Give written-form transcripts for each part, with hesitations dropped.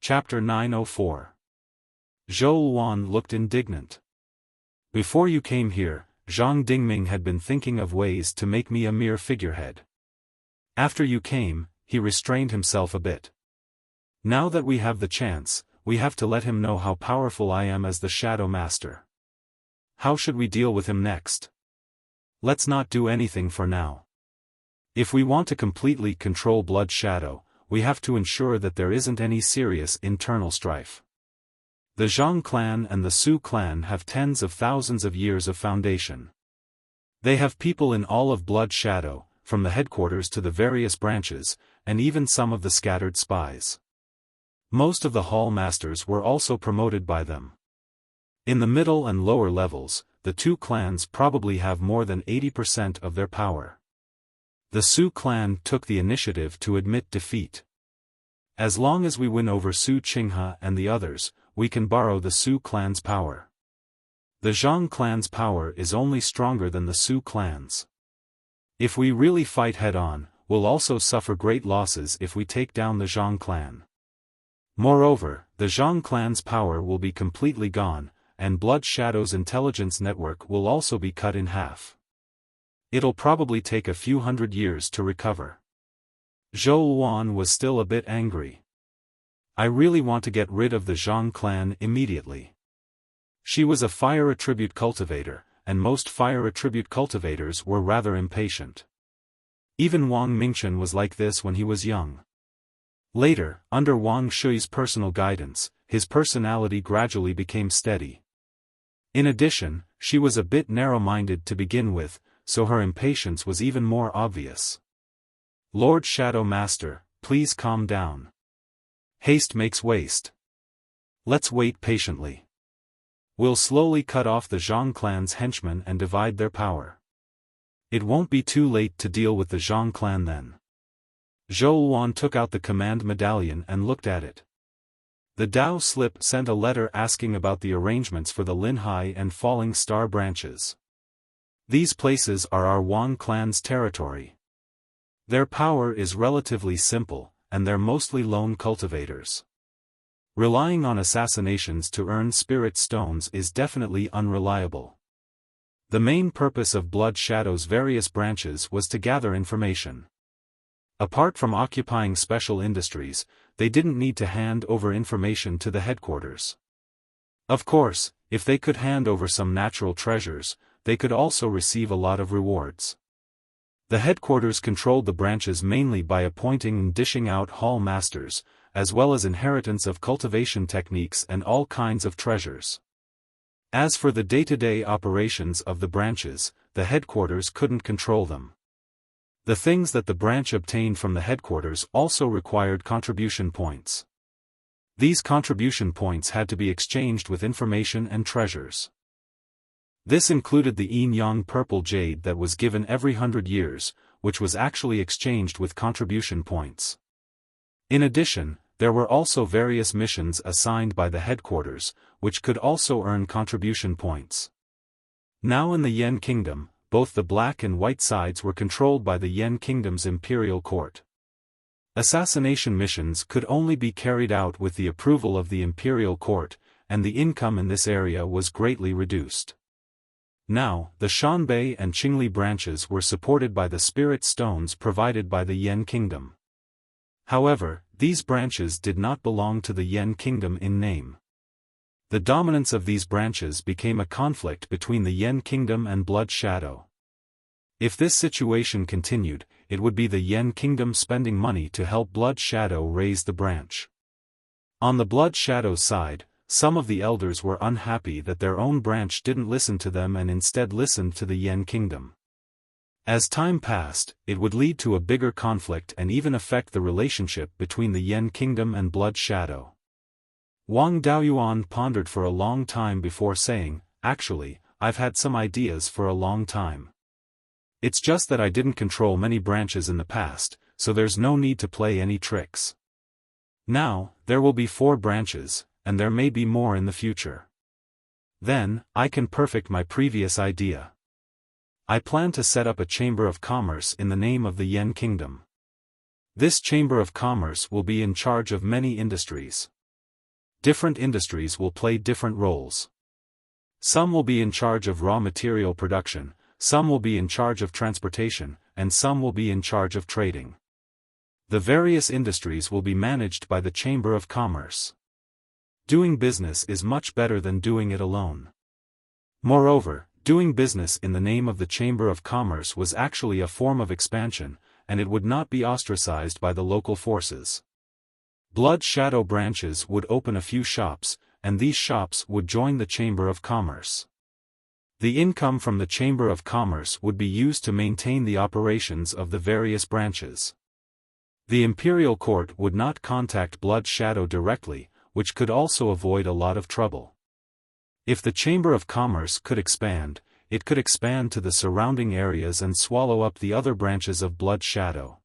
Chapter 904. Zhou Luan looked indignant. Before you came here, Zhang Dingming had been thinking of ways to make me a mere figurehead. After you came, he restrained himself a bit. Now that we have the chance, we have to let him know how powerful I am as the Shadow Master. How should we deal with him next? Let's not do anything for now. If we want to completely control Blood Shadow, we have to ensure that there isn't any serious internal strife. The Zhang clan and the Su clan have tens of thousands of years of foundation. They have people in all of Blood Shadow, from the headquarters to the various branches, and even some of the scattered spies. Most of the hall masters were also promoted by them. In the middle and lower levels, the two clans probably have more than 80% of their power. The Su clan took the initiative to admit defeat. As long as we win over Su Qinghe and the others, we can borrow the Su clan's power. The Zhang clan's power is only stronger than the Su clan's. If we really fight head-on, we'll also suffer great losses if we take down the Zhang clan. Moreover, the Zhang clan's power will be completely gone, and Blood Shadow's intelligence network will also be cut in half. It'll probably take a few hundred years to recover. Zhou Luan was still a bit angry. I really want to get rid of the Zhang clan immediately. She was a fire attribute cultivator, and most fire attribute cultivators were rather impatient. Even Wang Mingchen was like this when he was young. Later, under Wang Shui's personal guidance, his personality gradually became steady. In addition, she was a bit narrow-minded to begin with, so her impatience was even more obvious. Lord Shadow Master, please calm down. Haste makes waste. Let's wait patiently. We'll slowly cut off the Zhang clan's henchmen and divide their power. It won't be too late to deal with the Zhang clan then. Zhou Luan took out the command medallion and looked at it. The Dao slip sent a letter asking about the arrangements for the Linhai and Falling Star branches. These places are our Wang clan's territory. Their power is relatively simple, and they're mostly lone cultivators. Relying on assassinations to earn spirit stones is definitely unreliable. The main purpose of Blood Shadow's various branches was to gather information. Apart from occupying special industries, they didn't need to hand over information to the headquarters. Of course, if they could hand over some natural treasures, they could also receive a lot of rewards. The headquarters controlled the branches mainly by appointing and dishing out hall masters, as well as inheritance of cultivation techniques and all kinds of treasures. As for the day-to-day operations of the branches, the headquarters couldn't control them. The things that the branch obtained from the headquarters also required contribution points. These contribution points had to be exchanged with information and treasures. This included the Yin-Yang purple jade that was given every 100 years, which was actually exchanged with contribution points. In addition, there were also various missions assigned by the headquarters, which could also earn contribution points. Now in the Yen Kingdom, both the black and white sides were controlled by the Yen Kingdom's imperial court. Assassination missions could only be carried out with the approval of the imperial court, and the income in this area was greatly reduced. Now, the Shanbei and Qingli branches were supported by the spirit stones provided by the Yen Kingdom. However, these branches did not belong to the Yen Kingdom in name. The dominance of these branches became a conflict between the Yen Kingdom and Blood Shadow. If this situation continued, it would be the Yen Kingdom spending money to help Blood Shadow raise the branch. On the Blood Shadow's side, some of the elders were unhappy that their own branch didn't listen to them and instead listened to the Yen Kingdom. As time passed, it would lead to a bigger conflict and even affect the relationship between the Yen Kingdom and Blood Shadow. Wang Daoyuan pondered for a long time before saying, "Actually, I've had some ideas for a long time. It's just that I didn't control many branches in the past, so there's no need to play any tricks. Now, there will be 4 branches, and there may be more in the future. Then, I can perfect my previous idea. I plan to set up a chamber of commerce in the name of the Yen Kingdom. This chamber of commerce will be in charge of many industries. Different industries will play different roles. Some will be in charge of raw material production, some will be in charge of transportation, and some will be in charge of trading. The various industries will be managed by the Chamber of Commerce. Doing business is much better than doing it alone. Moreover, doing business in the name of the Chamber of Commerce was actually a form of expansion, and it would not be ostracized by the local forces. Blood Shadow branches would open a few shops, and these shops would join the Chamber of Commerce. The income from the Chamber of Commerce would be used to maintain the operations of the various branches. The imperial court would not contact Blood Shadow directly, which could also avoid a lot of trouble. If the Chamber of Commerce could expand, it could expand to the surrounding areas and swallow up the other branches of Blood Shadow.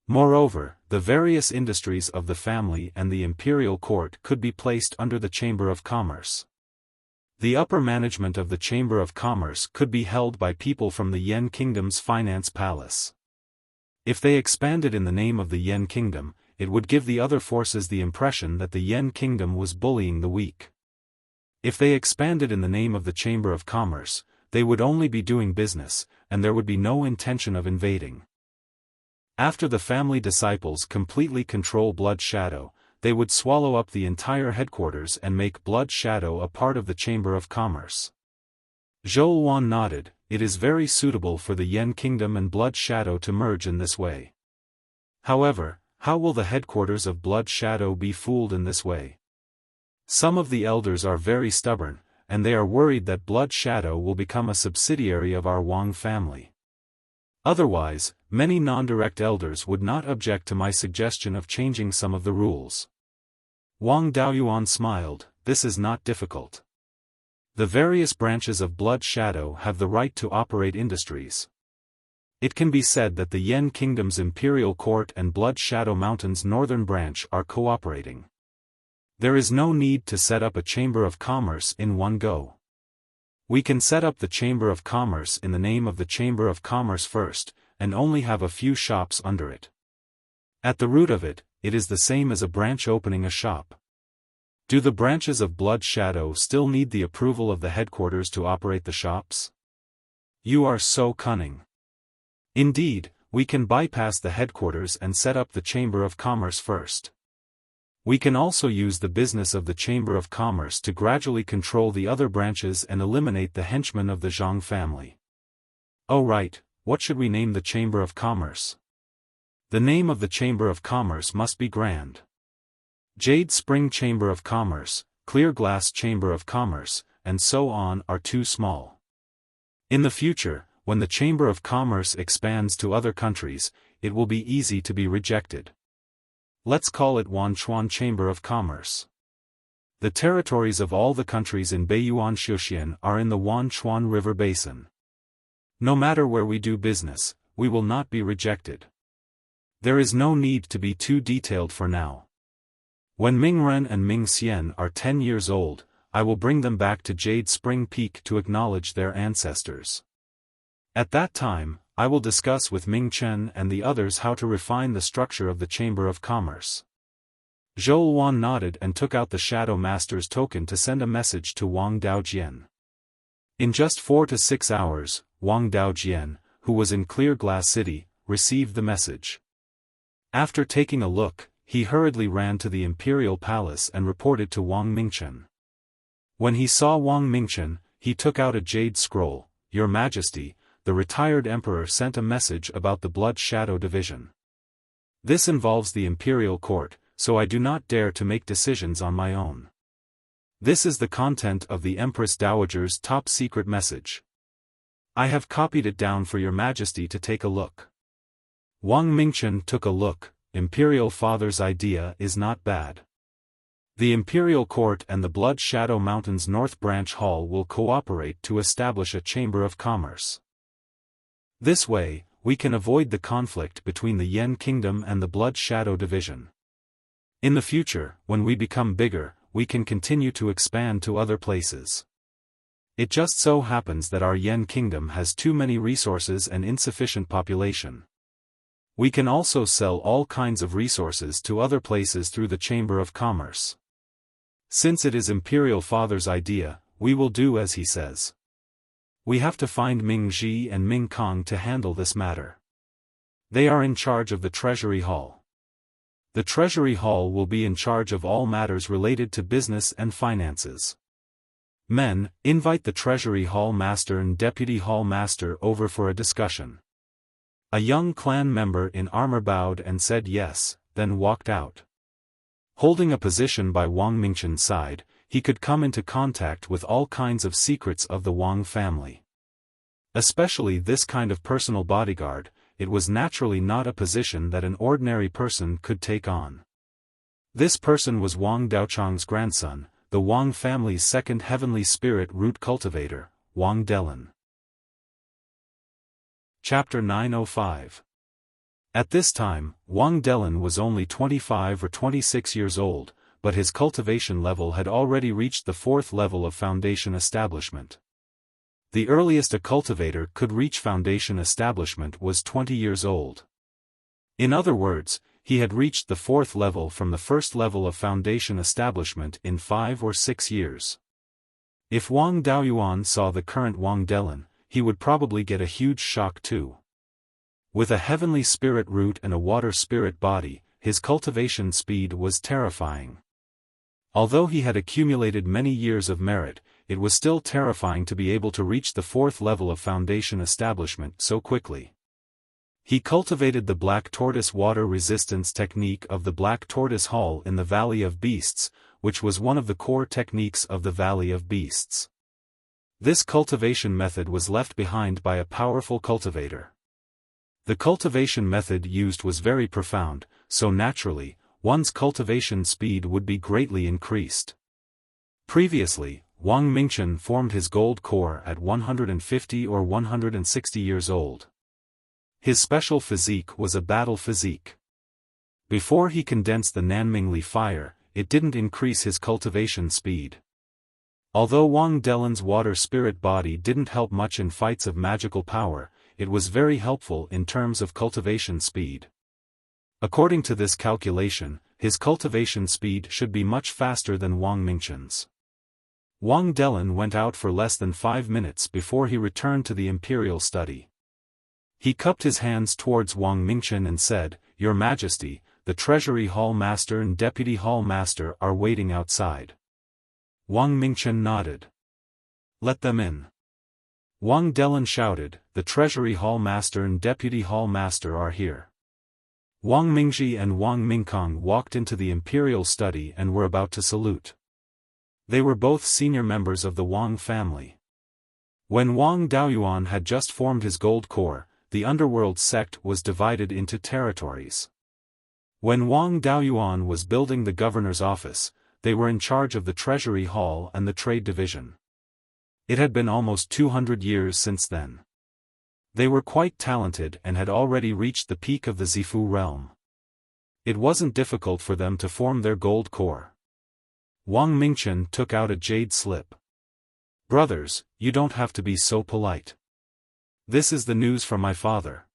Moreover, the various industries of the family and the imperial court could be placed under the Chamber of Commerce. The upper management of the Chamber of Commerce could be held by people from the Yen Kingdom's finance palace. If they expanded in the name of the Yen Kingdom, it would give the other forces the impression that the Yen Kingdom was bullying the weak. If they expanded in the name of the Chamber of Commerce, they would only be doing business, and there would be no intention of invading. After the family disciples completely control Blood Shadow, they would swallow up the entire headquarters and make Blood Shadow a part of the Chamber of Commerce. Xiaofan nodded. It is very suitable for the Yen Kingdom and Blood Shadow to merge in this way. However, how will the headquarters of Blood Shadow be fooled in this way? Some of the elders are very stubborn, and they are worried that Blood Shadow will become a subsidiary of our Wang family. Otherwise, many non-direct elders would not object to my suggestion of changing some of the rules. Wang Daoyuan smiled. This is not difficult. The various branches of Blood Shadow have the right to operate industries. It can be said that the Yen Kingdom's Imperial Court and Blood Shadow Mountain's northern branch are cooperating. There is no need to set up a Chamber of Commerce in one go. We can set up the Chamber of Commerce in the name of the Chamber of Commerce first, and only have a few shops under it. At the root of it, it is the same as a branch opening a shop. Do the branches of Blood Shadow still need the approval of the headquarters to operate the shops? You are so cunning. Indeed, we can bypass the headquarters and set up the Chamber of Commerce first. We can also use the business of the Chamber of Commerce to gradually control the other branches and eliminate the henchmen of the Zhang family. Oh right, what should we name the Chamber of Commerce? The name of the Chamber of Commerce must be grand. Jade Spring Chamber of Commerce, Clear Glass Chamber of Commerce, and so on are too small. In the future, when the Chamber of Commerce expands to other countries, it will be easy to be rejected. Let's call it Wanchuan Chamber of Commerce. The territories of all the countries in Beiyuan Xiuxian are in the Wanchuan River Basin. No matter where we do business, we will not be rejected. There is no need to be too detailed for now. When Mingren and Mingxian are 10 years old, I will bring them back to Jade Spring Peak to acknowledge their ancestors. At that time, I will discuss with Ming Chen and the others how to refine the structure of the Chamber of Commerce. Zhou nodded and took out the Shadow Master's token to send a message to Wang Daojian. In just 4 to 6 hours, Wang Daojian, who was in Clear Glass City, received the message. After taking a look, he hurriedly ran to the Imperial Palace and reported to Wang Mingchen. When he saw Wang Mingchen, he took out a jade scroll. Your Majesty, the retired emperor sent a message about the Blood Shadow Division. This involves the Imperial Court, so I do not dare to make decisions on my own. This is the content of the Empress Dowager's top-secret message. I have copied it down for your Majesty to take a look. Wang Mingchen took a look. Imperial Father's idea is not bad. The Imperial Court and the Blood Shadow Mountain's North Branch Hall will cooperate to establish a Chamber of Commerce. This way, we can avoid the conflict between the Yen Kingdom and the Blood Shadow Division. In the future, when we become bigger, we can continue to expand to other places. It just so happens that our Yen Kingdom has too many resources and insufficient population. We can also sell all kinds of resources to other places through the Chamber of Commerce. Since it is Imperial Father's idea, we will do as he says. We have to find Ming Ji and Ming Kong to handle this matter. They are in charge of the Treasury Hall. The Treasury Hall will be in charge of all matters related to business and finances. Men, invite the Treasury Hall Master and Deputy Hall Master over for a discussion. A young clan member in armor bowed and said yes, then walked out. Holding a position by Wang Mingchen's side, he could come into contact with all kinds of secrets of the Wang family. Especially this kind of personal bodyguard, it was naturally not a position that an ordinary person could take on. This person was Wang Daochang's grandson, the Wang family's second heavenly spirit root cultivator, Wang Delin. Chapter 905. At this time, Wang Delin was only 25 or 26 years old, but his cultivation level had already reached the 4th level of foundation establishment. The earliest a cultivator could reach foundation establishment was 20 years old. In other words, he had reached the 4th level from the 1st level of foundation establishment in 5 or 6 years. If Wang Daoyuan saw the current Wang Delin, he would probably get a huge shock too. With a heavenly spirit root and a water spirit body, his cultivation speed was terrifying. Although he had accumulated many years of merit, it was still terrifying to be able to reach the 4th level of foundation establishment so quickly. He cultivated the Black Tortoise water resistance technique of the Black Tortoise Hall in the Valley of Beasts, which was one of the core techniques of the Valley of Beasts. This cultivation method was left behind by a powerful cultivator. The cultivation method used was very profound, so naturally, one's cultivation speed would be greatly increased. Previously, Wang Mingchen formed his gold core at 150 or 160 years old. His special physique was a battle physique. Before he condensed the Nanmingli fire, it didn't increase his cultivation speed. Although Wang Delin's water spirit body didn't help much in fights of magical power, it was very helpful in terms of cultivation speed. According to this calculation, his cultivation speed should be much faster than Wang Mingchen's. Wang Delin went out for less than 5 minutes before he returned to the imperial study. He cupped his hands towards Wang Mingchen and said, "Your Majesty, the Treasury Hall Master and Deputy Hall Master are waiting outside." Wang Mingchen nodded. "Let them in." Wang Delin shouted, "The Treasury Hall Master and Deputy Hall Master are here." Wang Mingji and Wang Mingkong walked into the imperial study and were about to salute. They were both senior members of the Wang family. When Wang Daoyuan had just formed his gold core, the underworld sect was divided into territories. When Wang Daoyuan was building the governor's office, they were in charge of the Treasury Hall and the Trade Division. It had been almost 200 years since then. They were quite talented and had already reached the peak of the Zifu realm. It wasn't difficult for them to form their gold core. Wang Mingchen took out a jade slip. "Brothers, you don't have to be so polite. This is the news from my father.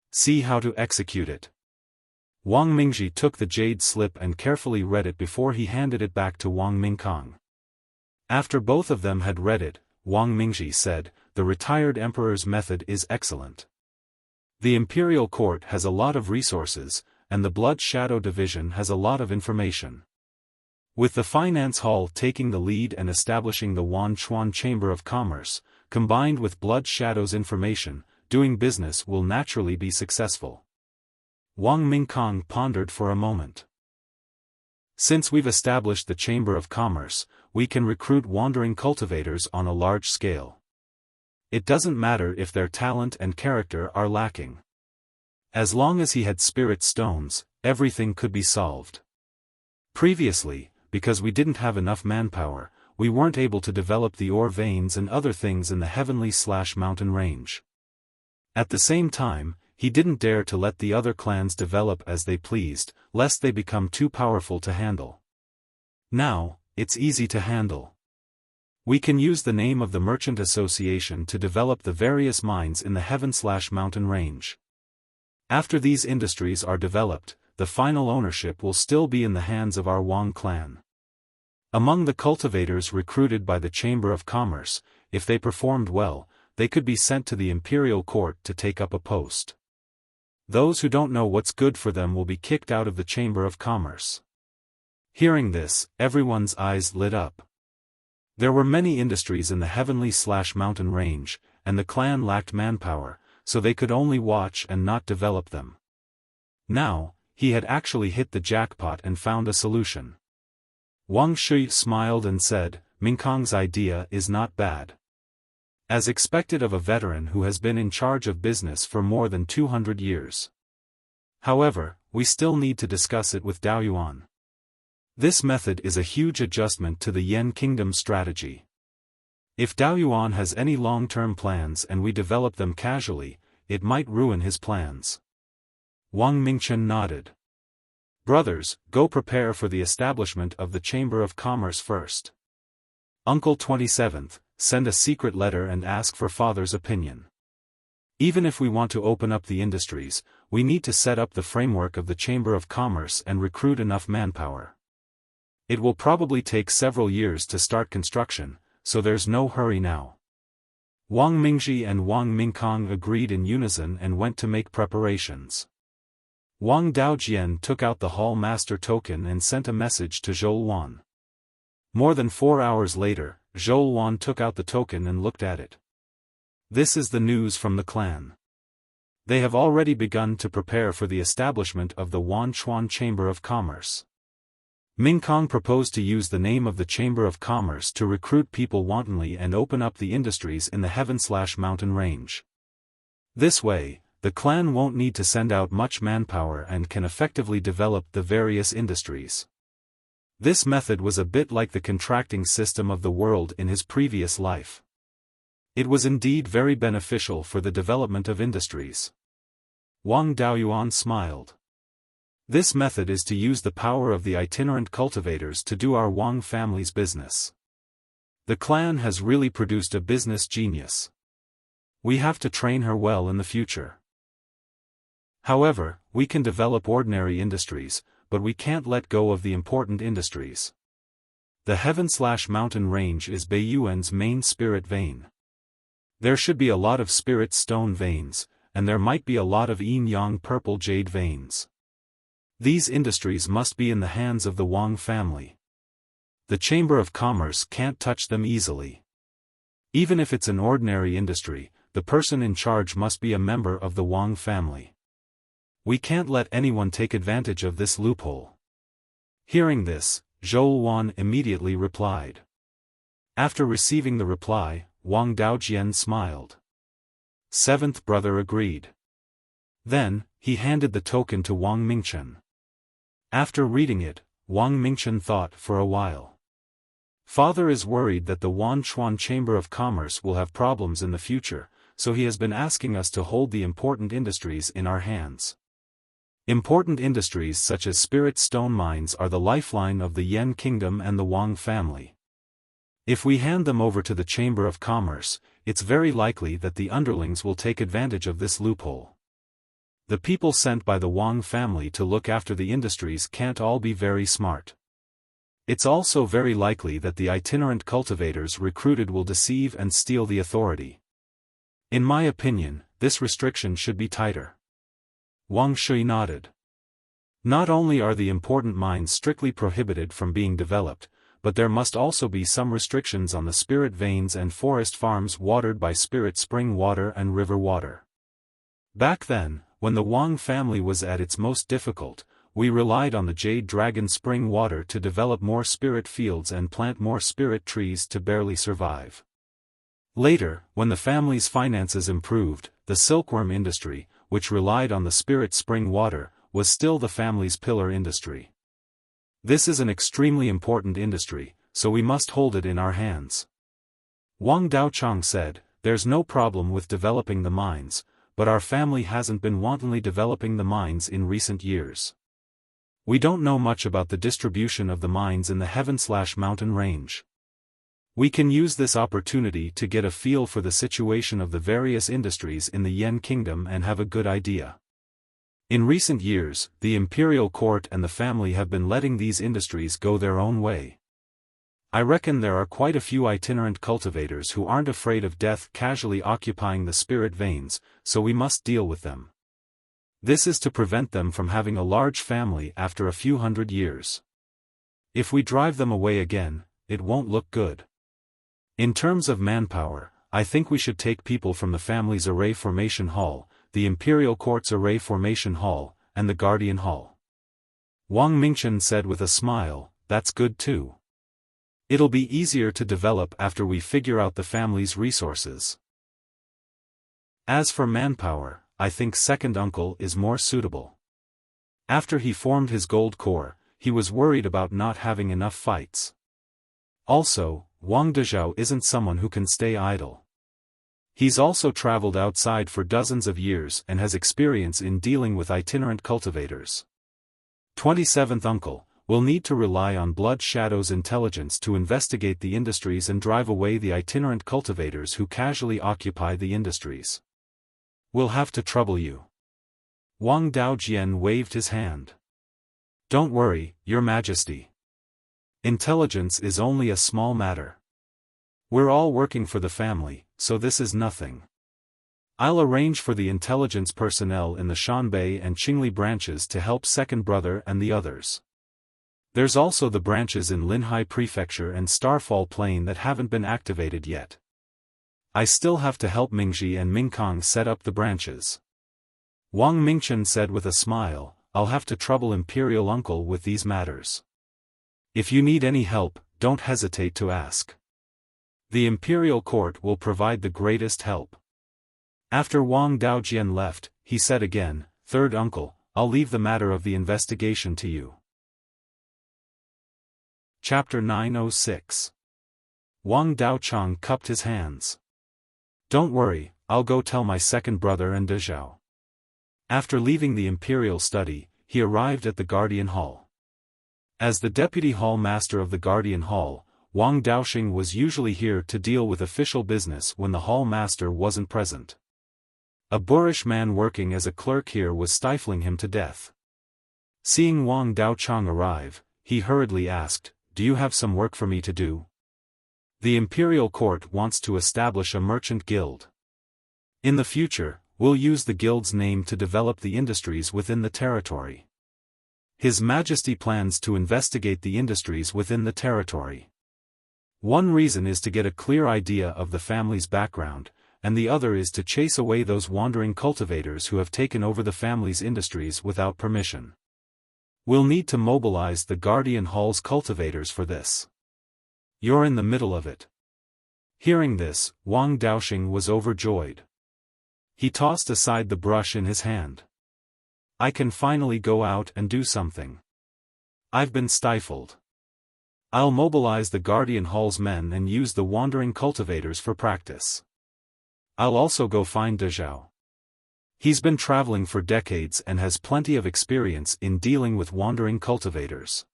See how to execute it." Wang Mingji took the jade slip and carefully read it before he handed it back to Wang Mingkong. After both of them had read it, Wang Mingji said, "The retired emperor's method is excellent. The imperial court has a lot of resources, and the Blood Shadow Division has a lot of information. With the Finance Hall taking the lead and establishing the Wanchuan Chamber of Commerce, combined with Blood Shadow's information, doing business will naturally be successful." Wang Mingkong pondered for a moment. "Since we've established the Chamber of Commerce, we can recruit wandering cultivators on a large scale. It doesn't matter if their talent and character are lacking. As long as he had spirit stones, everything could be solved. Previously, because we didn't have enough manpower, we weren't able to develop the ore veins and other things in the heavenly/mountain range. At the same time, he didn't dare to let the other clans develop as they pleased, lest they become too powerful to handle. Now, it's easy to handle. We can use the name of the Merchant Association to develop the various mines in the heaven/mountain range. After these industries are developed, the final ownership will still be in the hands of our Wang clan. Among the cultivators recruited by the Chamber of Commerce, if they performed well, they could be sent to the imperial court to take up a post. Those who don't know what's good for them will be kicked out of the Chamber of Commerce. Hearing this, everyone's eyes lit up. There were many industries in the heavenly/mountain range, and the clan lacked manpower, so they could only watch and not develop them. Now, he had actually hit the jackpot and found a solution. Wang Shui smiled and said, "Mingkong's idea is not bad. As expected of a veteran who has been in charge of business for more than 200 years. However, we still need to discuss it with Daoyuan. This method is a huge adjustment to the Yen Kingdom strategy. If Daoyuan has any long-term plans and we develop them casually, it might ruin his plans." Wang Mingchen nodded. "Brothers, go prepare for the establishment of the Chamber of Commerce first. Uncle 27th, send a secret letter and ask for father's opinion. Even if we want to open up the industries, we need to set up the framework of the Chamber of Commerce and recruit enough manpower. It will probably take several years to start construction, so there's no hurry now." Wang Mingzhi and Wang Mingkong agreed in unison and went to make preparations. Wang Daojian took out the Hall Master token and sent a message to Zhou. More than 4 hours later, Zhou took out the token and looked at it. This is the news from the clan. They have already begun to prepare for the establishment of the Wanchuan Chamber of Commerce. Mingkong proposed to use the name of the Chamber of Commerce to recruit people wantonly and open up the industries in the heaven/mountain range. This way, the clan won't need to send out much manpower and can effectively develop the various industries. This method was a bit like the contracting system of the world in his previous life. It was indeed very beneficial for the development of industries. Wang Daoyuan smiled. This method is to use the power of the itinerant cultivators to do our Wang family's business. The clan has really produced a business genius. We have to train her well in the future. However, we can develop ordinary industries, but we can't let go of the important industries. The heaven/mountain range is Beiyuan's main spirit vein. There should be a lot of spirit stone veins, and there might be a lot of yin-yang purple jade veins. These industries must be in the hands of the Wang family. The Chamber of Commerce can't touch them easily. Even if it's an ordinary industry, the person in charge must be a member of the Wang family. We can't let anyone take advantage of this loophole. Hearing this, Zhou immediately replied. After receiving the reply, Wang Daojian smiled. Seventh brother agreed. Then, he handed the token to Wang Mingchen. After reading it, Wang Mingchen thought for a while. Father is worried that the Wanchuan Chamber of Commerce will have problems in the future, so he has been asking us to hold the important industries in our hands. Important industries such as spirit stone mines are the lifeline of the Yen Kingdom and the Wang family. If we hand them over to the Chamber of Commerce, it's very likely that the underlings will take advantage of this loophole. The people sent by the Wang family to look after the industries can't all be very smart. It's also very likely that the itinerant cultivators recruited will deceive and steal the authority. In my opinion, this restriction should be tighter. Wang Shui nodded. Not only are the important mines strictly prohibited from being developed, but there must also be some restrictions on the spirit veins and forest farms watered by spirit spring water and river water. Back then, when the Wang family was at its most difficult, we relied on the Jade Dragon spring water to develop more spirit fields and plant more spirit trees to barely survive. Later, when the family's finances improved, the silkworm industry, which relied on the spirit spring water, was still the family's pillar industry. This is an extremely important industry, so we must hold it in our hands. Wang Daochang said, "There's no problem with developing the mines, but our family hasn't been wantonly developing the mines in recent years. We don't know much about the distribution of the mines in the heaven/mountain range. We can use this opportunity to get a feel for the situation of the various industries in the Yen Kingdom and have a good idea. In recent years, the imperial court and the family have been letting these industries go their own way. I reckon there are quite a few itinerant cultivators who aren't afraid of death casually occupying the spirit veins, so we must deal with them. This is to prevent them from having a large family after a few hundred years. If we drive them away again, it won't look good. In terms of manpower, I think we should take people from the family's array formation hall, the Imperial Court's array formation hall, and the Guardian Hall. Wang Mingchen said with a smile, that's good too. It'll be easier to develop after we figure out the family's resources. As for manpower, I think second uncle is more suitable. After he formed his gold core, he was worried about not having enough fights. Also, Wang Dezhao isn't someone who can stay idle. He's also traveled outside for dozens of years and has experience in dealing with itinerant cultivators. 27th uncle, we'll need to rely on Blood Shadow's intelligence to investigate the industries and drive away the itinerant cultivators who casually occupy the industries. We'll have to trouble you. Wang Daojian waved his hand. Don't worry, Your Majesty. Intelligence is only a small matter. We're all working for the family, so this is nothing. I'll arrange for the intelligence personnel in the Shanbei and Qingli branches to help second brother and the others. There's also the branches in Linhai Prefecture and Starfall Plain that haven't been activated yet. I still have to help Mingji and Mingkong set up the branches. Wang Mingchen said with a smile, I'll have to trouble Imperial Uncle with these matters. If you need any help, don't hesitate to ask. The Imperial Court will provide the greatest help. After Wang Daojian left, he said again, Third uncle, I'll leave the matter of the investigation to you. Chapter 906. Wang Daochang cupped his hands. Don't worry, I'll go tell my second brother and Dezhao. After leaving the Imperial study, he arrived at the Guardian Hall. As the Deputy Hall Master of the Guardian Hall, Wang Daoxing was usually here to deal with official business when the Hall Master wasn't present. A boorish man working as a clerk here was stifling him to death. Seeing Wang Daochang arrive, he hurriedly asked, Do you have some work for me to do? The Imperial Court wants to establish a merchant guild. In the future, we'll use the guild's name to develop the industries within the territory. His Majesty plans to investigate the industries within the territory. One reason is to get a clear idea of the family's background, and the other is to chase away those wandering cultivators who have taken over the family's industries without permission. We'll need to mobilize the Guardian Hall's cultivators for this. You're in the middle of it. Hearing this, Wang Daoxing was overjoyed. He tossed aside the brush in his hand. I can finally go out and do something. I've been stifled. I'll mobilize the Guardian Hall's men and use the wandering cultivators for practice. I'll also go find Dezhao. He's been traveling for decades and has plenty of experience in dealing with wandering cultivators.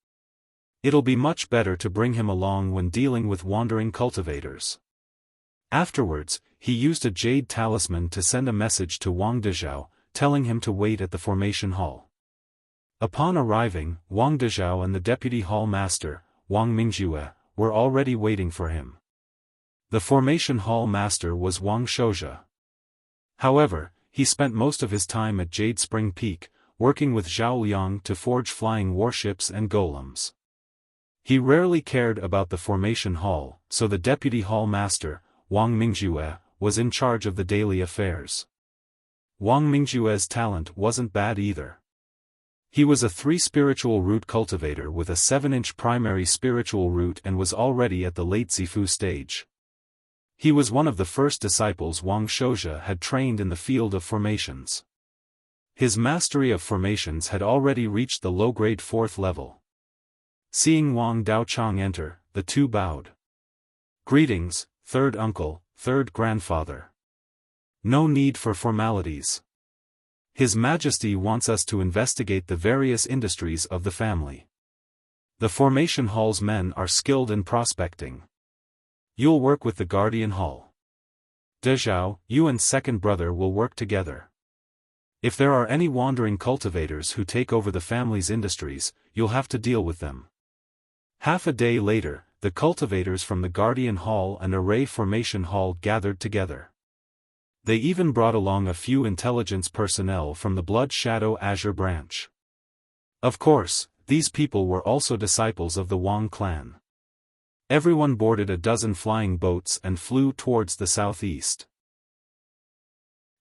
It'll be much better to bring him along when dealing with wandering cultivators. Afterwards, he used a jade talisman to send a message to Wang Dezhao, telling him to wait at the formation hall. Upon arriving, Wang Dezhao and the Deputy Hall Master, Wang Mingjue, were already waiting for him. The formation hall master was Wang Shouzhe. However, he spent most of his time at Jade Spring Peak, working with Zhao Liang to forge flying warships and golems. He rarely cared about the formation hall, so the Deputy Hall Master, Wang Mingjue, was in charge of the daily affairs. Wang Mingjue's talent wasn't bad either. He was a 3 spiritual root cultivator with a 7-inch primary spiritual root and was already at the late Zifu stage. He was one of the first disciples Wang Shouzhe had trained in the field of formations. His mastery of formations had already reached the low-grade 4th level. Seeing Wang Daochang enter, the two bowed. Greetings, third uncle, third grandfather. No need for formalities. His Majesty wants us to investigate the various industries of the family. The formation hall's men are skilled in prospecting. You'll work with the Guardian Hall. Dezhao, you and second brother will work together. If there are any wandering cultivators who take over the family's industries, you'll have to deal with them. Half a day later, the cultivators from the Guardian Hall and Array Formation Hall gathered together. They even brought along a few intelligence personnel from the Blood Shadow Azure branch. Of course, these people were also disciples of the Wang clan. Everyone boarded a dozen flying boats and flew towards the southeast.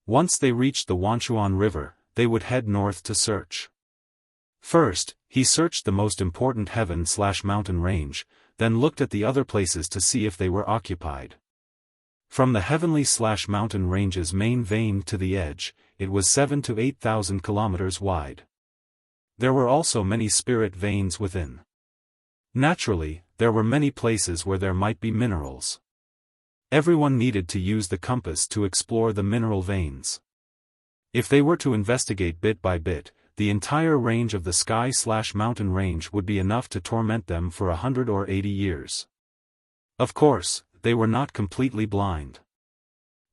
Once they reached the Wanchuan River, they would head north to search. First, he searched the most important heaven/mountain range, then looked at the other places to see if they were occupied. From the heavenly/mountain range's main vein to the edge, it was 7,000 to 8,000 kilometers wide. There were also many spirit veins within. Naturally, there were many places where there might be minerals. Everyone needed to use the compass to explore the mineral veins. If they were to investigate bit by bit, the entire range of the sky/mountain range would be enough to torment them for 100 or 80 years. Of course, they were not completely blind.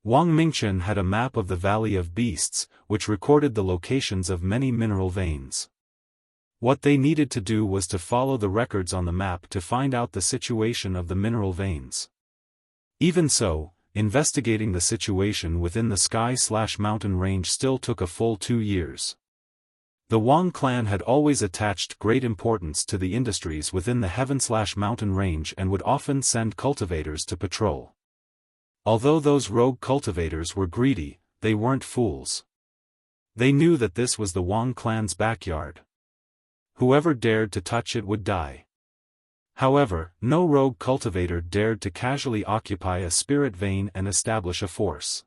Wang Mingchen had a map of the Valley of Beasts, which recorded the locations of many mineral veins. What they needed to do was to follow the records on the map to find out the situation of the mineral veins. Even so, investigating the situation within the sky/mountain range still took a full 2 years. The Wang clan had always attached great importance to the industries within the heaven/mountain range and would often send cultivators to patrol. Although those rogue cultivators were greedy, they weren't fools. They knew that this was the Wang clan's backyard. Whoever dared to touch it would die. However, no rogue cultivator dared to casually occupy a spirit vein and establish a force.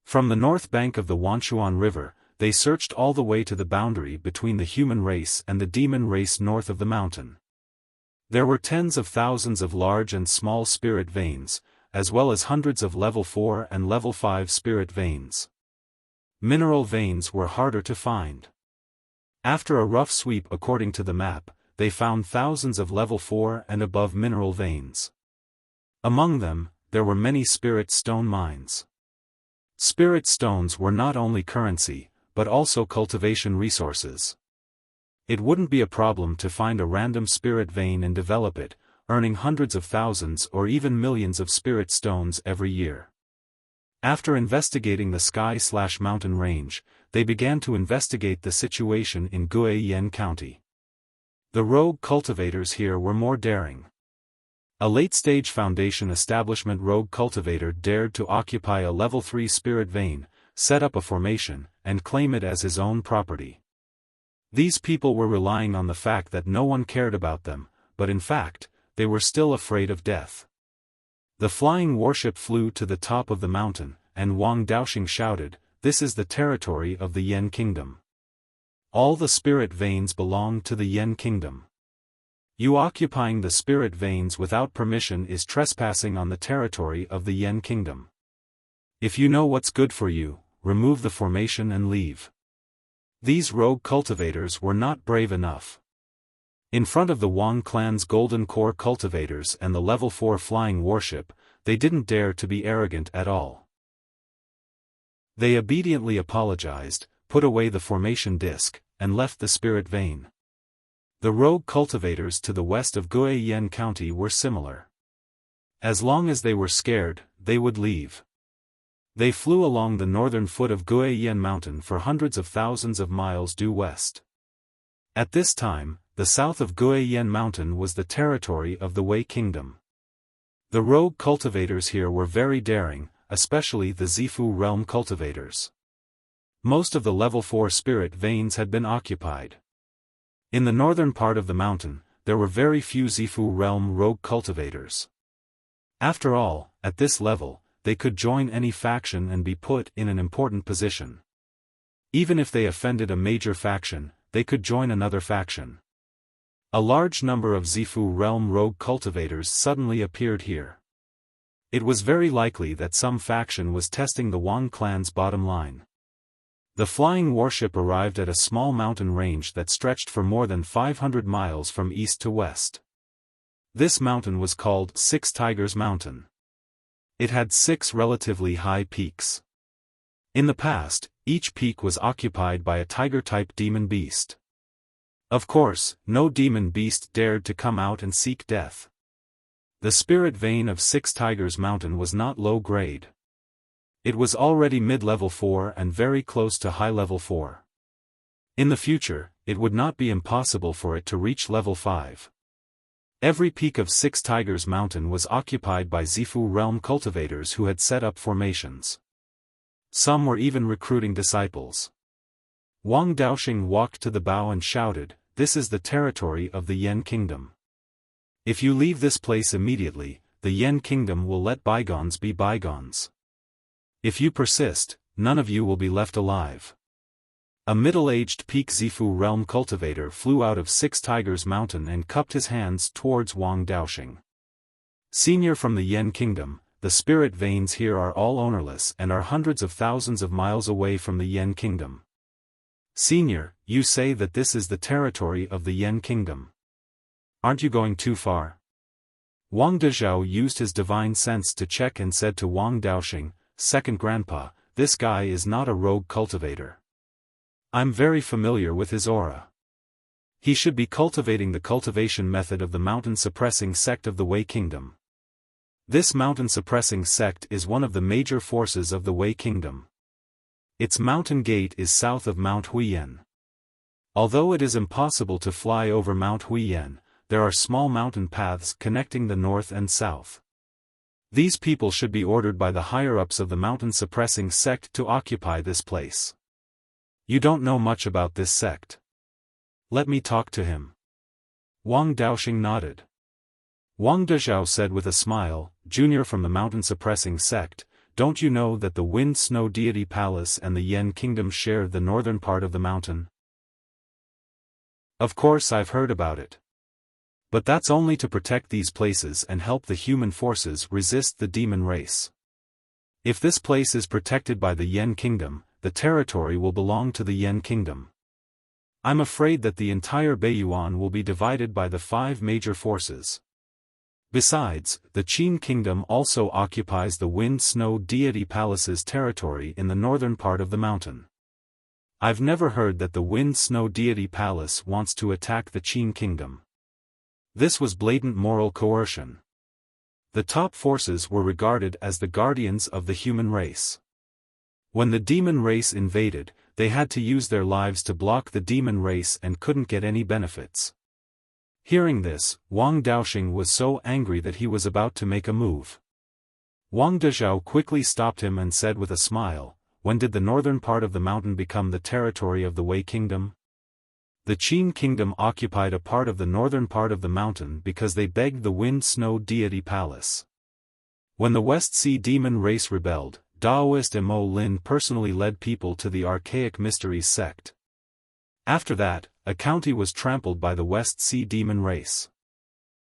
From the north bank of the Wanchuan River, they searched all the way to the boundary between the human race and the demon race north of the mountain. There were tens of thousands of large and small spirit veins, as well as hundreds of level 4 and level 5 spirit veins. Mineral veins were harder to find. After a rough sweep according to the map, they found thousands of level 4 and above mineral veins. Among them, there were many spirit stone mines. Spirit stones were not only currency, but also cultivation resources. It wouldn't be a problem to find a random spirit vein and develop it, earning hundreds of thousands or even millions of spirit stones every year. After investigating the sky/mountain range, they began to investigate the situation in Guiyuan County. The rogue cultivators here were more daring. A late-stage Foundation establishment rogue cultivator dared to occupy a level 3 spirit vein, set up a formation, and claim it as his own property. These people were relying on the fact that no one cared about them, but in fact, they were still afraid of death. The flying warship flew to the top of the mountain, and Wang Daoxing shouted, "This is the territory of the Yen Kingdom. All the spirit veins belong to the Yen Kingdom. You occupying the spirit veins without permission is trespassing on the territory of the Yen Kingdom. If you know what's good for you, remove the formation and leave." These rogue cultivators were not brave enough. In front of the Wang clan's golden core cultivators and the level 4 flying warship, they didn't dare to be arrogant at all. They obediently apologized, put away the formation disc, and left the spirit vein. The rogue cultivators to the west of Guiyuan County were similar. As long as they were scared, they would leave. They flew along the northern foot of Guiyuan Mountain for hundreds of thousands of miles due west. At this time, the south of Guiyuan Mountain was the territory of the Wei Kingdom. The rogue cultivators here were very daring, especially the Zifu realm cultivators. Most of the level 4 spirit veins had been occupied. In the northern part of the mountain, there were very few Zifu realm rogue cultivators. After all, at this level, they could join any faction and be put in an important position. Even if they offended a major faction, they could join another faction. A large number of Zifu realm rogue cultivators suddenly appeared here. It was very likely that some faction was testing the Wang clan's bottom line. The flying warship arrived at a small mountain range that stretched for more than 500 miles from east to west. This mountain was called Six Tigers Mountain. It had 6 relatively high peaks. In the past, each peak was occupied by a tiger-type demon beast. Of course, no demon beast dared to come out and seek death. The spirit vein of Six Tigers Mountain was not low grade. It was already mid-level 4 and very close to high-level 4. In the future, it would not be impossible for it to reach level 5. Every peak of Six Tigers Mountain was occupied by Zifu realm cultivators who had set up formations. Some were even recruiting disciples. Wang Daoxing walked to the bow and shouted, "This is the territory of the Yen Kingdom. If you leave this place immediately, the Yen Kingdom will let bygones be bygones. If you persist, none of you will be left alive." A middle-aged peak Zifu realm cultivator flew out of Six Tigers Mountain and cupped his hands towards Wang Daoxing. "Senior from the Yen Kingdom, the spirit veins here are all ownerless and are hundreds of thousands of miles away from the Yen Kingdom. Senior, you say that this is the territory of the Yen Kingdom. Aren't you going too far?" Wang Dezhao used his divine sense to check and said to Wang Daoxing, "Second Grandpa, this guy is not a rogue cultivator. I'm very familiar with his aura. He should be cultivating the cultivation method of the mountain-suppressing sect of the Wei Kingdom. This mountain-suppressing sect is one of the major forces of the Wei Kingdom. Its mountain gate is south of Mount Huiyan. Although it is impossible to fly over Mount Huiyan, there are small mountain paths connecting the north and south. These people should be ordered by the higher-ups of the mountain-suppressing sect to occupy this place. You don't know much about this sect. Let me talk to him." Wang Daoxing nodded. Wang Dezhao said with a smile, "Junior from the mountain-suppressing sect, don't you know that the Wind Snow Deity Palace and the Yen Kingdom share the northern part of the mountain?" "Of course I've heard about it. But that's only to protect these places and help the human forces resist the demon race. If this place is protected by the Yen Kingdom, the territory will belong to the Yen Kingdom. I'm afraid that the entire Beiyuan will be divided by the 5 major forces. Besides, the Qin Kingdom also occupies the Wind Snow Deity Palace's territory in the northern part of the mountain. I've never heard that the Wind Snow Deity Palace wants to attack the Qin Kingdom." This was blatant moral coercion. The top forces were regarded as the guardians of the human race. When the demon race invaded, they had to use their lives to block the demon race and couldn't get any benefits. Hearing this, Wang Daoxing was so angry that he was about to make a move. Wang Dezhao quickly stopped him and said with a smile, "When did the northern part of the mountain become the territory of the Wei Kingdom?" The Qin Kingdom occupied a part of the northern part of the mountain because they begged the Wind Snow Deity Palace. When the West Sea demon race rebelled, Daoist Mo Lin personally led people to the Archaic Mysteries sect. After that, a county was trampled by the West Sea demon race.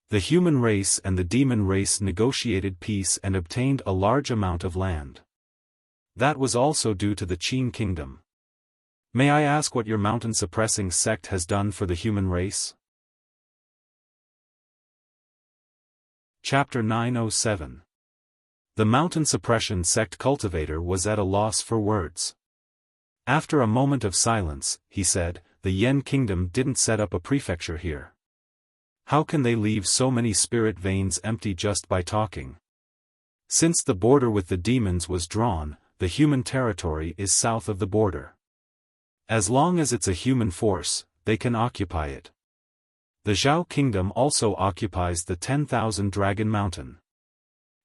The human race and the demon race negotiated peace and obtained a large amount of land. That was also due to the Qin Kingdom. May I ask what your mountain-suppressing sect has done for the human race? Chapter 907. The mountain suppression sect cultivator was at a loss for words. After a moment of silence, he said, "The Yen Kingdom didn't set up a prefecture here. How can they leave so many spirit veins empty just by talking? Since the border with the demons was drawn, the human territory is south of the border. As long as it's a human force, they can occupy it. The Zhao Kingdom also occupies the 10,000 Dragon Mountain.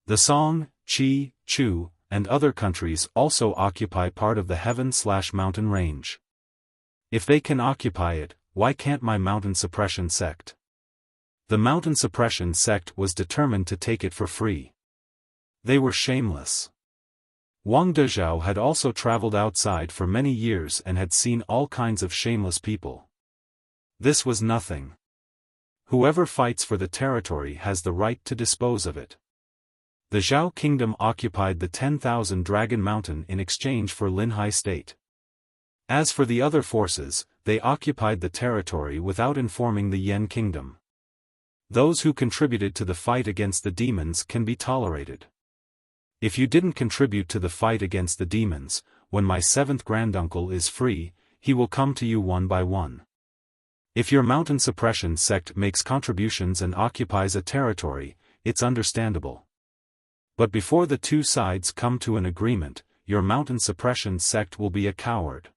The Song, Qi, Chu, and other countries also occupy part of the heaven/mountain range. If they can occupy it, why can't my mountain suppression sect?" The mountain suppression sect was determined to take it for free. They were shameless. Wang Dezhao had also traveled outside for many years and had seen all kinds of shameless people. This was nothing. Whoever fights for the territory has the right to dispose of it. The Zhao Kingdom occupied the 10,000 Dragon Mountain in exchange for Linhai State. As for the other forces, they occupied the territory without informing the Yen Kingdom. Those who contributed to the fight against the demons can be tolerated. If you didn't contribute to the fight against the demons, when my 7th granduncle is free, he will come to you one by one. If your mountain suppression sect makes contributions and occupies a territory, it's understandable. But before the two sides come to an agreement, your mountain suppression sect will be a coward.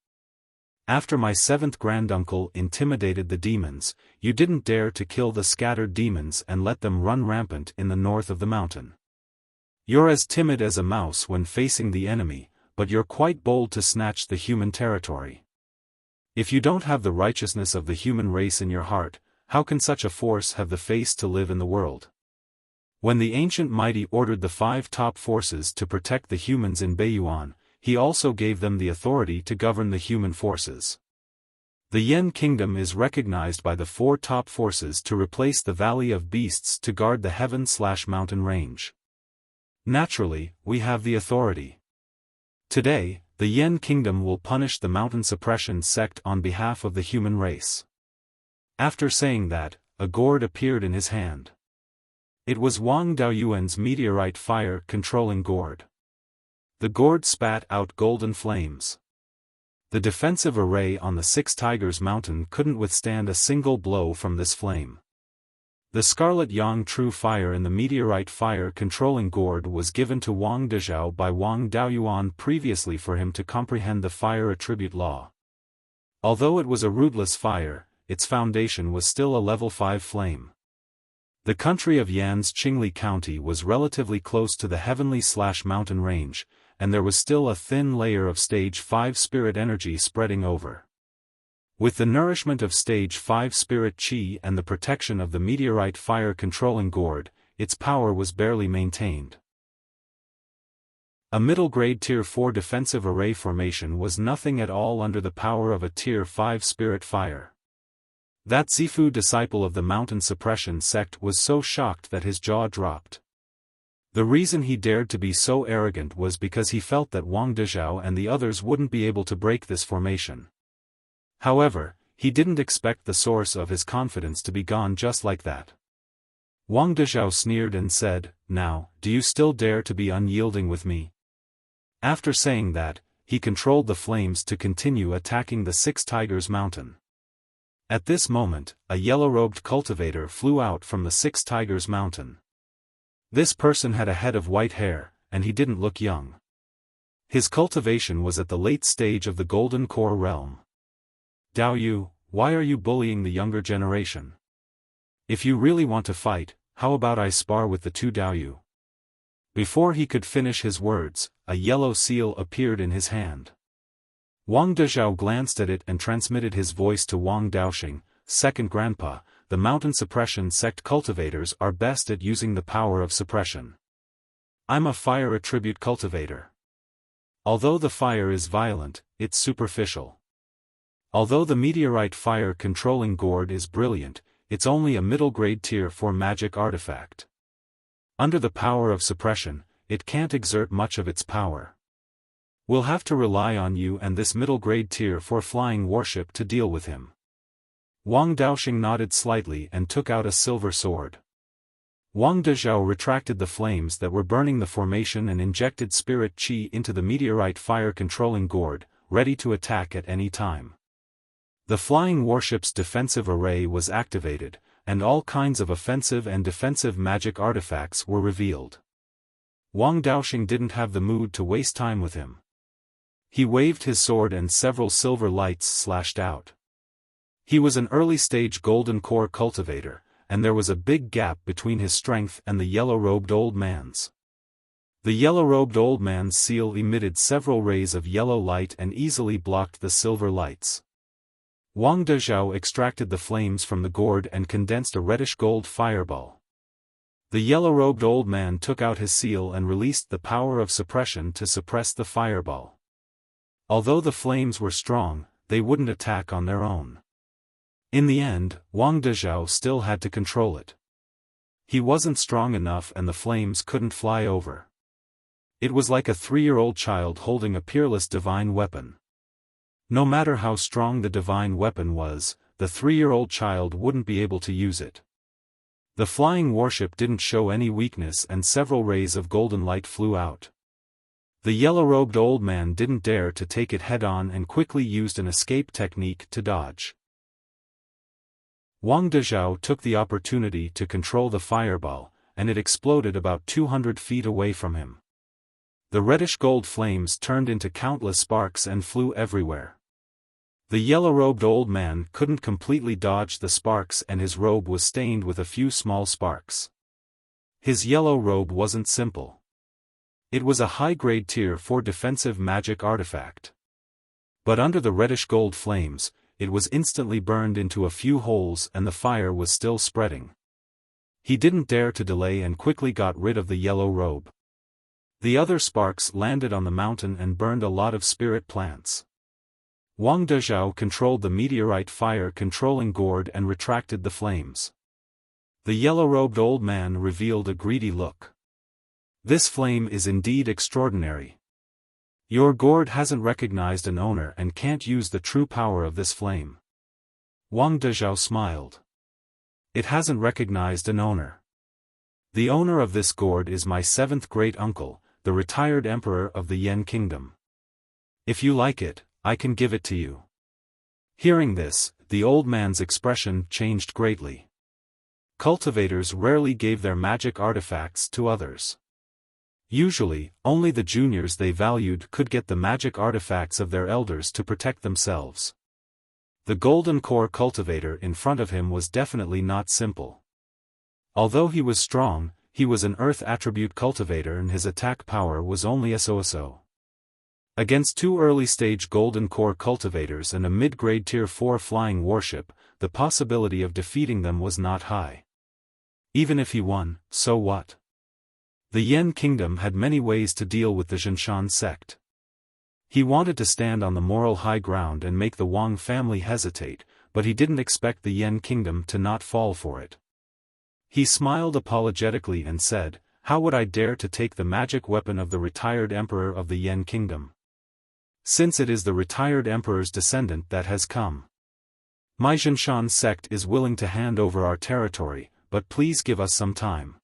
After my seventh granduncle intimidated the demons, you didn't dare to kill the scattered demons and let them run rampant in the north of the mountain. You're as timid as a mouse when facing the enemy, but you're quite bold to snatch the human territory. If you don't have the righteousness of the human race in your heart, how can such a force have the face to live in the world? When the ancient mighty ordered the 5 top forces to protect the humans in Beiyuan, he also gave them the authority to govern the human forces. The Yen kingdom is recognized by the 4 top forces to replace the Valley of Beasts to guard the heaven/mountain range. Naturally, we have the authority. Today, the Yen kingdom will punish the mountain suppression sect on behalf of the human race. After saying that, a gourd appeared in his hand. It was Wang Daoyuan's meteorite fire-controlling gourd. The gourd spat out golden flames. The defensive array on the 6 Tigers Mountain couldn't withstand a single blow from this flame. The Scarlet Yang True Fire in the meteorite fire-controlling gourd was given to Wang Dezhao by Wang Daoyuan previously for him to comprehend the fire attribute law. Although it was a rootless fire, its foundation was still a level 5 flame. The country of Yan's Qingli County was relatively close to the heavenly/mountain range, and there was still a thin layer of stage 5 spirit energy spreading over. With the nourishment of stage 5 spirit qi and the protection of the meteorite fire-controlling gourd, its power was barely maintained. A middle-grade Tier 4 defensive array formation was nothing at all under the power of a Tier 5 spirit fire. That Zifu disciple of the mountain suppression sect was so shocked that his jaw dropped. The reason he dared to be so arrogant was because he felt that Wang Dezhao and the others wouldn't be able to break this formation. However, he didn't expect the source of his confidence to be gone just like that. Wang Dezhao sneered and said, "Now, do you still dare to be unyielding with me?" After saying that, he controlled the flames to continue attacking the 6 Tigers Mountain. At this moment, a yellow-robed cultivator flew out from the 6 Tigers Mountain. This person had a head of white hair, and he didn't look young. His cultivation was at the late stage of the Golden Core realm. "Dao Yu, why are you bullying the younger generation? If you really want to fight, how about I spar with the 2 Dao Yu?" Before he could finish his words, a yellow seal appeared in his hand. Wang Dezhao glanced at it and transmitted his voice to Wang Daoxing, "Second Grandpa, the mountain suppression sect cultivators are best at using the power of suppression. I'm a fire attribute cultivator. Although the fire is violent, it's superficial. Although the meteorite fire-controlling gourd is brilliant, it's only a middle-grade Tier 4 magic artifact. Under the power of suppression, it can't exert much of its power. We'll have to rely on you and this middle-grade Tier 4 flying warship to deal with him." Wang Daoxing nodded slightly and took out a silver sword. Wang Dezhao retracted the flames that were burning the formation and injected spirit qi into the meteorite fire-controlling gourd, ready to attack at any time. The flying warship's defensive array was activated, and all kinds of offensive and defensive magic artifacts were revealed. Wang Daoxing didn't have the mood to waste time with him. He waved his sword and several silver lights slashed out. He was an early-stage golden core cultivator, and there was a big gap between his strength and the yellow-robed old man's. The yellow-robed old man's seal emitted several rays of yellow light and easily blocked the silver lights. Wang Dezhao extracted the flames from the gourd and condensed a reddish-gold fireball. The yellow-robed old man took out his seal and released the power of suppression to suppress the fireball. Although the flames were strong, they wouldn't attack on their own. In the end, Wang Dezhao still had to control it. He wasn't strong enough and the flames couldn't fly over. It was like a 3-year-old child holding a peerless divine weapon. No matter how strong the divine weapon was, the 3-year-old child wouldn't be able to use it. The flying warship didn't show any weakness and several rays of golden light flew out. The yellow-robed old man didn't dare to take it head-on and quickly used an escape technique to dodge. Wang Dezhao took the opportunity to control the fireball, and it exploded about 200 feet away from him. The reddish-gold flames turned into countless sparks and flew everywhere. The yellow-robed old man couldn't completely dodge the sparks, and his robe was stained with a few small sparks. His yellow robe wasn't simple. It was a high-grade Tier 4 defensive magic artifact. But under the reddish-gold flames, it was instantly burned into a few holes and the fire was still spreading. He didn't dare to delay and quickly got rid of the yellow robe. The other sparks landed on the mountain and burned a lot of spirit plants. Wang Dezhao controlled the meteorite fire controlling gourd and retracted the flames. The yellow-robed old man revealed a greedy look. This flame is indeed extraordinary. Your gourd hasn't recognized an owner and can't use the true power of this flame. Wang Dezhao smiled. It hasn't recognized an owner. The owner of this gourd is my 7th great-uncle, the retired emperor of the Yan kingdom. If you like it, I can give it to you. Hearing this, the old man's expression changed greatly. Cultivators rarely gave their magic artifacts to others. Usually, only the juniors they valued could get the magic artifacts of their elders to protect themselves. The golden core cultivator in front of him was definitely not simple. Although he was strong, he was an earth attribute cultivator and his attack power was only so. Against 2 early-stage golden core cultivators and a mid-grade Tier 4 flying warship, the possibility of defeating them was not high. Even if he won, so what? The Yan kingdom had many ways to deal with the Xiaofan sect. He wanted to stand on the moral high ground and make the Wang family hesitate, but he didn't expect the Yan kingdom to not fall for it. He smiled apologetically and said, "How would I dare to take the magic weapon of the retired emperor of the Yan kingdom? Since it is the retired emperor's descendant that has come. My Xiaofan sect is willing to hand over our territory, but please give us some time."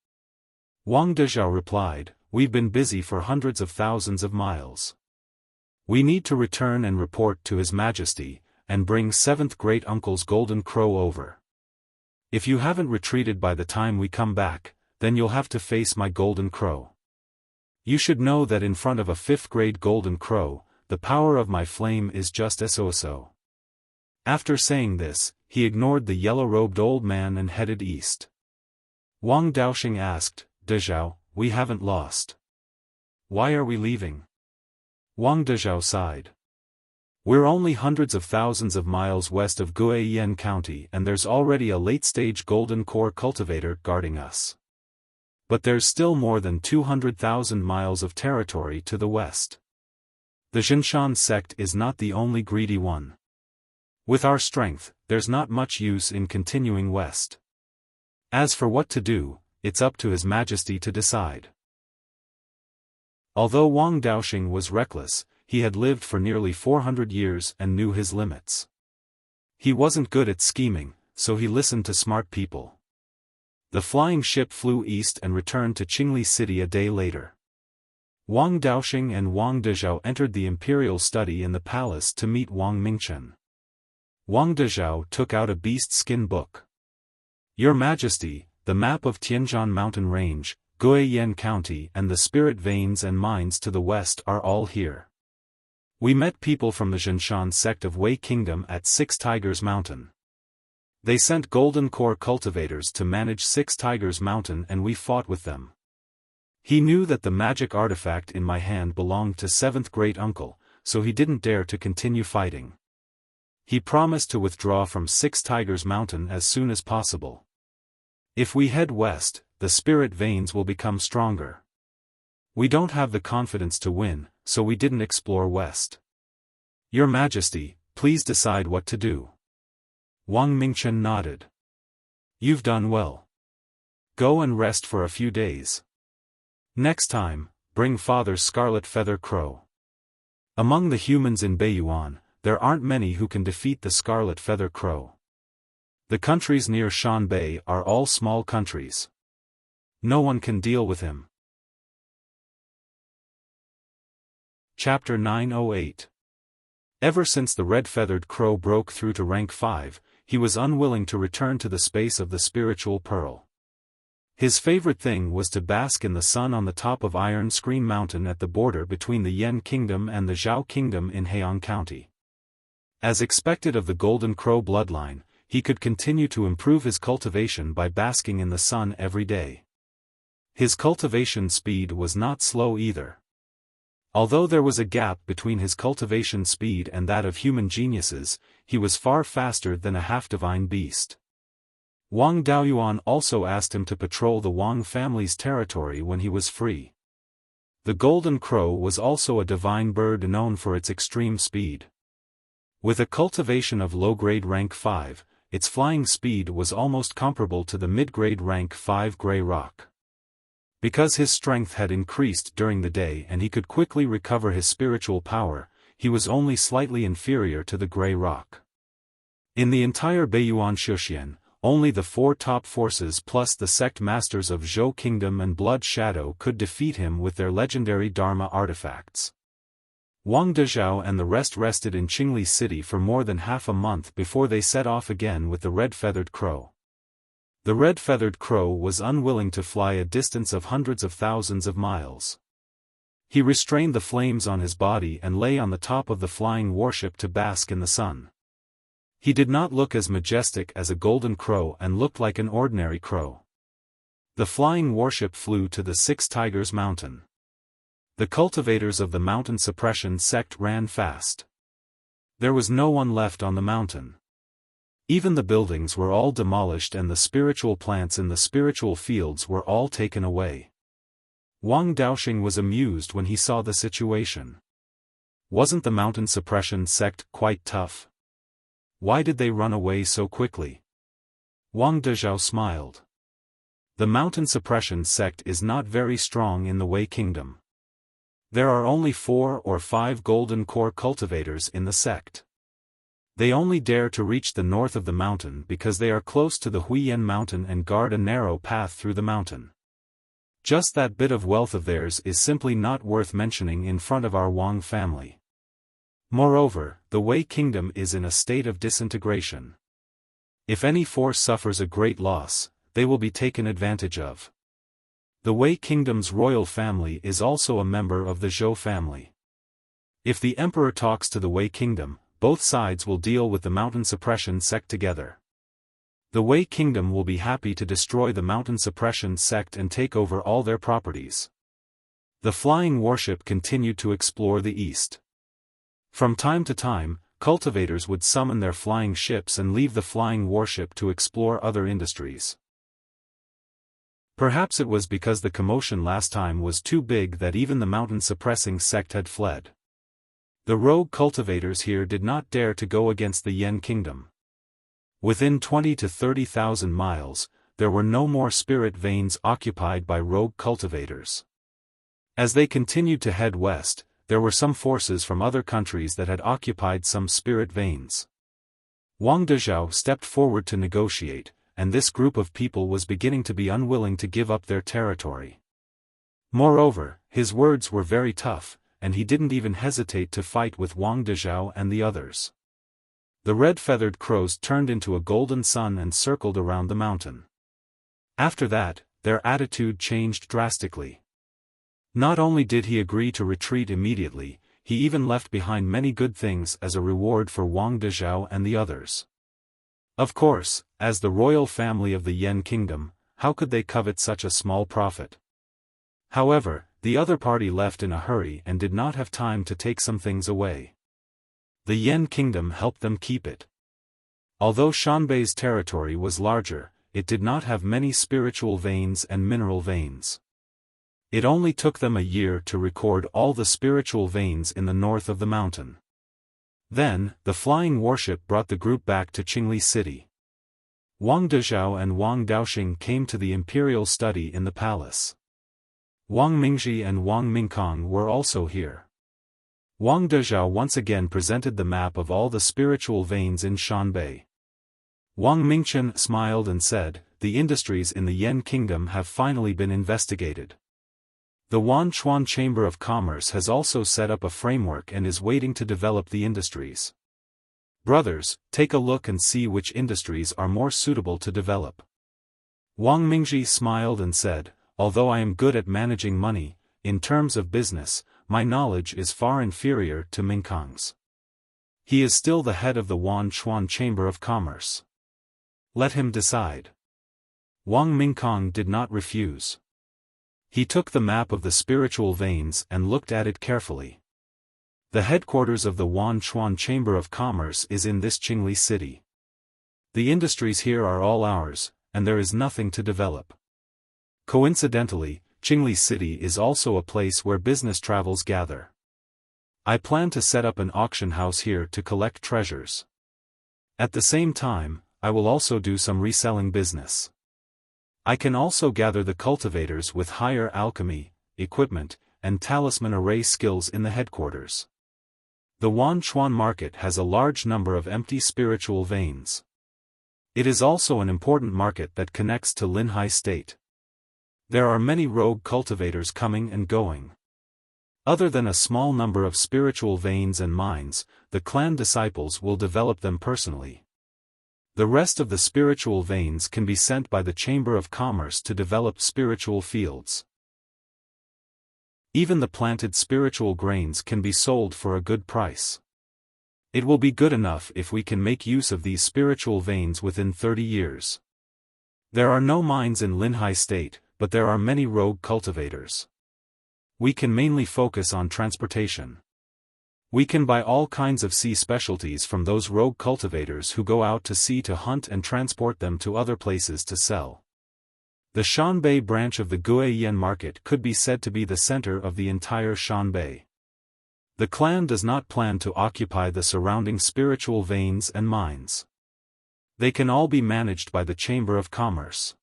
Wang Dezhao replied, "We've been busy for hundreds of thousands of miles. We need to return and report to His Majesty, and bring 7th great-uncle's golden crow over. If you haven't retreated by the time we come back, then you'll have to face my golden crow. You should know that in front of a 5th-grade golden crow, the power of my flame is just so. After saying this, he ignored the yellow-robed old man and headed east. Wang Daoxing asked, "Dezhao, we haven't lost. Why are we leaving?" Wang Dezhao sighed. "We're only hundreds of thousands of miles west of Guiyan County and there's already a late-stage golden core cultivator guarding us. But there's still more than 200,000 miles of territory to the west. The Xiaofan sect is not the only greedy one. With our strength, there's not much use in continuing west. As for what to do, it's up to His Majesty to decide." Although Wang Daoxing was reckless, he had lived for nearly 400 years and knew his limits. He wasn't good at scheming, so he listened to smart people. The flying ship flew east and returned to Qingli City a day later. Wang Daoxing and Wang Dezhao entered the imperial study in the palace to meet Wang Mingchen. Wang Dezhao took out a beast skin book. "Your Majesty, the map of Tianzhan Mountain Range, Guiyan County and the spirit veins and mines to the west are all here. We met people from the Xiaofan sect of Wei Kingdom at 6 Tigers Mountain. They sent golden core cultivators to manage 6 Tigers Mountain and we fought with them. He knew that the magic artifact in my hand belonged to 7th great-uncle, so he didn't dare to continue fighting. He promised to withdraw from 6 Tigers Mountain as soon as possible. If we head west, the spirit veins will become stronger. We don't have the confidence to win, so we didn't explore west. Your Majesty, please decide what to do." Wang Mingchen nodded. "You've done well. Go and rest for a few days. Next time, bring Father's Scarlet Feather Crow. Among the humans in Beiyuan, there aren't many who can defeat the Scarlet Feather Crow. The countries near Shanbei are all small countries. No one can deal with him." Chapter 908. Ever since the red-feathered crow broke through to rank 5, he was unwilling to return to the space of the spiritual pearl. His favorite thing was to bask in the sun on the top of Iron Screen Mountain at the border between the Yan Kingdom and the Zhao Kingdom in Heian County. As expected of the Golden Crow bloodline, he could continue to improve his cultivation by basking in the sun every day. His cultivation speed was not slow either. Although there was a gap between his cultivation speed and that of human geniuses, he was far faster than a half-divine beast. Wang Daoyuan also asked him to patrol the Wang family's territory when he was free. The golden crow was also a divine bird known for its extreme speed. With a cultivation of low-grade rank 5, its flying speed was almost comparable to the mid-grade rank 5 gray rock. Because his strength had increased during the day and he could quickly recover his spiritual power, he was only slightly inferior to the gray rock. In the entire Beiyuan Shuxian, only the 4 top forces plus the sect masters of Zhou Kingdom and Blood Shadow could defeat him with their legendary Dharma artifacts. Wang Dezhao and the rest rested in Qingli City for more than half a month before they set off again with the red-feathered crow. The red-feathered crow was unwilling to fly a distance of hundreds of thousands of miles. He restrained the flames on his body and lay on the top of the flying warship to bask in the sun. He did not look as majestic as a golden crow and looked like an ordinary crow. The flying warship flew to the Six Tigers Mountain. The cultivators of the mountain suppression sect ran fast. There was no one left on the mountain. Even the buildings were all demolished and the spiritual plants in the spiritual fields were all taken away. Wang Daoxing was amused when he saw the situation. Wasn't the mountain suppression sect quite tough? Why did they run away so quickly? Wang Dezhao smiled. The mountain suppression sect is not very strong in the Wei Kingdom. There are only 4 or 5 golden core cultivators in the sect. They only dare to reach the north of the mountain because they are close to the Huiyan mountain and guard a narrow path through the mountain. Just that bit of wealth of theirs is simply not worth mentioning in front of our Wang family. Moreover, the Wei Kingdom is in a state of disintegration. If any force suffers a great loss, they will be taken advantage of. The Wei Kingdom's royal family is also a member of the Zhou family. If the emperor talks to the Wei Kingdom, both sides will deal with the mountain suppression sect together. The Wei Kingdom will be happy to destroy the mountain suppression sect and take over all their properties. The flying warship continued to explore the east. From time to time, cultivators would summon their flying ships and leave the flying warship to explore other industries. Perhaps it was because the commotion last time was too big that even the mountain-suppressing sect had fled. The rogue cultivators here did not dare to go against the Yan Kingdom. Within 20 to 30,000 miles, there were no more spirit veins occupied by rogue cultivators. As they continued to head west, there were some forces from other countries that had occupied some spirit veins. Wang Dezhao stepped forward to negotiate, and this group of people was beginning to be unwilling to give up their territory. Moreover, his words were very tough, and he didn't even hesitate to fight with Wang Dezhao and the others. The red-feathered crows turned into a golden sun and circled around the mountain. After that, their attitude changed drastically. Not only did he agree to retreat immediately, he even left behind many good things as a reward for Wang Dezhao and the others. Of course, as the royal family of the Yan Kingdom, how could they covet such a small profit? However, the other party left in a hurry and did not have time to take some things away. The Yan Kingdom helped them keep it. Although Shanbei's territory was larger, it did not have many spiritual veins and mineral veins. It only took them a year to record all the spiritual veins in the north of the mountain. Then, the flying warship brought the group back to Qingli City. Wang Dezhao and Wang Daoxing came to the imperial study in the palace. Wang Mingzhi and Wang Mingkong were also here. Wang Dezhao once again presented the map of all the spiritual veins in Shanbei. Wang Mingchen smiled and said, "The industries in the Yan Kingdom have finally been investigated. The Wanchuan Chamber of Commerce has also set up a framework and is waiting to develop the industries. Brothers, take a look and see which industries are more suitable to develop." Wang Mingzhi smiled and said, although I am good at managing money, in terms of business, my knowledge is far inferior to Mingkang's. He is still the head of the Wanchuan Chamber of Commerce. Let him decide. Wang Mingkang did not refuse. He took the map of the spiritual veins and looked at it carefully. The headquarters of the Wanchuan Chamber of Commerce is in this Qingli city. The industries here are all ours, and there is nothing to develop. Coincidentally, Qingli City is also a place where business travels gather. I plan to set up an auction house here to collect treasures. At the same time, I will also do some reselling business. I can also gather the cultivators with higher alchemy, equipment, and talisman array skills in the headquarters. The Wanchuan market has a large number of empty spiritual veins. It is also an important market that connects to Linhai State. There are many rogue cultivators coming and going. Other than a small number of spiritual veins and mines, the clan disciples will develop them personally. The rest of the spiritual veins can be sent by the Chamber of Commerce to develop spiritual fields. Even the planted spiritual grains can be sold for a good price. It will be good enough if we can make use of these spiritual veins within 30 years. There are no mines in Linhai State, but there are many rogue cultivators. We can mainly focus on transportation. We can buy all kinds of sea specialties from those rogue cultivators who go out to sea to hunt and transport them to other places to sell. The Shanbei branch of the Guiyan market could be said to be the center of the entire Shanbei. The clan does not plan to occupy the surrounding spiritual veins and mines. They can all be managed by the Chamber of Commerce.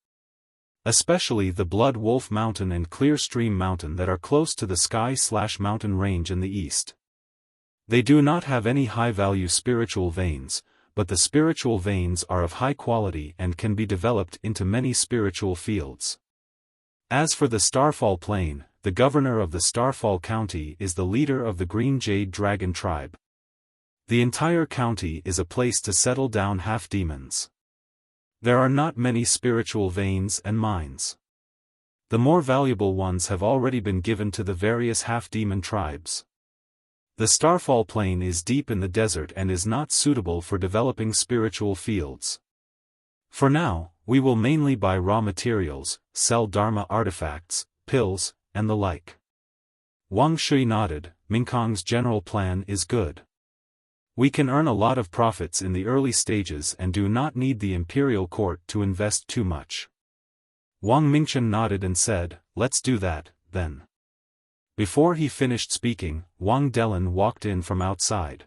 Especially the Blood Wolf Mountain and Clear Stream Mountain that are close to the Sky/Mountain Range in the east. They do not have any high-value spiritual veins, but the spiritual veins are of high quality and can be developed into many spiritual fields. As for the Starfall Plain, the governor of the Starfall County is the leader of the Green Jade Dragon tribe. The entire county is a place to settle down half-demons. There are not many spiritual veins and mines. The more valuable ones have already been given to the various half-demon tribes. The Starfall Plain is deep in the desert and is not suitable for developing spiritual fields. For now, we will mainly buy raw materials, sell Dharma artifacts, pills, and the like. Wang Shui nodded. Mingkang's general plan is good. We can earn a lot of profits in the early stages and do not need the imperial court to invest too much. Wang Mingchen nodded and said, let's do that, then. Before he finished speaking, Wang Delin walked in from outside.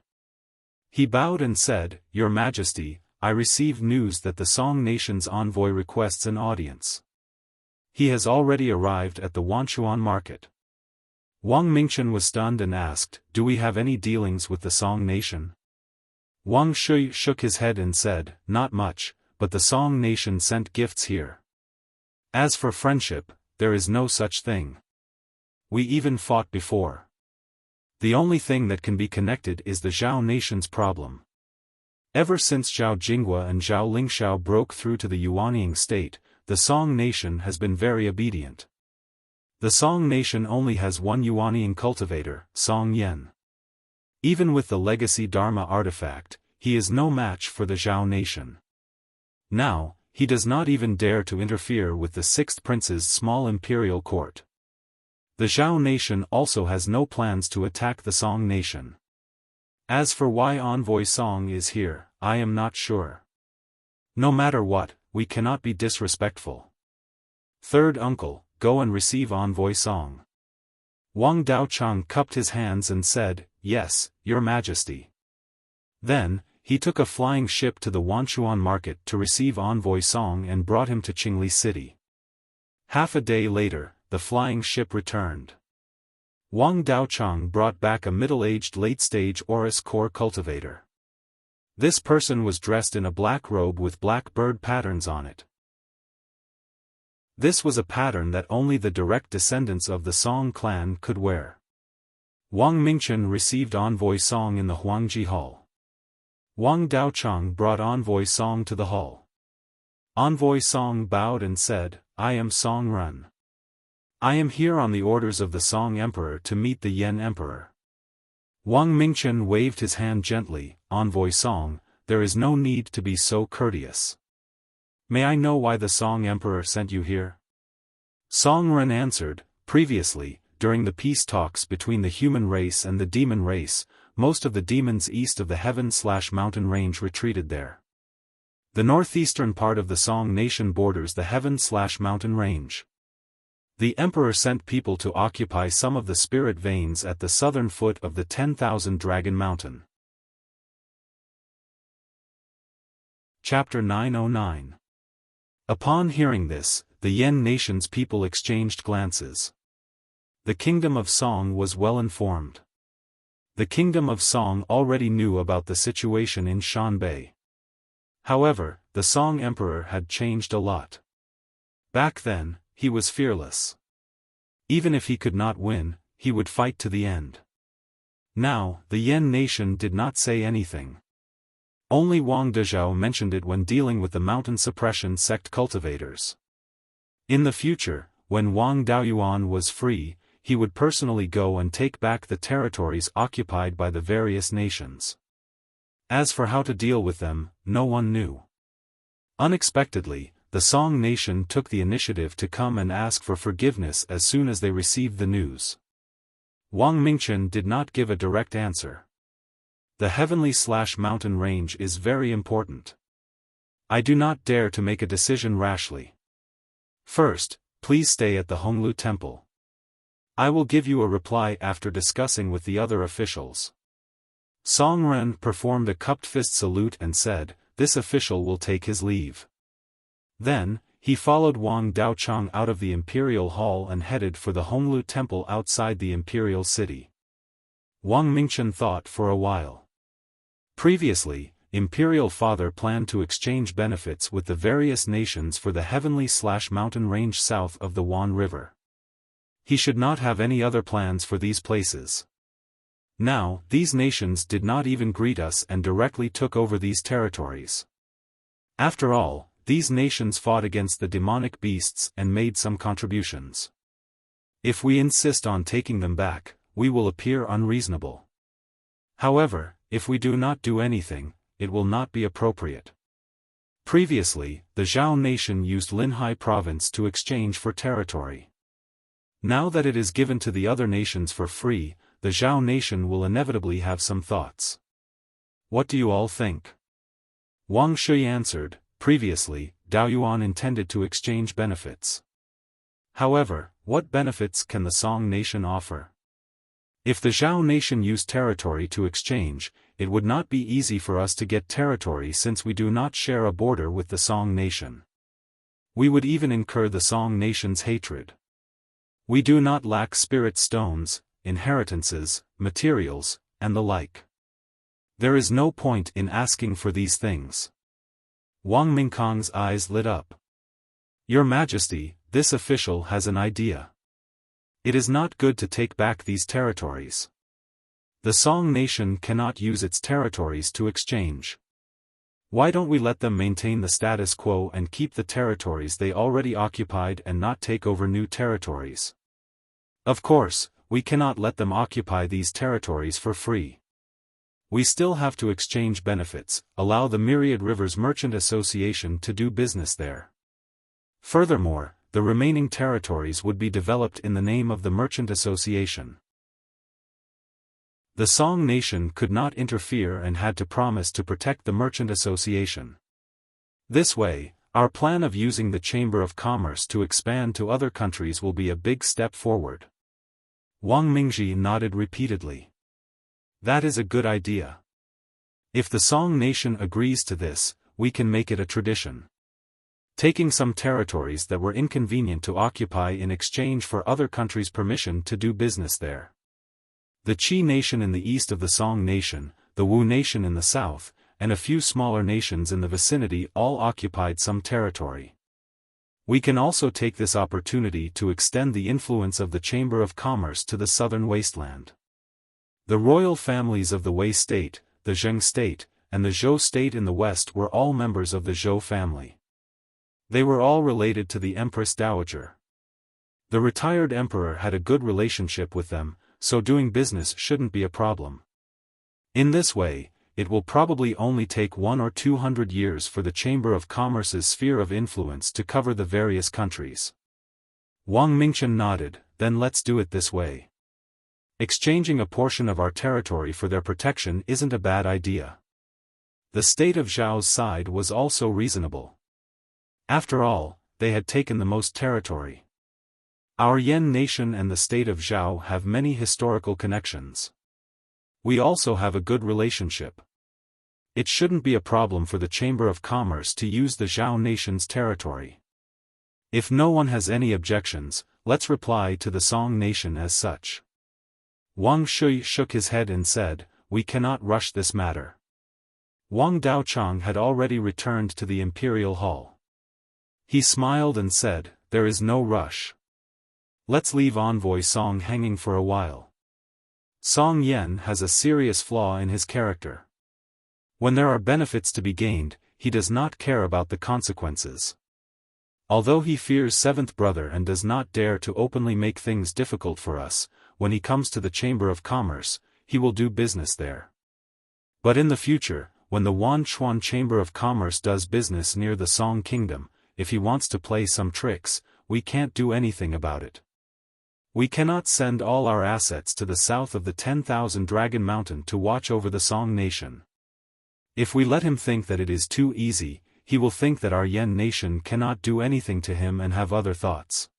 He bowed and said, Your Majesty, I received news that the Song Nation's envoy requests an audience. He has already arrived at the Wanchuan market. Wang Mingchen was stunned and asked, Do we have any dealings with the Song Nation? Wang Shui shook his head and said, Not much, but the Song Nation sent gifts here. As for friendship, there is no such thing. We even fought before. The only thing that can be connected is the Zhao Nation's problem. Ever since Zhao Jinghua and Zhao Lingxiao broke through to the Yuanying state, the Song Nation has been very obedient. The Song Nation only has one Yuanying cultivator, Song Yen. Even with the legacy Dharma artifact, he is no match for the Zhao Nation. Now, he does not even dare to interfere with the Sixth Prince's small imperial court. The Zhao Nation also has no plans to attack the Song Nation. As for why Envoy Song is here, I am not sure. No matter what, we cannot be disrespectful. Third uncle, go and receive Envoy Song. Wang Daochang cupped his hands and said, Yes, Your Majesty. Then, he took a flying ship to the Wanchuan market to receive Envoy Song and brought him to Qingli City. Half a day later, the flying ship returned. Wang Daochang brought back a middle-aged late-stage Oris core cultivator. This person was dressed in a black robe with black bird patterns on it. This was a pattern that only the direct descendants of the Song clan could wear. Wang Mingchen received Envoy Song in the Huangji Hall. Wang Daochang brought Envoy Song to the hall. Envoy Song bowed and said, I am Song Ren. I am here on the orders of the Song Emperor to meet the Yen Emperor. Wang Mingchen waved his hand gently. Envoy Song, there is no need to be so courteous. May I know why the Song Emperor sent you here? Song Ren answered, previously, during the peace talks between the human race and the demon race, most of the demons east of the heaven/mountain range retreated there. The northeastern part of the Song nation borders the heaven/mountain range. The emperor sent people to occupy some of the spirit veins at the southern foot of the 10,000 Dragon Mountain. Chapter 909. Upon hearing this, the Yen nation's people exchanged glances. The kingdom of Song was well informed. The kingdom of Song already knew about the situation in Shanbei. However, the Song emperor had changed a lot. Back then, he was fearless. Even if he could not win, he would fight to the end. Now, the Yen nation did not say anything. Only Wang Dezhao mentioned it when dealing with the mountain suppression sect cultivators. In the future, when Wang Daoyuan was free, he would personally go and take back the territories occupied by the various nations. As for how to deal with them, no one knew. Unexpectedly, the Song nation took the initiative to come and ask for forgiveness as soon as they received the news. Wang Mingchen did not give a direct answer. The heavenly/mountain range is very important. I do not dare to make a decision rashly. First, please stay at the Honglu Temple. I will give you a reply after discussing with the other officials. Song Ren performed a cupped fist salute and said, this official will take his leave. Then, he followed Wang Daochang out of the imperial hall and headed for the Honglu Temple outside the imperial city. Wang Mingchen thought for a while. Previously, Imperial Father planned to exchange benefits with the various nations for the heavenly/mountain range south of the Wan River. He should not have any other plans for these places. Now, these nations did not even greet us and directly took over these territories. After all, these nations fought against the demonic beasts and made some contributions. If we insist on taking them back, we will appear unreasonable. However, if we do not do anything, it will not be appropriate. Previously, the Zhao nation used Linhai province to exchange for territory. Now that it is given to the other nations for free, the Zhao nation will inevitably have some thoughts. What do you all think? Wang Shui answered, previously, Daoyuan intended to exchange benefits. However, what benefits can the Song nation offer? If the Zhao nation used territory to exchange, it would not be easy for us to get territory since we do not share a border with the Song nation. We would even incur the Song nation's hatred. We do not lack spirit stones, inheritances, materials, and the like. There is no point in asking for these things. Wang Mingkong's eyes lit up. Your Majesty, this official has an idea. It is not good to take back these territories. The Song nation cannot use its territories to exchange. Why don't we let them maintain the status quo and keep the territories they already occupied and not take over new territories? Of course, we cannot let them occupy these territories for free. We still have to exchange benefits, allow the Myriad Rivers Merchant Association to do business there. Furthermore, the remaining territories would be developed in the name of the Merchant Association. The Song nation could not interfere and had to promise to protect the Merchant Association. This way, our plan of using the Chamber of Commerce to expand to other countries will be a big step forward. Wang Mingzhi nodded repeatedly. That is a good idea. If the Song nation agrees to this, we can make it a tradition. Taking some territories that were inconvenient to occupy in exchange for other countries' permission to do business there. The Qi nation in the east of the Song nation, the Wu nation in the south, and a few smaller nations in the vicinity all occupied some territory. We can also take this opportunity to extend the influence of the Chamber of Commerce to the southern wasteland. The royal families of the Wei state, the Zheng state, and the Zhou state in the west were all members of the Zhou family. They were all related to the Empress Dowager. The retired emperor had a good relationship with them, so doing business shouldn't be a problem. In this way, it will probably only take 100 or 200 years for the Chamber of Commerce's sphere of influence to cover the various countries. Wang Mingchen nodded, then let's do it this way. Exchanging a portion of our territory for their protection isn't a bad idea. The state of Zhao's side was also reasonable. After all, they had taken the most territory. Our Yan nation and the state of Zhao have many historical connections. We also have a good relationship. It shouldn't be a problem for the Chamber of Commerce to use the Zhao nation's territory. If no one has any objections, let's reply to the Song nation as such. Wang Shui shook his head and said, we cannot rush this matter. Wang Daochang had already returned to the imperial hall. He smiled and said, there is no rush. Let's leave Envoy Song hanging for a while. Song Yen has a serious flaw in his character. When there are benefits to be gained, he does not care about the consequences. Although he fears Seventh Brother and does not dare to openly make things difficult for us, when he comes to the Chamber of Commerce, he will do business there. But in the future, when the Wanchuan Chamber of Commerce does business near the Song Kingdom, if he wants to play some tricks, we can't do anything about it. We cannot send all our assets to the south of the 10,000 Dragon Mountain to watch over the Song nation. If we let him think that it is too easy, he will think that our Yan nation cannot do anything to him and have other thoughts.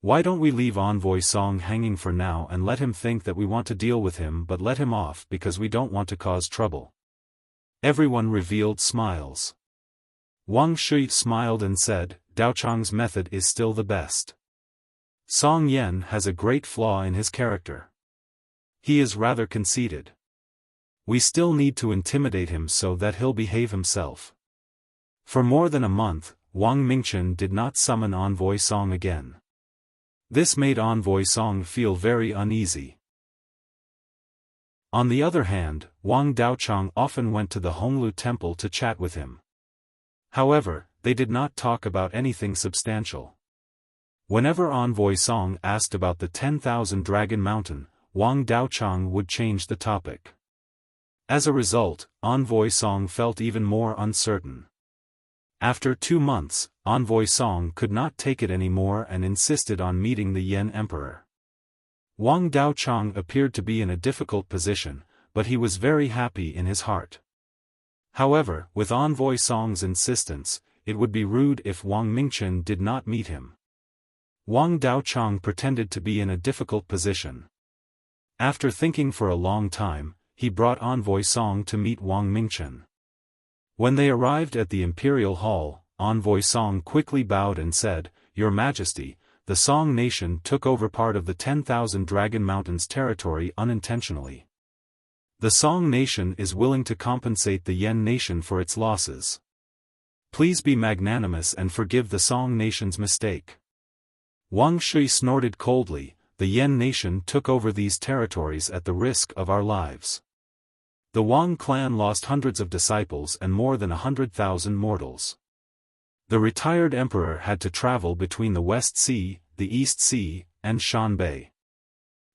Why don't we leave Envoy Song hanging for now and let him think that we want to deal with him but let him off because we don't want to cause trouble? Everyone revealed smiles. Wang Shui smiled and said, Daochang's method is still the best. Song Yen has a great flaw in his character. He is rather conceited. We still need to intimidate him so that he'll behave himself. For more than a month, Wang Mingchen did not summon Envoy Song again. This made Envoy Song feel very uneasy. On the other hand, Wang Daochang often went to the Honglu temple to chat with him. However, they did not talk about anything substantial. Whenever Envoy Song asked about the 10,000 Dragon Mountain, Wang Daochang would change the topic. As a result, Envoy Song felt even more uncertain. After 2 months, Envoy Song could not take it anymore and insisted on meeting the Yan Emperor. Wang Daochang appeared to be in a difficult position, but he was very happy in his heart. However, with Envoy Song's insistence, it would be rude if Wang Mingchen did not meet him. Wang Daochang pretended to be in a difficult position. After thinking for a long time, he brought Envoy Song to meet Wang Mingchen. When they arrived at the Imperial Hall, Envoy Song quickly bowed and said, Your Majesty, the Song nation took over part of the 10,000 Dragon Mountains territory unintentionally. The Song nation is willing to compensate the Yan nation for its losses. Please be magnanimous and forgive the Song nation's mistake. Wang Shui snorted coldly, the Yan nation took over these territories at the risk of our lives. The Wang clan lost hundreds of disciples and more than 100,000 mortals. The retired emperor had to travel between the West Sea, the East Sea, and Shanbei.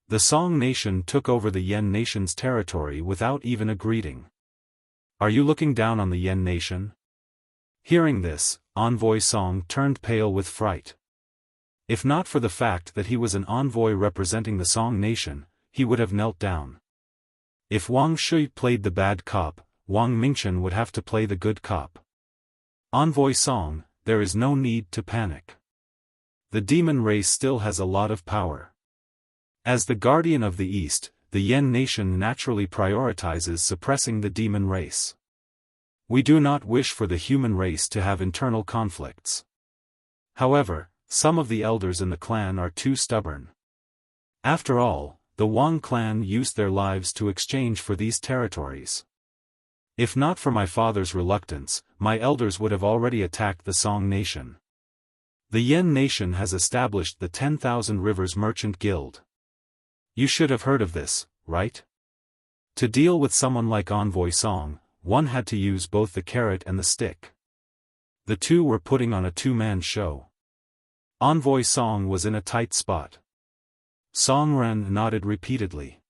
The Song nation took over the Yan nation's territory without even a greeting. Are you looking down on the Yan nation? Hearing this, Envoy Song turned pale with fright. If not for the fact that he was an envoy representing the Song nation, he would have knelt down. If Wang Shui played the bad cop, Wang Mingchen would have to play the good cop. Envoy Song, there is no need to panic. The demon race still has a lot of power. As the guardian of the East, the Yan nation naturally prioritizes suppressing the demon race. We do not wish for the human race to have internal conflicts. However, some of the elders in the clan are too stubborn. After all, the Wang clan used their lives to exchange for these territories. If not for my father's reluctance, my elders would have already attacked the Song nation. The Yan nation has established the 10,000 Rivers Merchant Guild. You should have heard of this, right? To deal with someone like Envoy Song, one had to use both the carrot and the stick. The two were putting on a two-man show. Envoy Song was in a tight spot. Song Ren nodded repeatedly.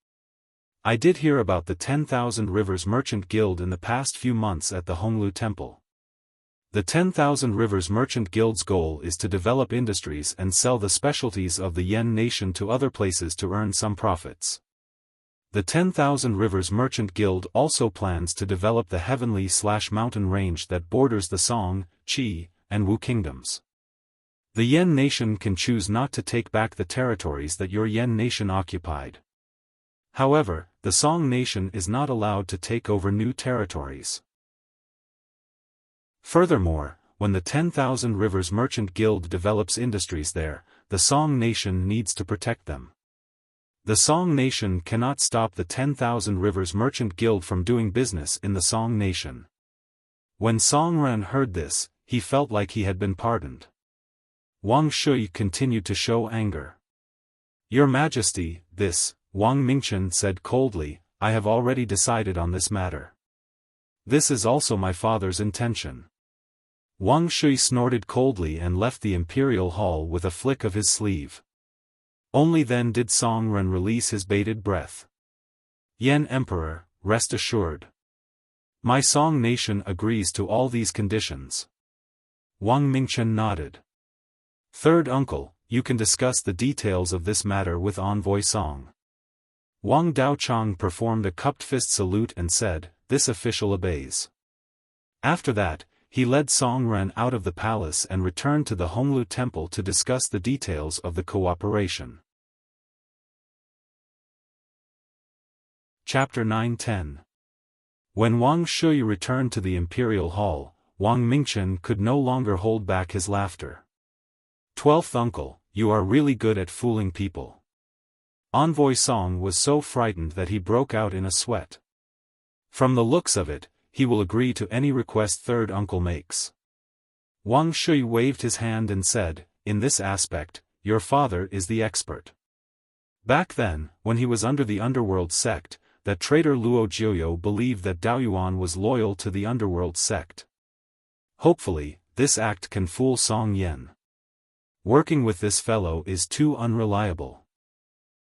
I did hear about the 10,000 Rivers Merchant Guild in the past few months at the Honglu Temple. The 10,000 Rivers Merchant Guild's goal is to develop industries and sell the specialties of the Yen nation to other places to earn some profits. The 10,000 Rivers Merchant Guild also plans to develop the heavenly/mountain range that borders the Song, Qi, and Wu kingdoms. The Yen nation can choose not to take back the territories that your Yen nation occupied. However, the Song nation is not allowed to take over new territories. Furthermore, when the 10,000 Rivers Merchant Guild develops industries there, the Song nation needs to protect them. The Song nation cannot stop the 10,000 Rivers Merchant Guild from doing business in the Song nation. When Song Ren heard this, he felt like he had been pardoned. Wang Shui continued to show anger. Your Majesty, this, Wang Mingchen said coldly, I have already decided on this matter. This is also my father's intention. Wang Shui snorted coldly and left the imperial hall with a flick of his sleeve. Only then did Song Ren release his bated breath. Yen Emperor, rest assured. My Song nation agrees to all these conditions. Wang Mingchen nodded. Third uncle, you can discuss the details of this matter with Envoy Song. Wang Daochang performed a cupped fist salute and said, this official obeys. After that, he led Song Ren out of the palace and returned to the Honglu Temple to discuss the details of the cooperation. Chapter 9-10. When Wang Shui returned to the imperial hall, Wang Mingchen could no longer hold back his laughter. 12th uncle, you are really good at fooling people. Envoy Song was so frightened that he broke out in a sweat. From the looks of it, he will agree to any request third uncle makes. Wang Shui waved his hand and said, in this aspect, your father is the expert. Back then, when he was under the underworld sect, that traitor Luo Jiuyo believed that Daoyuan was loyal to the underworld sect. Hopefully, this act can fool Song Yen. Working with this fellow is too unreliable.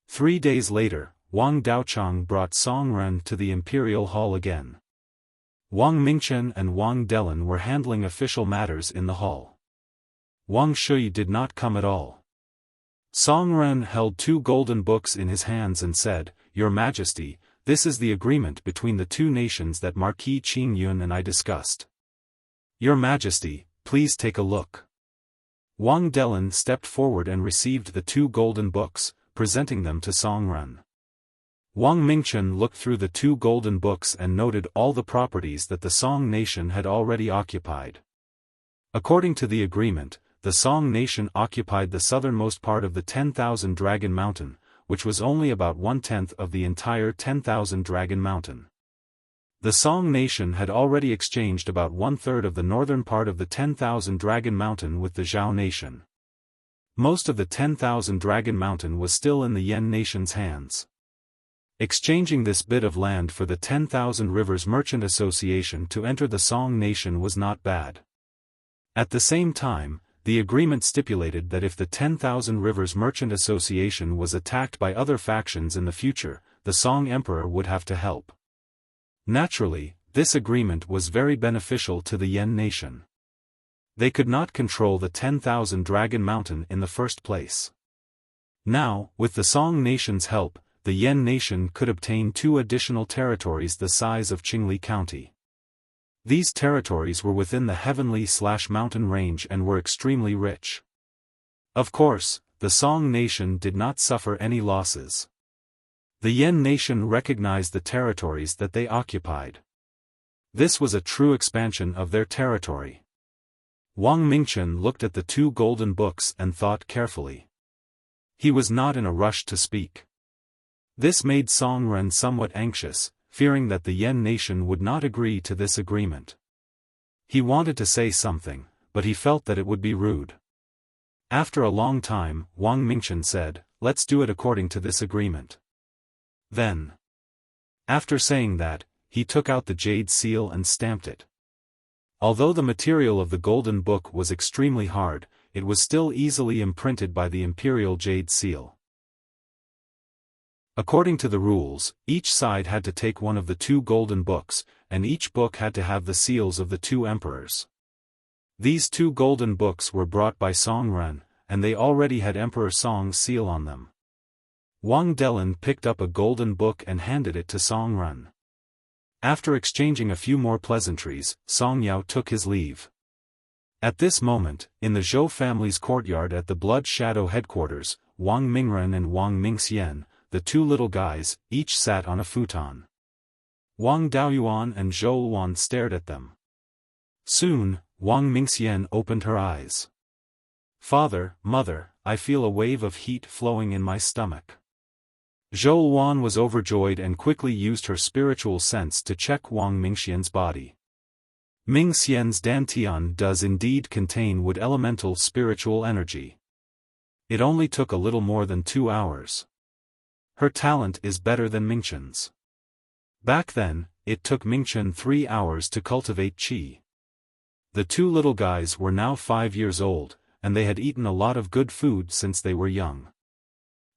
3 days later, Wang Daochang brought Song Ren to the imperial hall again. Wang Mingchen and Wang Delin were handling official matters in the hall. Wang Shui did not come at all. Song Ren held 2 golden books in his hands and said, Your Majesty, this is the agreement between the 2 nations that Marquis Qing Yun and I discussed. Your Majesty, please take a look. Wang Delin stepped forward and received the 2 golden books, presenting them to Song Ren. Wang Mingchen looked through the 2 golden books and noted all the properties that the Song nation had already occupied. According to the agreement, the Song nation occupied the southernmost part of the 10,000 Dragon Mountain, which was only about 1/10 of the entire 10,000 Dragon Mountain. The Song nation had already exchanged about 1/3 of the northern part of the 10,000 Dragon Mountain with the Zhao nation. Most of the 10,000 Dragon Mountain was still in the Yen nation's hands. Exchanging this bit of land for the 10,000 Rivers Merchant Association to enter the Song nation was not bad. At the same time, the agreement stipulated that if the 10,000 Rivers Merchant Association was attacked by other factions in the future, the Song Emperor would have to help. Naturally, this agreement was very beneficial to the Yen nation. They could not control the 10,000 Dragon Mountain in the first place. Now, with the Song nation's help, the Yen nation could obtain 2 additional territories the size of Qingli County. These territories were within the heavenly/mountain range and were extremely rich. Of course, the Song nation did not suffer any losses. The Yen nation recognized the territories that they occupied. This was a true expansion of their territory. Wang Mingchen looked at the 2 golden books and thought carefully. He was not in a rush to speak. This made Song Ren somewhat anxious, fearing that the Yen nation would not agree to this agreement. He wanted to say something, but he felt that it would be rude. After a long time, Wang Mingchen said, let's do it according to this agreement. Then, after saying that, he took out the jade seal and stamped it. Although the material of the Golden Book was extremely hard, it was still easily imprinted by the imperial jade seal. According to the rules, each side had to take one of the 2 golden books, and each book had to have the seals of the 2 emperors. These 2 golden books were brought by Song Ren, and they already had Emperor Song's seal on them. Wang Delin picked up a golden book and handed it to Song Ren. After exchanging a few more pleasantries, Song Yao took his leave. At this moment, in the Zhou family's courtyard at the Blood Shadow headquarters, Wang Mingren and Wang Mingxian, the 2 little guys, each sat on a futon. Wang Daoyuan and Zhou Luan stared at them. Soon, Wang Mingxian opened her eyes. "Father, mother, I feel a wave of heat flowing in my stomach." Zhou Luan was overjoyed and quickly used her spiritual sense to check Wang Mingxian's body. Mingxian's dantian does indeed contain wood elemental spiritual energy. It only took a little more than 2 hours. Her talent is better than Mingqian's. Back then, it took Mingqian 3 hours to cultivate qi. The 2 little guys were now 5 years old, and they had eaten a lot of good food since they were young.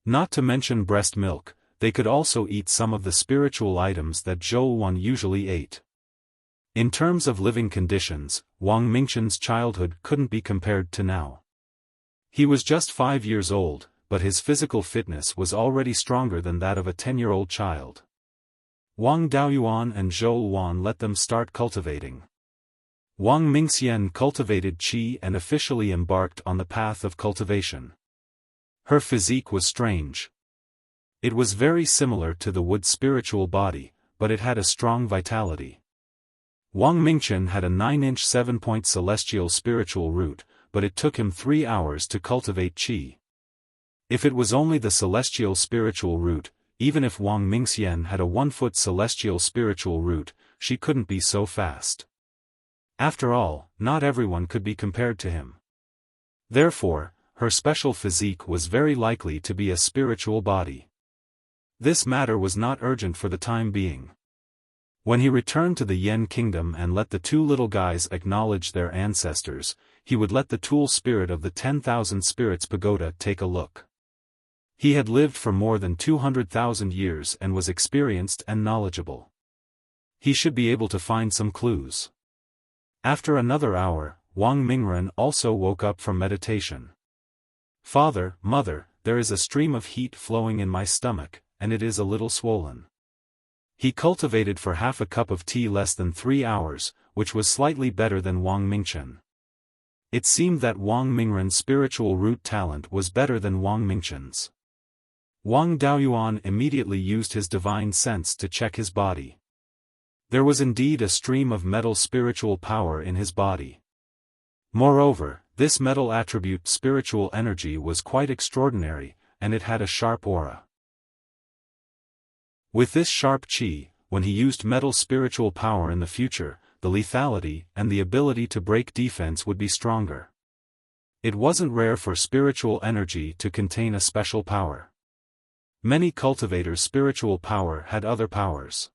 Not to mention breast milk, they could also eat some of the spiritual items that Zhou Luan usually ate. In terms of living conditions, Wang Mingqian's childhood couldn't be compared to now. He was just 5 years old, but his physical fitness was already stronger than that of a 10-year-old child. Wang Daoyuan and Zhou Luan let them start cultivating. Wang Mingxian cultivated qi and officially embarked on the path of cultivation. Her physique was strange. It was very similar to the wood spiritual body, but it had a strong vitality. Wang Mingqian had a 9-inch 7-point celestial spiritual root, but it took him 3 hours to cultivate qi. If it was only the celestial spiritual root, even if Wang Mingxian had a 1-foot celestial spiritual root, she couldn't be so fast. After all, not everyone could be compared to him. Therefore, her special physique was very likely to be a spiritual body. This matter was not urgent for the time being. When he returned to the Yen kingdom and let the 2 little guys acknowledge their ancestors, he would let the tool spirit of the 10,000 Spirits Pagoda take a look. He had lived for more than 200,000 years and was experienced and knowledgeable. He should be able to find some clues. After another hour, Wang Mingren also woke up from meditation. "Father, mother, there is a stream of heat flowing in my stomach, and it is a little swollen." He cultivated for half a cup of tea less than 3 hours, which was slightly better than Wang Mingqian. It seemed that Wang Mingren's spiritual root talent was better than Wang Mingqian's. Wang Daoyuan immediately used his divine sense to check his body. There was indeed a stream of metal spiritual power in his body. Moreover, this metal attribute spiritual energy was quite extraordinary, and it had a sharp aura. With this sharp qi, when he used metal spiritual power in the future, the lethality and the ability to break defense would be stronger. It wasn't rare for spiritual energy to contain a special power. Many cultivators' spiritual power had other powers.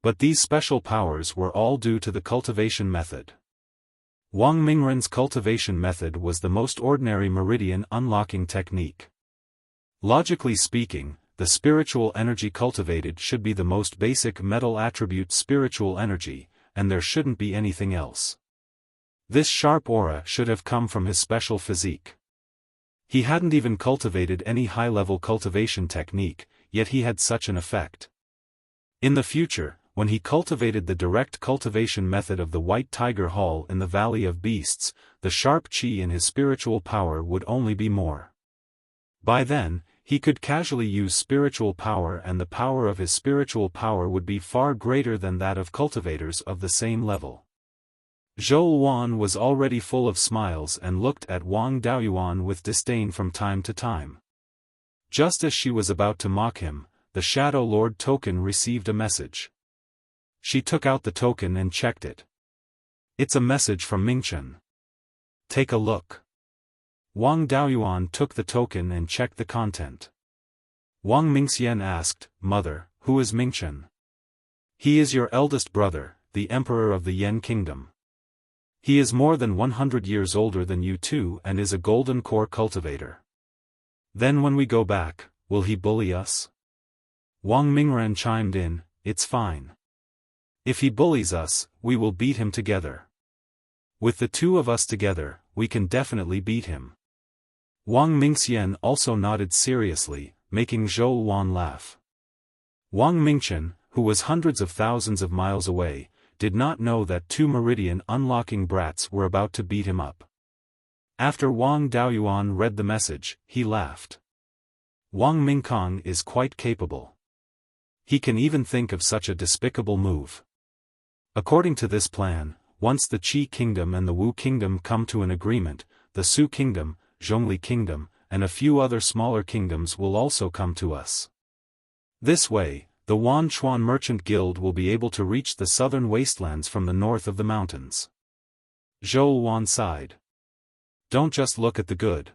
But these special powers were all due to the cultivation method. Wang Mingren's cultivation method was the most ordinary meridian unlocking technique. Logically speaking, the spiritual energy cultivated should be the most basic metal attribute spiritual energy, and there shouldn't be anything else. This sharp aura should have come from his special physique. He hadn't even cultivated any high-level cultivation technique, yet he had such an effect. In the future, when he cultivated the direct cultivation method of the White Tiger Hall in the Valley of Beasts, the sharp qi in his spiritual power would only be more. By then, he could casually use spiritual power, and the power of his spiritual power would be far greater than that of cultivators of the same level. Zhou Luan was already full of smiles and looked at Wang Daoyuan with disdain from time to time. Just as she was about to mock him, the Shadow Lord token received a message. She took out the token and checked it. "It's a message from Mingqian. Take a look." Wang Daoyuan took the token and checked the content. Wang Mingxian asked, "Mother, who is Mingqian?" "He is your eldest brother, the emperor of the Yen kingdom." He is more than 100 years older than you two and is a golden core cultivator. Then when we go back, will he bully us? Wang Mingren chimed in, it's fine. If he bullies us, we will beat him together. With the two of us together, we can definitely beat him. Wang Mingxian also nodded seriously, making Zhou Wan laugh. Wang Mingchen, who was hundreds of thousands of miles away, did not know that two meridian unlocking brats were about to beat him up. After Wang Daoyuan read the message, he laughed. Wang Mingkong is quite capable. He can even think of such a despicable move. According to this plan, once the Qi Kingdom and the Wu Kingdom come to an agreement, the Su Kingdom, Zhongli Kingdom, and a few other smaller kingdoms will also come to us. This way, the Wan Chuan Merchant Guild will be able to reach the southern wastelands from the north of the mountains. Zhou Wan sighed. Don't just look at the good.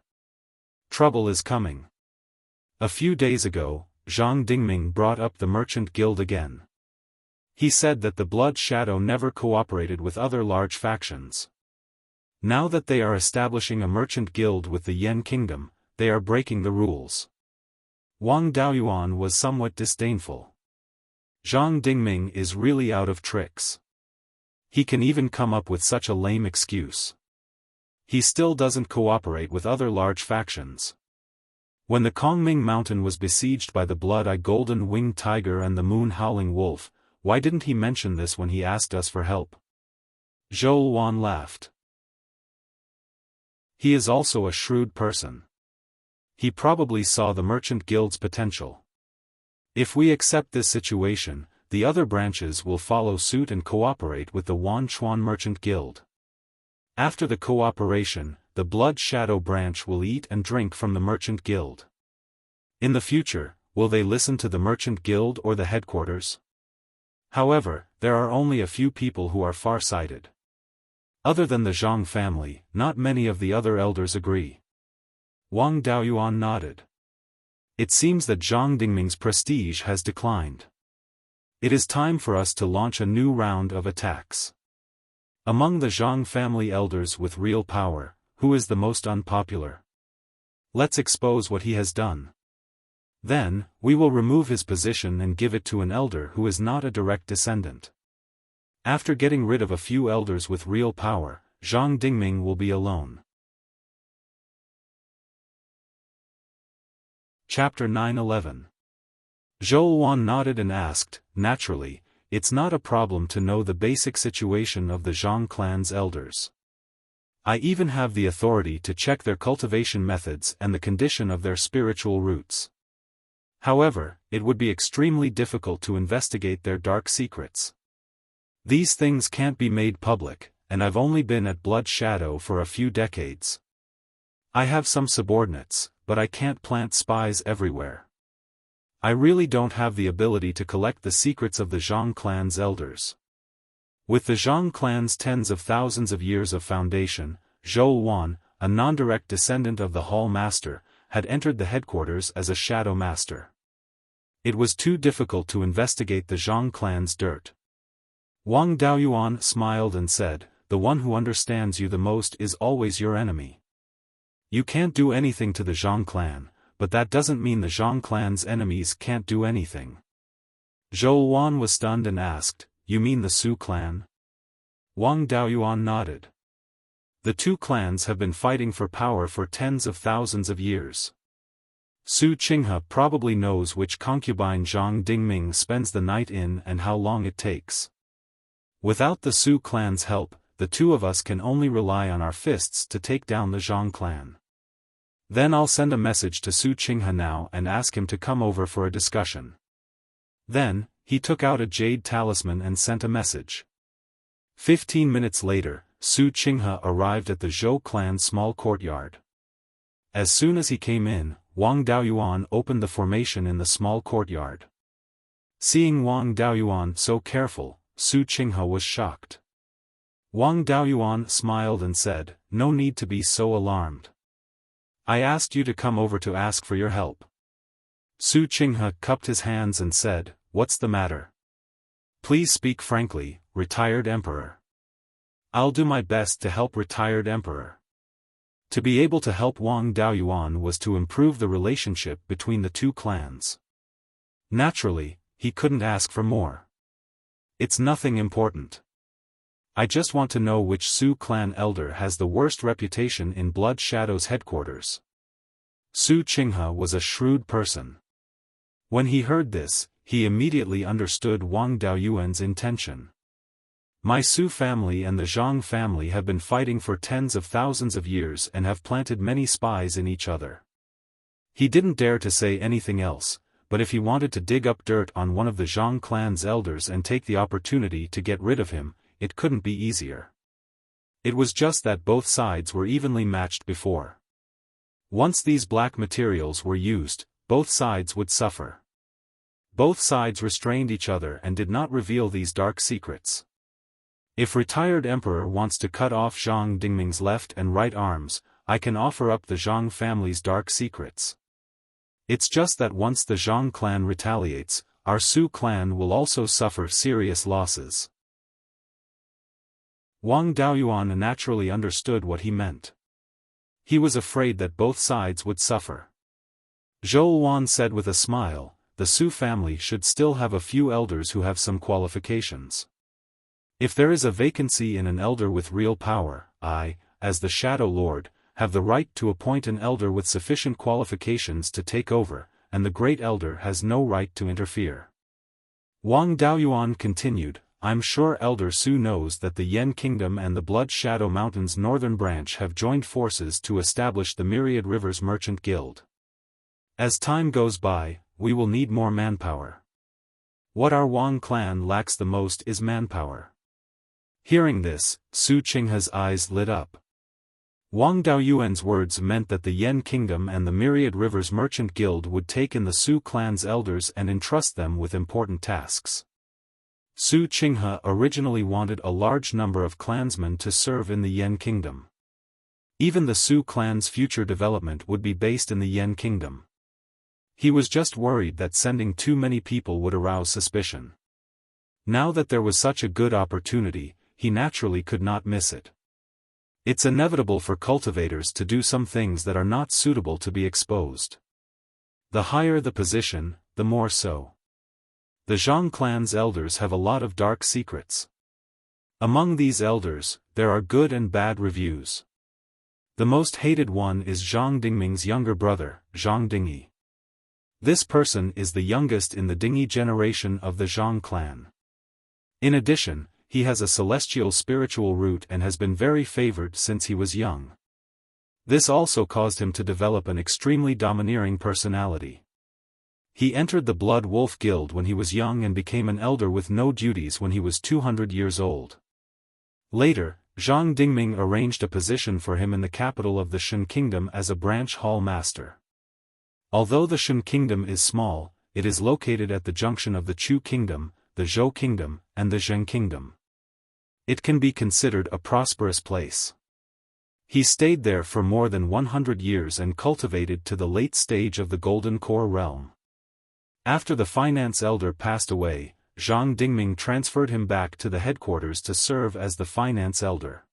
Trouble is coming. A few days ago, Zhang Dingming brought up the Merchant Guild again. He said that the Blood Shadow never cooperated with other large factions. Now that they are establishing a merchant guild with the Yan Kingdom, they are breaking the rules. Wang Daoyuan was somewhat disdainful. Zhang Dingming is really out of tricks. He can even come up with such a lame excuse. He still doesn't cooperate with other large factions. When the Kongming Mountain was besieged by the Blood-Eye Golden Winged Tiger and the Moon Howling Wolf, why didn't he mention this when he asked us for help? Zhou Wan laughed. He is also a shrewd person. He probably saw the Merchant Guild's potential. If we accept this situation, the other branches will follow suit and cooperate with the Wan Chuan Merchant Guild. After the cooperation, the Blood Shadow branch will eat and drink from the Merchant Guild. In the future, will they listen to the Merchant Guild or the headquarters? However, there are only a few people who are far-sighted. Other than the Zhang family, not many of the other elders agree. Wang Daoyuan nodded. It seems that Zhang Dingming's prestige has declined. It is time for us to launch a new round of attacks. Among the Zhang family elders with real power, who is the most unpopular? Let's expose what he has done. Then, we will remove his position and give it to an elder who is not a direct descendant. After getting rid of a few elders with real power, Zhang Dingming will be alone. Chapter 9-11. Zhou Wan nodded and asked, naturally, it's not a problem to know the basic situation of the Zhang clan's elders. I even have the authority to check their cultivation methods and the condition of their spiritual roots. However, it would be extremely difficult to investigate their dark secrets. These things can't be made public, and I've only been at Blood Shadow for a few decades. I have some subordinates, but I can't plant spies everywhere. I really don't have the ability to collect the secrets of the Zhang clan's elders. With the Zhang clan's tens of thousands of years of foundation, Zhou Wan, a non-direct descendant of the Hall Master, had entered the headquarters as a Shadow Master. It was too difficult to investigate the Zhang clan's dirt. Wang Daoyuan smiled and said, the one who understands you the most is always your enemy. You can't do anything to the Zhang clan, but that doesn't mean the Zhang clan's enemies can't do anything. Zhou Wan was stunned and asked, you mean the Su clan? Wang Daoyuan nodded. The two clans have been fighting for power for tens of thousands of years. Su Qinghe probably knows which concubine Zhang Dingming spends the night in and how long it takes. Without the Su clan's help, the two of us can only rely on our fists to take down the Zhang clan. Then I'll send a message to Su Qinghe now and ask him to come over for a discussion. Then, he took out a jade talisman and sent a message. 15 minutes later, Su Qinghe arrived at the Zhou clan's small courtyard. As soon as he came in, Wang Daoyuan opened the formation in the small courtyard. Seeing Wang Daoyuan so careful, Su Qinghe was shocked. Wang Daoyuan smiled and said, no need to be so alarmed. I asked you to come over to ask for your help. Su Qinghe cupped his hands and said, what's the matter? Please speak frankly, retired emperor. I'll do my best to help retired emperor. To be able to help Wang Daoyuan was to improve the relationship between the two clans. Naturally, he couldn't ask for more. It's nothing important. I just want to know which Su clan elder has the worst reputation in Blood Shadow's headquarters. Su Qinghe was a shrewd person. When he heard this, he immediately understood Wang Daoyuan's intention. My Su family and the Zhang family have been fighting for tens of thousands of years and have planted many spies in each other. He didn't dare to say anything else, but if he wanted to dig up dirt on one of the Zhang clan's elders and take the opportunity to get rid of him, it couldn't be easier. It was just that both sides were evenly matched before. Once these black materials were used, both sides would suffer. Both sides restrained each other and did not reveal these dark secrets. If retired emperor wants to cut off Zhang Dingming's left and right arms, I can offer up the Zhang family's dark secrets. It's just that once the Zhang clan retaliates, our Su clan will also suffer serious losses. Wang Daoyuan naturally understood what he meant. He was afraid that both sides would suffer. Zhou Wan said with a smile, the Su family should still have a few elders who have some qualifications. If there is a vacancy in an elder with real power, I, as the Shadow Lord, have the right to appoint an elder with sufficient qualifications to take over, and the Great Elder has no right to interfere. Wang Daoyuan continued, I'm sure Elder Su knows that the Yan Kingdom and the Blood Shadow Mountain's northern branch have joined forces to establish the Myriad Rivers Merchant Guild. As time goes by, we will need more manpower. What our Wang clan lacks the most is manpower. Hearing this, Su Qinghe's eyes lit up. Wang Daoyuan's words meant that the Yan Kingdom and the Myriad Rivers Merchant Guild would take in the Su clan's elders and entrust them with important tasks. Su Qinghe originally wanted a large number of clansmen to serve in the Yan Kingdom. Even the Su clan's future development would be based in the Yan Kingdom. He was just worried that sending too many people would arouse suspicion. Now that there was such a good opportunity, he naturally could not miss it. It's inevitable for cultivators to do some things that are not suitable to be exposed. The higher the position, the more so. The Zhang clan's elders have a lot of dark secrets. Among these elders, there are good and bad reviews. The most hated one is Zhang Dingming's younger brother, Zhang Dingyi. This person is the youngest in the Dingyi generation of the Zhang clan. In addition, he has a celestial spiritual root and has been very favored since he was young. This also caused him to develop an extremely domineering personality. He entered the Blood Wolf Guild when he was young and became an elder with no duties when he was 200 years old. Later, Zhang Dingming arranged a position for him in the capital of the Shen Kingdom as a branch hall master. Although the Shen Kingdom is small, it is located at the junction of the Chu Kingdom, the Zhou Kingdom, and the Zheng Kingdom. It can be considered a prosperous place. He stayed there for more than 100 years and cultivated to the late stage of the Golden Core realm. After the finance elder passed away, Zhang Dingming transferred him back to the headquarters to serve as the finance elder.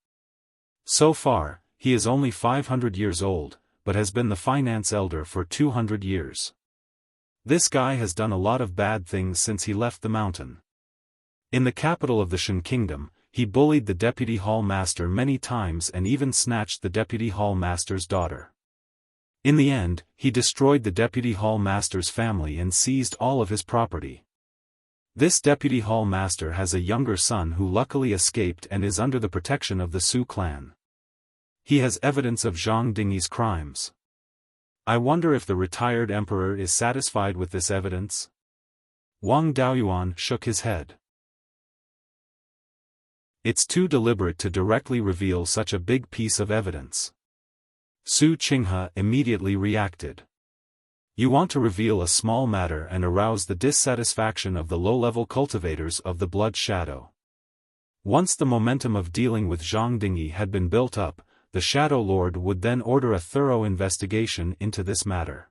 So far, he is only 500 years old, but has been the finance elder for 200 years. This guy has done a lot of bad things since he left the mountain. In the capital of the Shen Kingdom, he bullied the deputy hall master many times and even snatched the deputy hall master's daughter. In the end, he destroyed the deputy hall master's family and seized all of his property. This deputy hall master has a younger son who luckily escaped and is under the protection of the Su clan. He has evidence of Zhang Dingyi's crimes. I wonder if the retired emperor is satisfied with this evidence? Wang Daoyuan shook his head. It's too deliberate to directly reveal such a big piece of evidence. Su Qinghe immediately reacted. You want to reveal a small matter and arouse the dissatisfaction of the low-level cultivators of the Blood Shadow. Once the momentum of dealing with Zhang Dingyi had been built up, the Shadow Lord would then order a thorough investigation into this matter.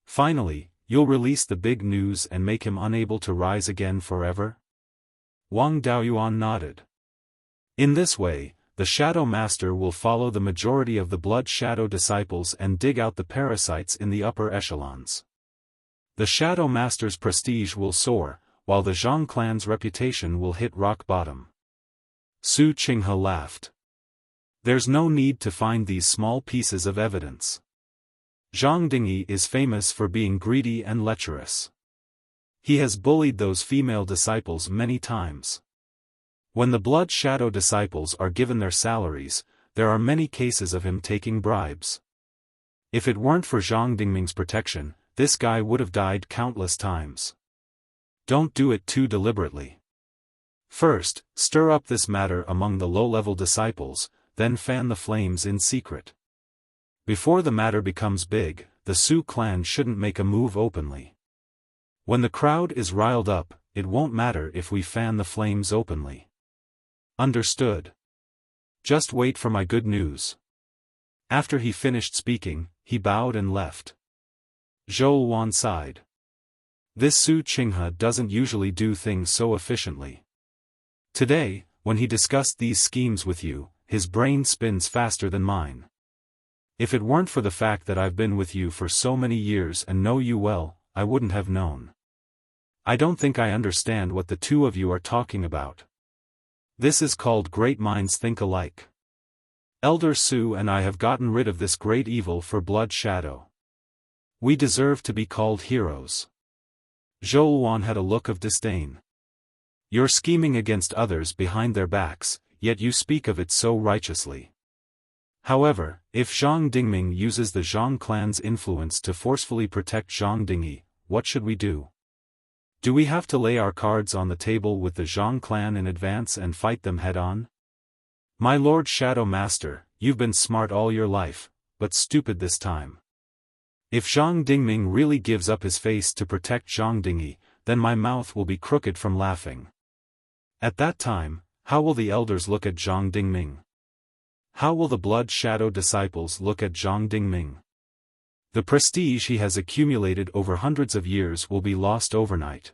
Finally, you'll release the big news and make him unable to rise again forever? Wang Daoyuan nodded. In this way, the Shadow Master will follow the majority of the Blood Shadow disciples and dig out the parasites in the upper echelons. The Shadow Master's prestige will soar, while the Zhang clan's reputation will hit rock bottom. Su Qinghe laughed. There's no need to find these small pieces of evidence. Zhang Dingyi is famous for being greedy and lecherous. He has bullied those female disciples many times. When the Blood Shadow disciples are given their salaries, there are many cases of him taking bribes. If it weren't for Zhang Dingming's protection, this guy would have died countless times. Don't do it too deliberately. First, stir up this matter among the low-level disciples, then fan the flames in secret. Before the matter becomes big, the Su clan shouldn't make a move openly. When the crowd is riled up, it won't matter if we fan the flames openly. Understood. Just wait for my good news. After he finished speaking, he bowed and left. Zhou Wan sighed. This Su Qinghe doesn't usually do things so efficiently. Today, when he discussed these schemes with you, his brain spins faster than mine. If it weren't for the fact that I've been with you for so many years and know you well, I wouldn't have known. I don't think I understand what the two of you are talking about. This is called great minds think alike. Elder Su and I have gotten rid of this great evil for Blood Shadow. We deserve to be called heroes. Zhou Wan had a look of disdain. You're scheming against others behind their backs, yet you speak of it so righteously. However, if Zhang Dingming uses the Zhang clan's influence to forcefully protect Zhang Dingyi, what should we do? Do we have to lay our cards on the table with the Zhang clan in advance and fight them head-on? My Lord Shadow Master, you've been smart all your life, but stupid this time. If Zhang Dingming really gives up his face to protect Zhang Dingyi, then my mouth will be crooked from laughing. At that time, how will the elders look at Zhang Dingming? How will the Blood Shadow disciples look at Zhang Dingming? The prestige he has accumulated over hundreds of years will be lost overnight.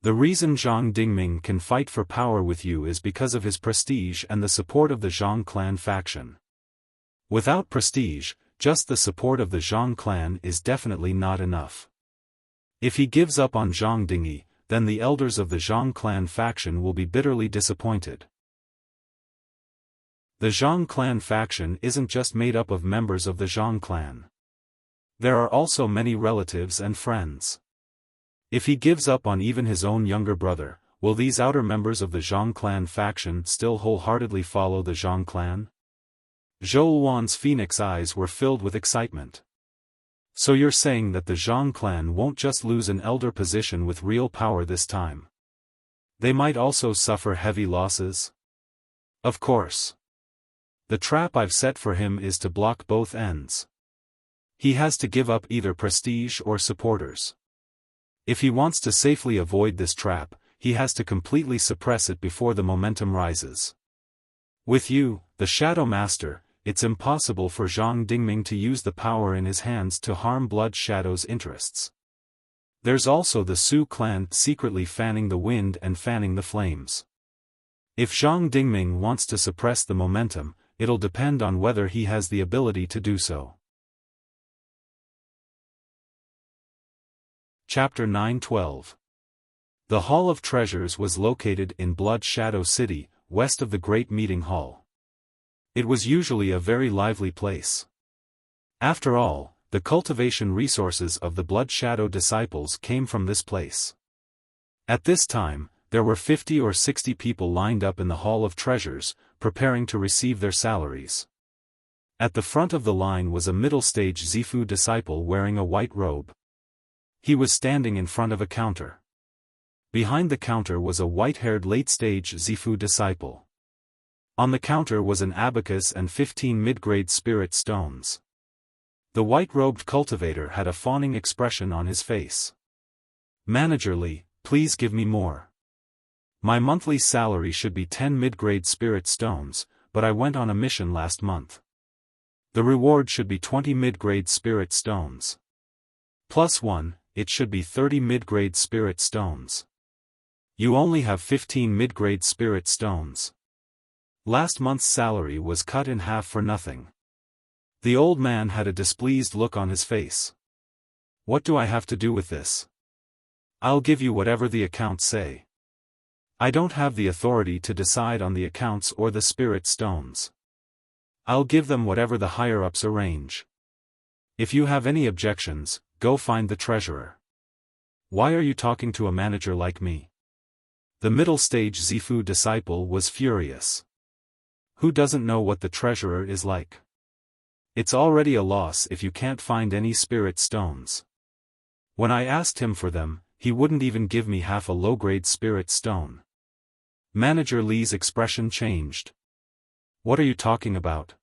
The reason Zhang Dingming can fight for power with you is because of his prestige and the support of the Zhang clan faction. Without prestige, just the support of the Zhang clan is definitely not enough. If he gives up on Zhang Dingyi, then the elders of the Zhang clan faction will be bitterly disappointed. The Zhang clan faction isn't just made up of members of the Zhang clan. There are also many relatives and friends. If he gives up on even his own younger brother, will these outer members of the Zhang clan faction still wholeheartedly follow the Zhang clan? Zhou Wan's phoenix eyes were filled with excitement. So you're saying that the Zhang clan won't just lose an elder position with real power this time. They might also suffer heavy losses? Of course. The trap I've set for him is to block both ends. He has to give up either prestige or supporters. If he wants to safely avoid this trap, he has to completely suppress it before the momentum rises. With you, the Shadow Master, it's impossible for Zhang Dingming to use the power in his hands to harm Blood Shadow's interests. There's also the Su clan secretly fanning the wind and fanning the flames. If Zhang Dingming wants to suppress the momentum, it'll depend on whether he has the ability to do so. Chapter 9:12. The Hall of Treasures was located in Blood Shadow City, west of the Great Meeting Hall. It was usually a very lively place. After all, the cultivation resources of the Blood Shadow disciples came from this place. At this time, there were 50 or 60 people lined up in the Hall of Treasures, preparing to receive their salaries. At the front of the line was a middle-stage Zifu disciple wearing a white robe. He was standing in front of a counter. Behind the counter was a white-haired late-stage Zifu disciple. On the counter was an abacus and 15 mid-grade spirit stones. The white-robed cultivator had a fawning expression on his face. "Manager Li, please give me more. My monthly salary should be 10 mid-grade spirit stones, but I went on a mission last month. The reward should be 20 mid-grade spirit stones. Plus 1, it should be 30 mid-grade spirit stones. You only have 15 mid-grade spirit stones. Last month's salary was cut in half for nothing. The old man had a displeased look on his face. What do I have to do with this? I'll give you whatever the accounts say. I don't have the authority to decide on the accounts or the spirit stones. I'll give them whatever the higher-ups arrange. If you have any objections, go find the treasurer. Why are you talking to a manager like me? The middle-stage Zifu disciple was furious. Who doesn't know what the treasurer is like? It's already a loss if you can't find any spirit stones. When I asked him for them, he wouldn't even give me half a low-grade spirit stone. Manager Li's expression changed. What are you talking about?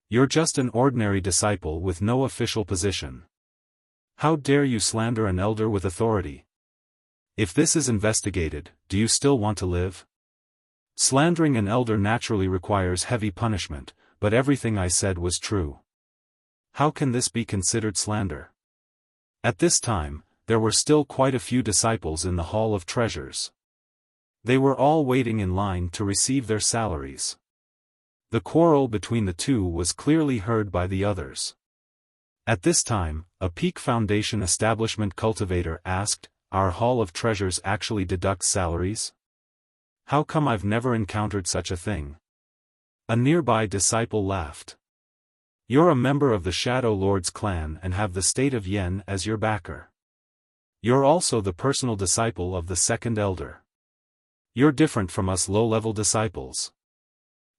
You're just an ordinary disciple with no official position. How dare you slander an elder with authority? If this is investigated, do you still want to live? Slandering an elder naturally requires heavy punishment, but everything I said was true. How can this be considered slander? At this time, there were still quite a few disciples in the Hall of Treasures. They were all waiting in line to receive their salaries. The quarrel between the two was clearly heard by the others. At this time, a Peak Foundation establishment cultivator asked, "Our Hall of Treasures actually deducts salaries? How come I've never encountered such a thing?" A nearby disciple laughed. You're a member of the Shadow Lord's clan and have the state of Yen as your backer. You're also the personal disciple of the second elder. You're different from us low-level disciples.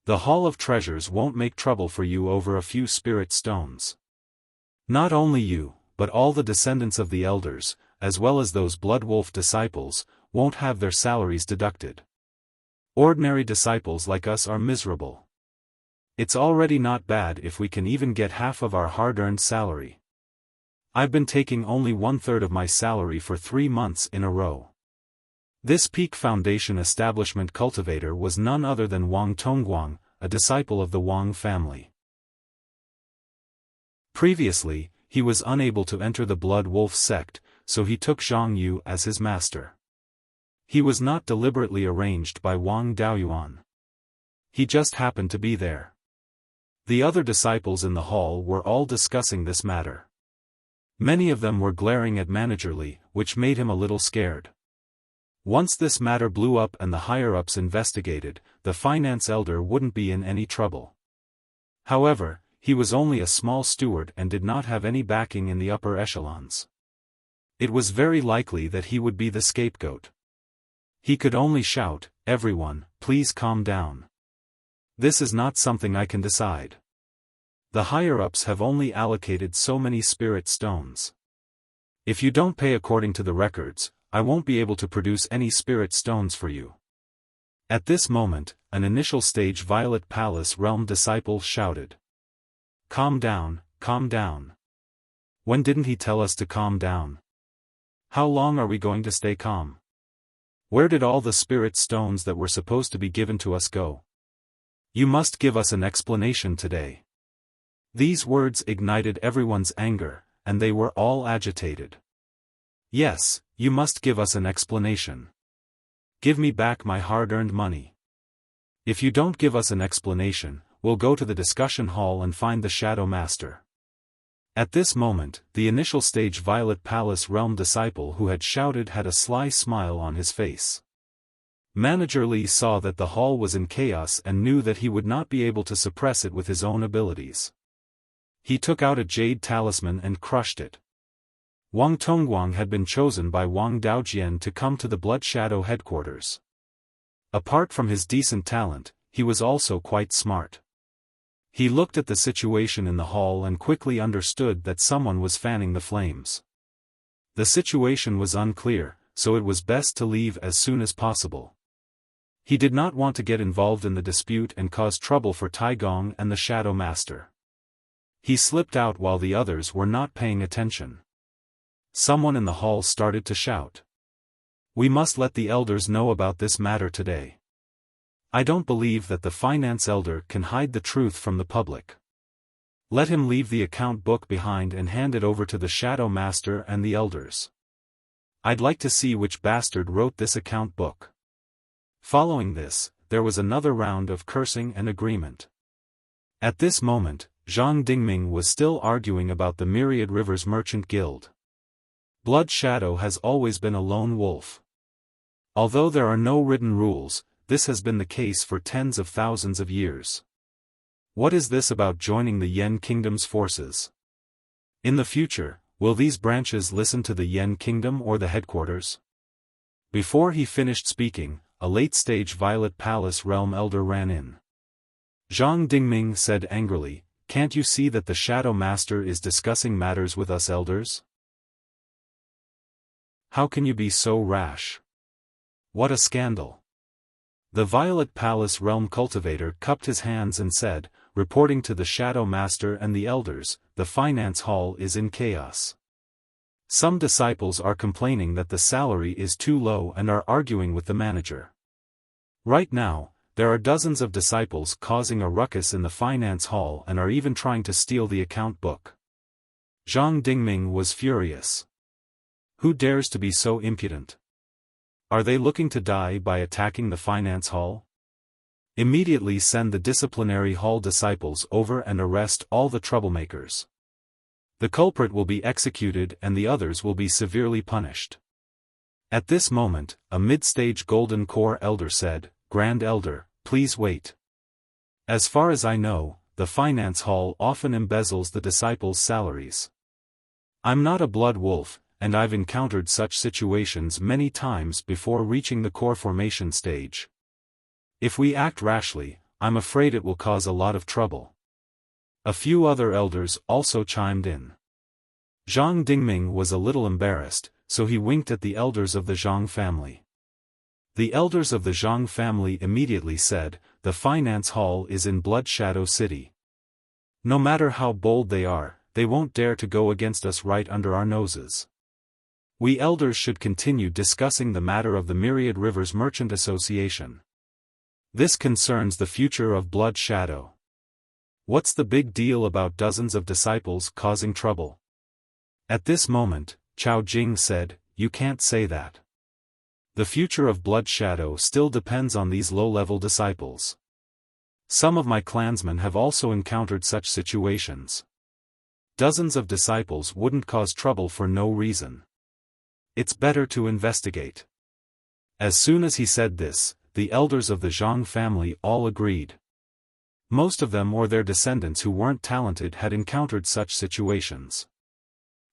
The Hall of Treasures won't make trouble for you over a few spirit stones. Not only you, but all the descendants of the elders, as well as those Blood Wolf disciples, won't have their salaries deducted. Ordinary disciples like us are miserable. It's already not bad if we can even get half of our hard-earned salary. I've been taking only 1/3 of my salary for 3 months in a row. This Peak Foundation establishment cultivator was none other than Wang Tongguang, a disciple of the Wang family. Previously, he was unable to enter the Blood Wolf sect, so he took Zhang Yu as his master. He was not deliberately arranged by Wang Daoyuan. He just happened to be there. The other disciples in the hall were all discussing this matter. Many of them were glaring at Manager Li, which made him a little scared. Once this matter blew up and the higher-ups investigated, the finance elder wouldn't be in any trouble. However, he was only a small steward and did not have any backing in the upper echelons. It was very likely that he would be the scapegoat. He could only shout, "Everyone, please calm down. This is not something I can decide. The higher-ups have only allocated so many spirit stones. If you don't pay according to the records, I won't be able to produce any spirit stones for you." At this moment, an initial stage Violet Palace Realm disciple shouted. "Calm down, calm down. When didn't he tell us to calm down? How long are we going to stay calm? Where did all the spirit stones that were supposed to be given to us go? You must give us an explanation today." These words ignited everyone's anger, and they were all agitated. "Yes, you must give us an explanation. Give me back my hard-earned money. If you don't give us an explanation, we'll go to the discussion hall and find the Shadow Master." At this moment, the initial stage Violet Palace Realm disciple who had shouted had a sly smile on his face. Manager Li saw that the hall was in chaos and knew that he would not be able to suppress it with his own abilities. He took out a jade talisman and crushed it. Wang Tongguang had been chosen by Wang Daojian to come to the Blood Shadow headquarters. Apart from his decent talent, he was also quite smart. He looked at the situation in the hall and quickly understood that someone was fanning the flames. The situation was unclear, so it was best to leave as soon as possible. He did not want to get involved in the dispute and cause trouble for Taigong and the Shadow Master. He slipped out while the others were not paying attention. Someone in the hall started to shout. "We must let the elders know about this matter today. I don't believe that the finance elder can hide the truth from the public. Let him leave the account book behind and hand it over to the Shadow Master and the elders. I'd like to see which bastard wrote this account book." Following this, there was another round of cursing and agreement. At this moment, Zhang Dingming was still arguing about the Myriad Rivers Merchant Guild. Blood Shadow has always been a lone wolf. Although there are no written rules, this has been the case for tens of thousands of years. What is this about joining the Yen Kingdom's forces? In the future, will these branches listen to the Yen Kingdom or the headquarters? Before he finished speaking, a late-stage Violet Palace Realm Elder ran in. Zhang Dingming said angrily, "Can't you see that the Shadow Master is discussing matters with us elders? How can you be so rash? What a scandal!" The Violet Palace Realm Cultivator cupped his hands and said, "Reporting to the Shadow Master and the elders, the finance hall is in chaos. Some disciples are complaining that the salary is too low and are arguing with the manager. Right now, there are dozens of disciples causing a ruckus in the finance hall and are even trying to steal the account book." Zhang Dingming was furious. Who dares to be so impudent? Are they looking to die by attacking the finance hall? Immediately send the disciplinary hall disciples over and arrest all the troublemakers. The culprit will be executed and the others will be severely punished. At this moment, a mid-stage Golden Core Elder said, "Grand Elder, please wait. As far as I know, the finance hall often embezzles the disciples' salaries. I'm not a blood wolf, and I've encountered such situations many times before reaching the core formation stage. If we act rashly, I'm afraid it will cause a lot of trouble." A few other elders also chimed in. Zhang Dingming was a little embarrassed, so he winked at the elders of the Zhang family. The elders of the Zhang family immediately said, "The finance hall is in Blood Shadow City. No matter how bold they won't dare to go against us right under our noses. We elders should continue discussing the matter of the Myriad Rivers Merchant Association. This concerns the future of Blood Shadow. What's the big deal about dozens of disciples causing trouble?" At this moment, Chao Jing said, "You can't say that. The future of Blood Shadow still depends on these low-level disciples. Some of my clansmen have also encountered such situations. Dozens of disciples wouldn't cause trouble for no reason. It's better to investigate." As soon as he said this, the elders of the Zhang family all agreed. Most of them or their descendants who weren't talented had encountered such situations.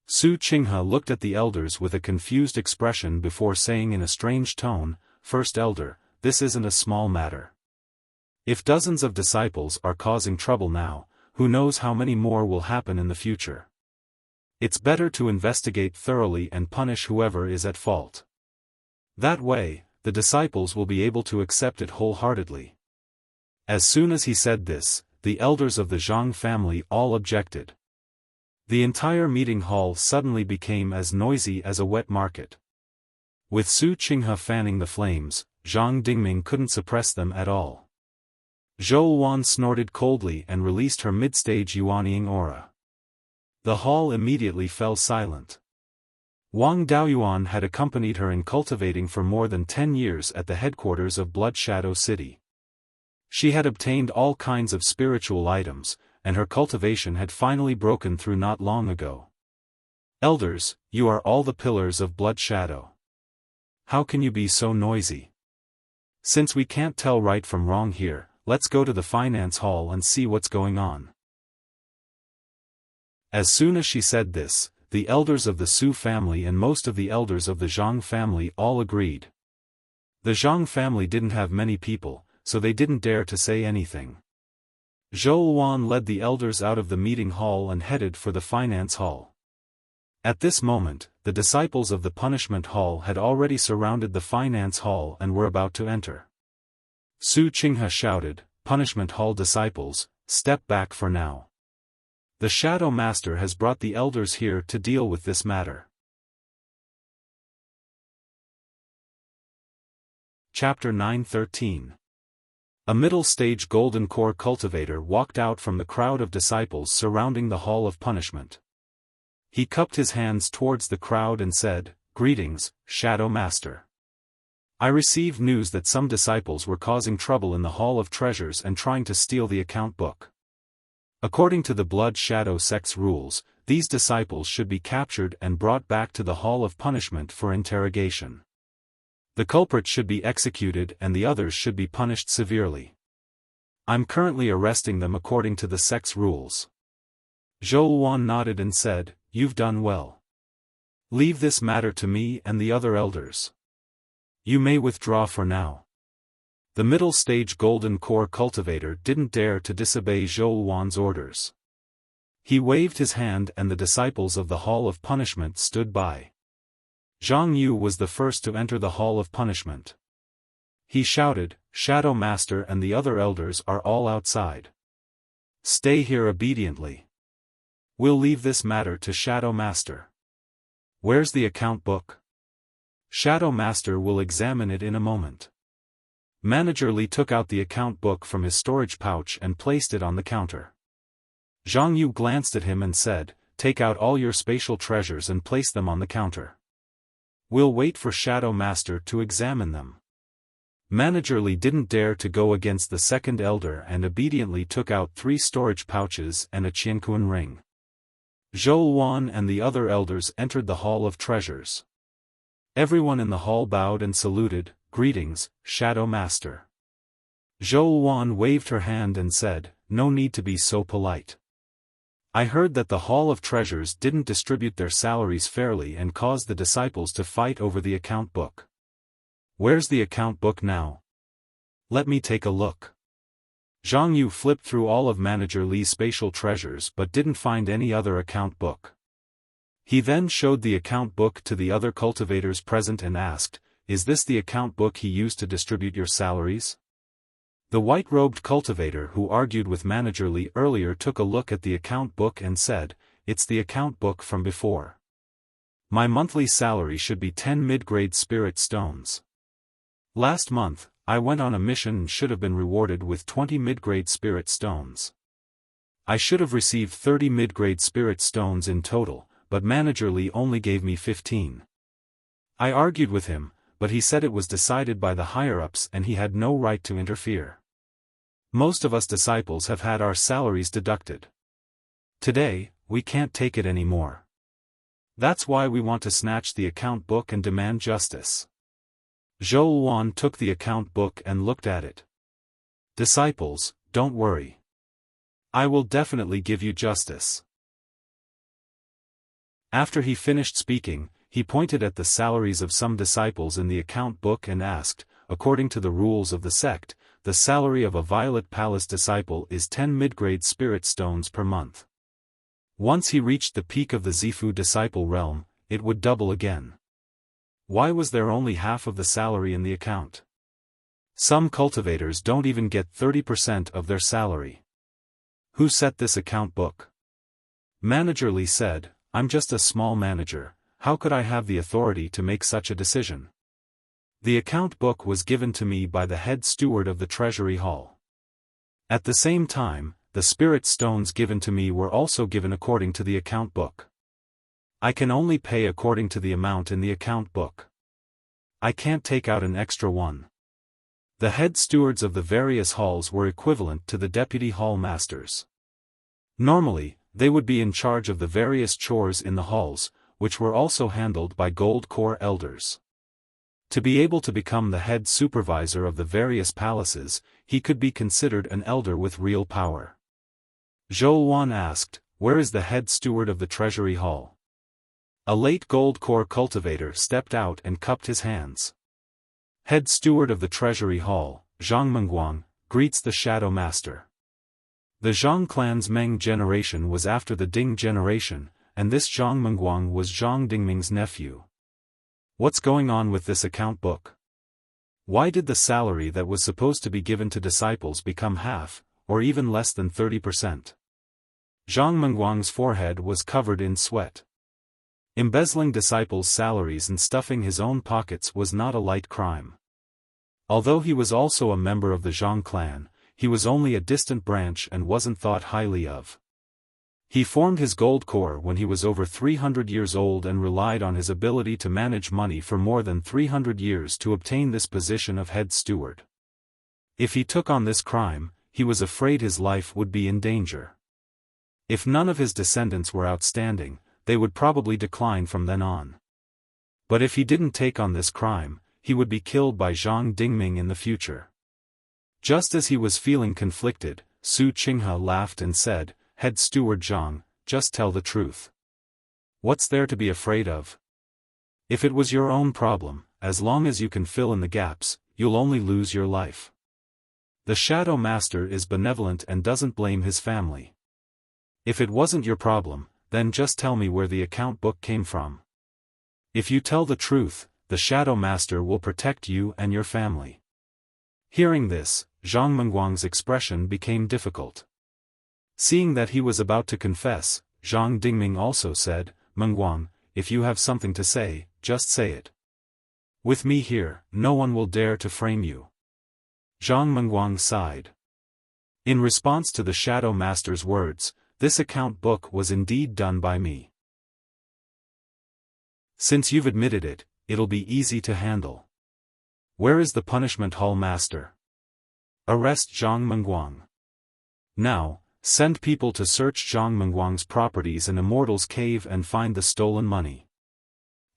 Su Qinghe looked at the elders with a confused expression before saying in a strange tone, "First Elder, this isn't a small matter. If dozens of disciples are causing trouble now, who knows how many more will happen in the future. It's better to investigate thoroughly and punish whoever is at fault. That way, the disciples will be able to accept it wholeheartedly." As soon as he said this, the elders of the Zhang family all objected. The entire meeting hall suddenly became as noisy as a wet market. With Su Qinghe fanning the flames, Zhang Dingming couldn't suppress them at all. Zhou Wan snorted coldly and released her mid-stage yuanying aura. The hall immediately fell silent. Wang Daoyuan had accompanied her in cultivating for more than 10 years at the headquarters of Blood Shadow City. She had obtained all kinds of spiritual items, and her cultivation had finally broken through not long ago. "Elders, you are all the pillars of Blood Shadow. How can you be so noisy? Since we can't tell right from wrong here, let's go to the finance hall and see what's going on." As soon as she said this, the elders of the Su family and most of the elders of the Zhang family all agreed. The Zhang family didn't have many people, so they didn't dare to say anything. Zhou Wan led the elders out of the meeting hall and headed for the finance hall. At this moment, the disciples of the punishment hall had already surrounded the finance hall and were about to enter. Su Qinghe shouted, "Punishment hall disciples, step back for now. The Shadow Master has brought the elders here to deal with this matter." Chapter 913. A middle-stage Golden Core cultivator walked out from the crowd of disciples surrounding the Hall of Punishment. He cupped his hands towards the crowd and said, "Greetings, Shadow Master. I received news that some disciples were causing trouble in the Hall of Treasures and trying to steal the account book. According to the Blood Shadow sect's rules, these disciples should be captured and brought back to the Hall of Punishment for interrogation. The culprit should be executed and the others should be punished severely. I'm currently arresting them according to the sect's rules. Zhou Wan nodded and said, "You've done well. Leave this matter to me and the other elders. You may withdraw for now." The middle stage Golden Core cultivator didn't dare to disobey Zhou Wan's orders. He waved his hand and the disciples of the Hall of Punishment stood by. Zhang Yu was the first to enter the Hall of Punishment. He shouted, "Shadow Master and the other elders are all outside. Stay here obediently. We'll leave this matter to Shadow Master. Where's the account book? Shadow Master will examine it in a moment." Manager Li took out the account book from his storage pouch and placed it on the counter. Zhang Yu glanced at him and said, "Take out all your spatial treasures and place them on the counter. We'll wait for Shadow Master to examine them." Manager Li didn't dare to go against the second elder and obediently took out 3 storage pouches and a Qianquan ring. Zhou Wan and the other elders entered the Hall of Treasures. Everyone in the hall bowed and saluted, "Greetings, Shadow Master." Zhou Wan waved her hand and said, "No need to be so polite. I heard that the Hall of Treasures didn't distribute their salaries fairly and caused the disciples to fight over the account book. Where's the account book now? Let me take a look." Zhang Yu flipped through all of Manager Li's spatial treasures but didn't find any other account book. He then showed the account book to the other cultivators present and asked, "Is this the account book he used to distribute your salaries?" The white-robed cultivator who argued with Manager Li earlier took a look at the account book and said, "It's the account book from before. My monthly salary should be 10 mid-grade spirit stones. Last month, I went on a mission and should have been rewarded with 20 mid-grade spirit stones. I should have received 30 mid-grade spirit stones in total, but Manager Li only gave me 15. I argued with him, but he said it was decided by the higher-ups and he had no right to interfere. Most of us disciples have had our salaries deducted. Today, we can't take it anymore. That's why we want to snatch the account book and demand justice." Zhou Wan took the account book and looked at it. "Disciples, don't worry. I will definitely give you justice." After he finished speaking, he pointed at the salaries of some disciples in the account book and asked, "According to the rules of the sect, the salary of a Violet Palace disciple is 10 mid-grade spirit stones per month. Once he reached the peak of the Zifu disciple realm, it would double again. Why was there only half of the salary in the account? Some cultivators don't even get 30% of their salary. Who set this account book?" Manager Li said, "I'm just a small manager. How could I have the authority to make such a decision? The account book was given to me by the head steward of the Treasury Hall. At the same time, the spirit stones given to me were also given according to the account book. I can only pay according to the amount in the account book. I can't take out an extra one." The head stewards of the various halls were equivalent to the deputy hall masters. Normally, they would be in charge of the various chores in the halls, which were also handled by Gold Core elders. To be able to become the head supervisor of the various palaces, he could be considered an elder with real power. Zhou Wan asked, "Where is the head steward of the Treasury Hall?" A late Gold Core cultivator stepped out and cupped his hands. "Head steward of the Treasury Hall, Zhang Mengguang, greets the Shadow Master." The Zhang clan's Meng generation was after the Ding generation, and this Zhang Mengguang was Zhang Dingming's nephew. What's going on with this account book? Why did the salary that was supposed to be given to disciples become half, or even less than 30%? Zhang Mengguang's forehead was covered in sweat. Embezzling disciples' salaries and stuffing his own pockets was not a light crime. Although he was also a member of the Zhang clan, he was only a distant branch and wasn't thought highly of. He formed his gold core when he was over 300 years old and relied on his ability to manage money for more than 300 years to obtain this position of head steward. If he took on this crime, he was afraid his life would be in danger. If none of his descendants were outstanding, they would probably decline from then on. But if he didn't take on this crime, he would be killed by Zhang Dingming in the future. Just as he was feeling conflicted, Su Qinghe laughed and said, "Head steward Zhang, just tell the truth. What's there to be afraid of? If it was your own problem, as long as you can fill in the gaps, you'll only lose your life. The Shadow Master is benevolent and doesn't blame his family. If it wasn't your problem, then just tell me where the account book came from. If you tell the truth, the Shadow Master will protect you and your family." Hearing this, Zhang Mengguang's expression became difficult. Seeing that he was about to confess, Zhang Dingming also said, "Mengguang, if you have something to say, just say it. With me here, no one will dare to frame you." Zhang Mengguang sighed. In response to the Shadow Master's words, "This account book was indeed done by me. Since you've admitted it, it'll be easy to handle. Where is the punishment hall master? Arrest Zhang Mengguang. Now, send people to search Zhang Mengguang's properties in Immortal's cave and find the stolen money."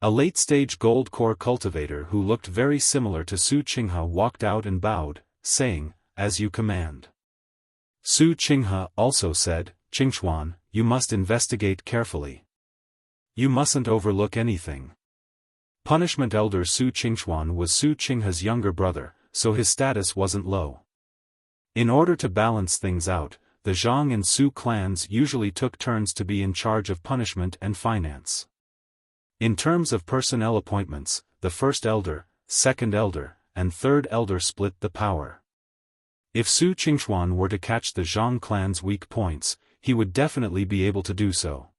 A late-stage gold core cultivator who looked very similar to Su Qinghe walked out and bowed, saying, "As you command." Su Qinghe also said, "Qingchuan, you must investigate carefully. You mustn't overlook anything." Punishment Elder Su Qingchuan was Su Qinghe's younger brother, so his status wasn't low. In order to balance things out, the Zhang and Su clans usually took turns to be in charge of punishment and finance. In terms of personnel appointments, the first elder, second elder, and third elder split the power. If Su Qingchuan were to catch the Zhang clan's weak points, he would definitely be able to do so.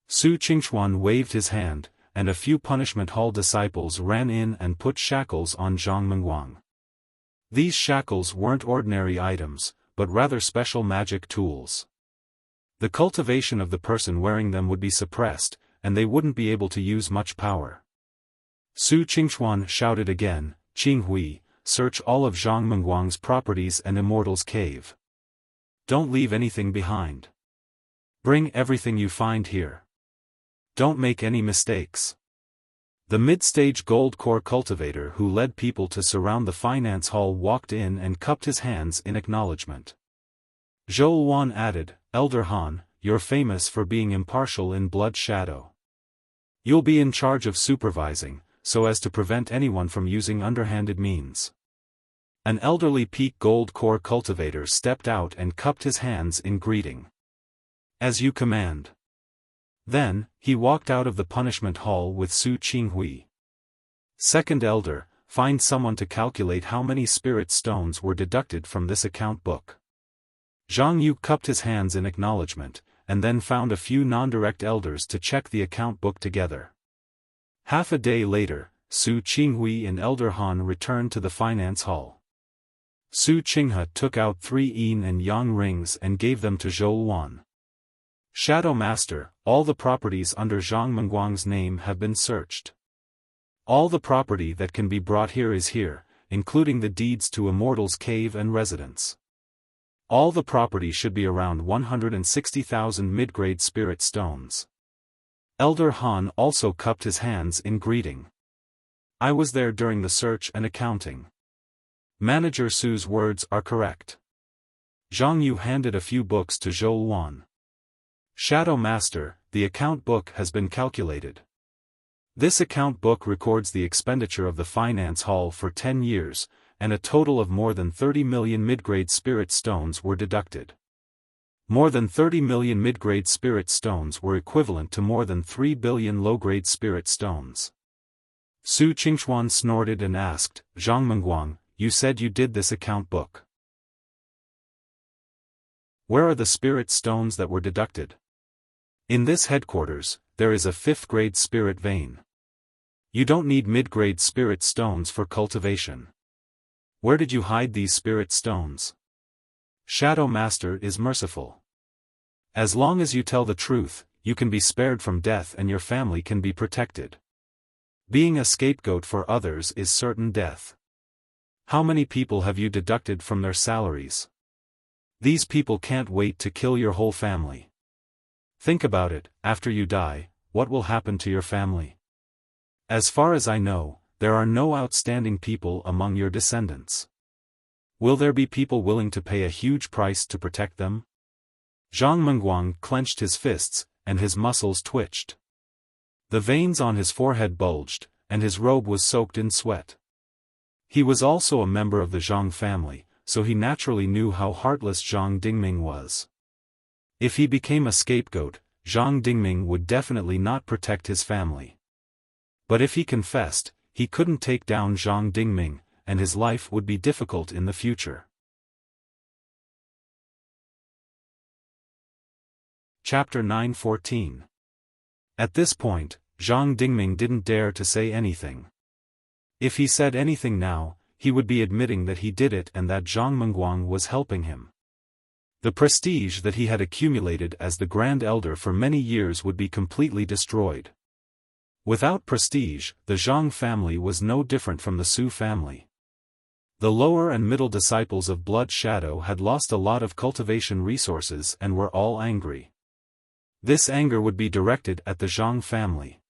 Su Qingchuan waved his hand, and a few punishment hall disciples ran in and put shackles on Zhang Mengguang. These shackles weren't ordinary items, but rather special magic tools. The cultivation of the person wearing them would be suppressed, and they wouldn't be able to use much power. Su Qingchuan shouted again, "Qinghui, search all of Zhang Mengguang's properties and Immortal's cave. Don't leave anything behind. Bring everything you find here. Don't make any mistakes." The mid-stage gold core cultivator who led people to surround the finance hall walked in and cupped his hands in acknowledgement. Zhou Wan added, "Elder Han, you're famous for being impartial in Blood Shadow. You'll be in charge of supervising, so as to prevent anyone from using underhanded means." An elderly peak gold core cultivator stepped out and cupped his hands in greeting. "As you command." Then, he walked out of the punishment hall with Su Qinghui. "Second elder, find someone to calculate how many spirit stones were deducted from this account book." Zhang Yu cupped his hands in acknowledgement, and then found a few non-direct elders to check the account book together. Half a day later, Su Qinghui and Elder Han returned to the finance hall. Su Qinghe took out 3 yin and yang rings and gave them to Zhou Wan. "Shadow Master, all the properties under Zhang Mengguang's name have been searched. All the property that can be brought here is here, including the deeds to Immortal's cave and residence. All the property should be around 160,000 mid-grade spirit stones." Elder Han also cupped his hands in greeting. "I was there during the search and accounting. Manager Su's words are correct." Zhang Yu handed a few books to Zhou Wan. "Shadow Master, the account book has been calculated. This account book records the expenditure of the finance hall for 10 years, and a total of more than 30 million mid-grade spirit stones were deducted. More than 30 million mid-grade spirit stones were equivalent to more than 3 billion low-grade spirit stones." Su Qingchuan snorted and asked, "Zhang Mengguang, you said you did this account book. Where are the spirit stones that were deducted? In this headquarters, there is a 5th-grade spirit vein. You don't need mid-grade spirit stones for cultivation. Where did you hide these spirit stones? Shadow Master is merciful." As long as you tell the truth, you can be spared from death and your family can be protected. Being a scapegoat for others is certain death. How many people have you deducted from their salaries? These people can't wait to kill your whole family. Think about it, after you die, what will happen to your family? As far as I know, there are no outstanding people among your descendants. Will there be people willing to pay a huge price to protect them? Zhang Mengguang clenched his fists, and his muscles twitched. The veins on his forehead bulged, and his robe was soaked in sweat. He was also a member of the Zhang family, so he naturally knew how heartless Zhang Dingming was. If he became a scapegoat, Zhang Dingming would definitely not protect his family. But if he confessed, he couldn't take down Zhang Dingming, and his life would be difficult in the future. Chapter 9:14. At this point, Zhang Dingming didn't dare to say anything. If he said anything now, he would be admitting that he did it and that Zhang Mengguang was helping him. The prestige that he had accumulated as the Grand Elder for many years would be completely destroyed. Without prestige, the Zhang family was no different from the Su family. The lower and middle disciples of Blood Shadow had lost a lot of cultivation resources and were all angry. This anger would be directed at the Zhang family.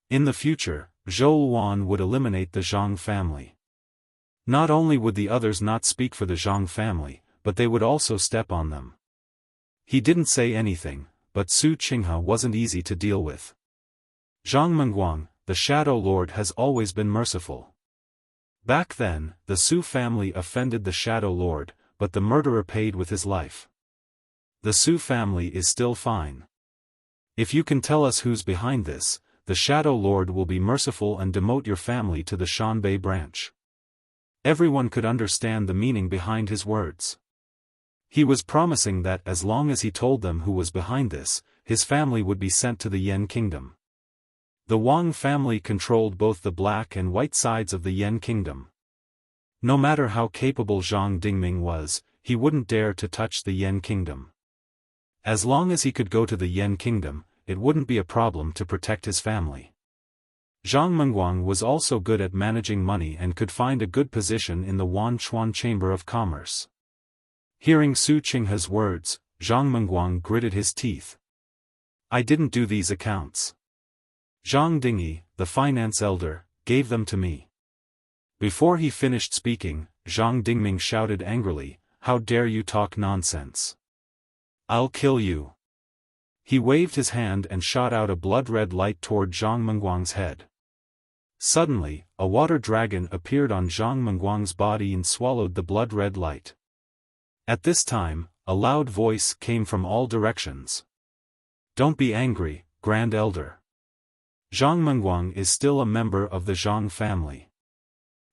In the future, Zhou Wan would eliminate the Zhang family. Not only would the others not speak for the Zhang family, but they would also step on them. He didn't say anything, but Su Qinghe wasn't easy to deal with. Zhang Mengguang, the Shadow Lord, has always been merciful. Back then, the Su family offended the Shadow Lord, but the murderer paid with his life. The Su family is still fine. If you can tell us who's behind this, the Shadow Lord will be merciful and demote your family to the Shanbei branch. Everyone could understand the meaning behind his words. He was promising that as long as he told them who was behind this, his family would be sent to the Yan kingdom. The Wang family controlled both the black and white sides of the Yan kingdom. No matter how capable Zhang Dingming was, he wouldn't dare to touch the Yan kingdom. As long as he could go to the Yan kingdom, it wouldn't be a problem to protect his family. Zhang Mengguang was also good at managing money and could find a good position in the Wanchuan Chamber of Commerce. Hearing Su Qinghe's words, Zhang Mengguang gritted his teeth. I didn't do these accounts. Zhang Dingyi, the finance elder, gave them to me. Before he finished speaking, Zhang Dingming shouted angrily, how dare you talk nonsense? I'll kill you. He waved his hand and shot out a blood-red light toward Zhang Mengguang's head. Suddenly, a water dragon appeared on Zhang Mengguang's body and swallowed the blood-red light. At this time, a loud voice came from all directions. Don't be angry, Grand Elder. Zhang Mengguang is still a member of the Zhang family.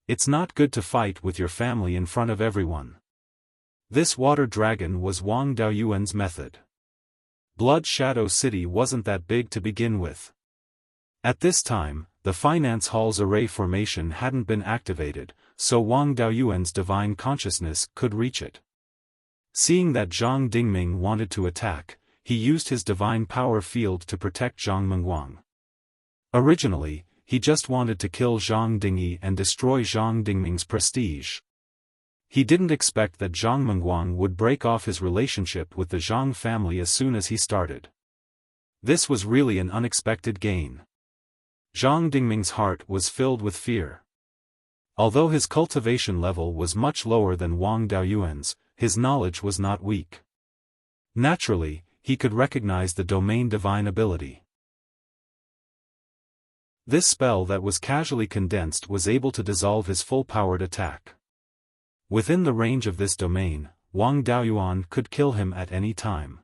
It's not good to fight with your family in front of everyone. This water dragon was Wang Daoyuan's method. Blood Shadow City wasn't that big to begin with. At this time, the finance hall's array formation hadn't been activated, so Wang Daoyuan's divine consciousness could reach it. Seeing that Zhang Dingming wanted to attack, he used his divine power field to protect Zhang Mengguang. Originally, he just wanted to kill Zhang Dingyi and destroy Zhang Dingming's prestige. He didn't expect that Zhang Mengguang would break off his relationship with the Zhang family as soon as he started. This was really an unexpected gain. Zhang Dingming's heart was filled with fear. Although his cultivation level was much lower than Wang Daoyuan's, his knowledge was not weak. Naturally, he could recognize the domain divine ability. This spell that was casually condensed was able to dissolve his full-powered attack. Within the range of this domain, Wang Daoyuan could kill him at any time.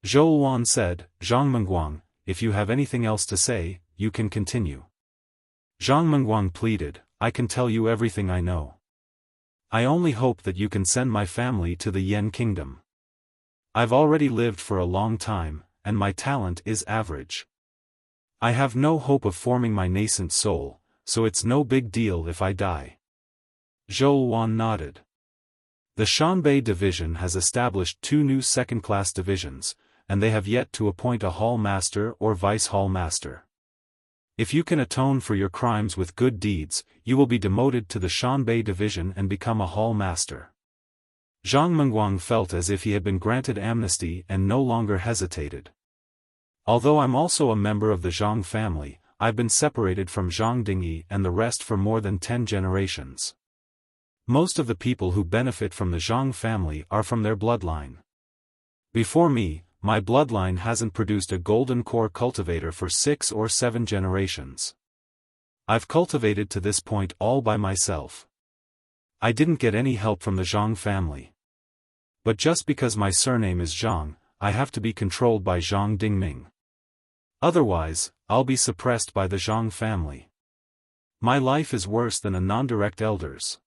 Zhou Wan said, Zhang Mengguang, if you have anything else to say, you can continue. Zhang Mengguang pleaded, I can tell you everything I know. I only hope that you can send my family to the Yan kingdom. I've already lived for a long time, and my talent is average. I have no hope of forming my nascent soul, so it's no big deal if I die. Zhou Wan nodded. The Shanbei division has established 2 new second-class divisions, and they have yet to appoint a hall master or vice hall master. If you can atone for your crimes with good deeds, you will be demoted to the Shanbei division and become a hall master. Zhang Mengguang felt as if he had been granted amnesty and no longer hesitated. Although I'm also a member of the Zhang family, I've been separated from Zhang Dingyi and the rest for more than 10 generations. Most of the people who benefit from the Zhang family are from their bloodline. Before me, my bloodline hasn't produced a golden core cultivator for 6 or 7 generations. I've cultivated to this point all by myself. I didn't get any help from the Zhang family. But just because my surname is Zhang, I have to be controlled by Zhang Dingming. Otherwise, I'll be suppressed by the Zhang family. My life is worse than a non-direct elder's.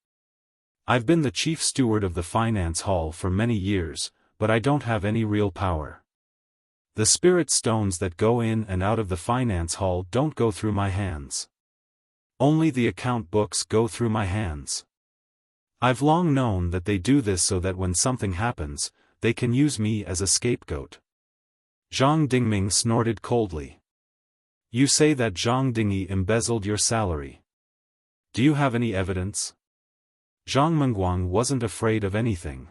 I've been the chief steward of the finance hall for many years, but I don't have any real power. The spirit stones that go in and out of the finance hall don't go through my hands. Only the account books go through my hands. I've long known that they do this so that when something happens, they can use me as a scapegoat. Zhang Dingming snorted coldly. You say that Zhang Dingyi embezzled your salary. Do you have any evidence? Zhang Mengguang wasn't afraid of anything.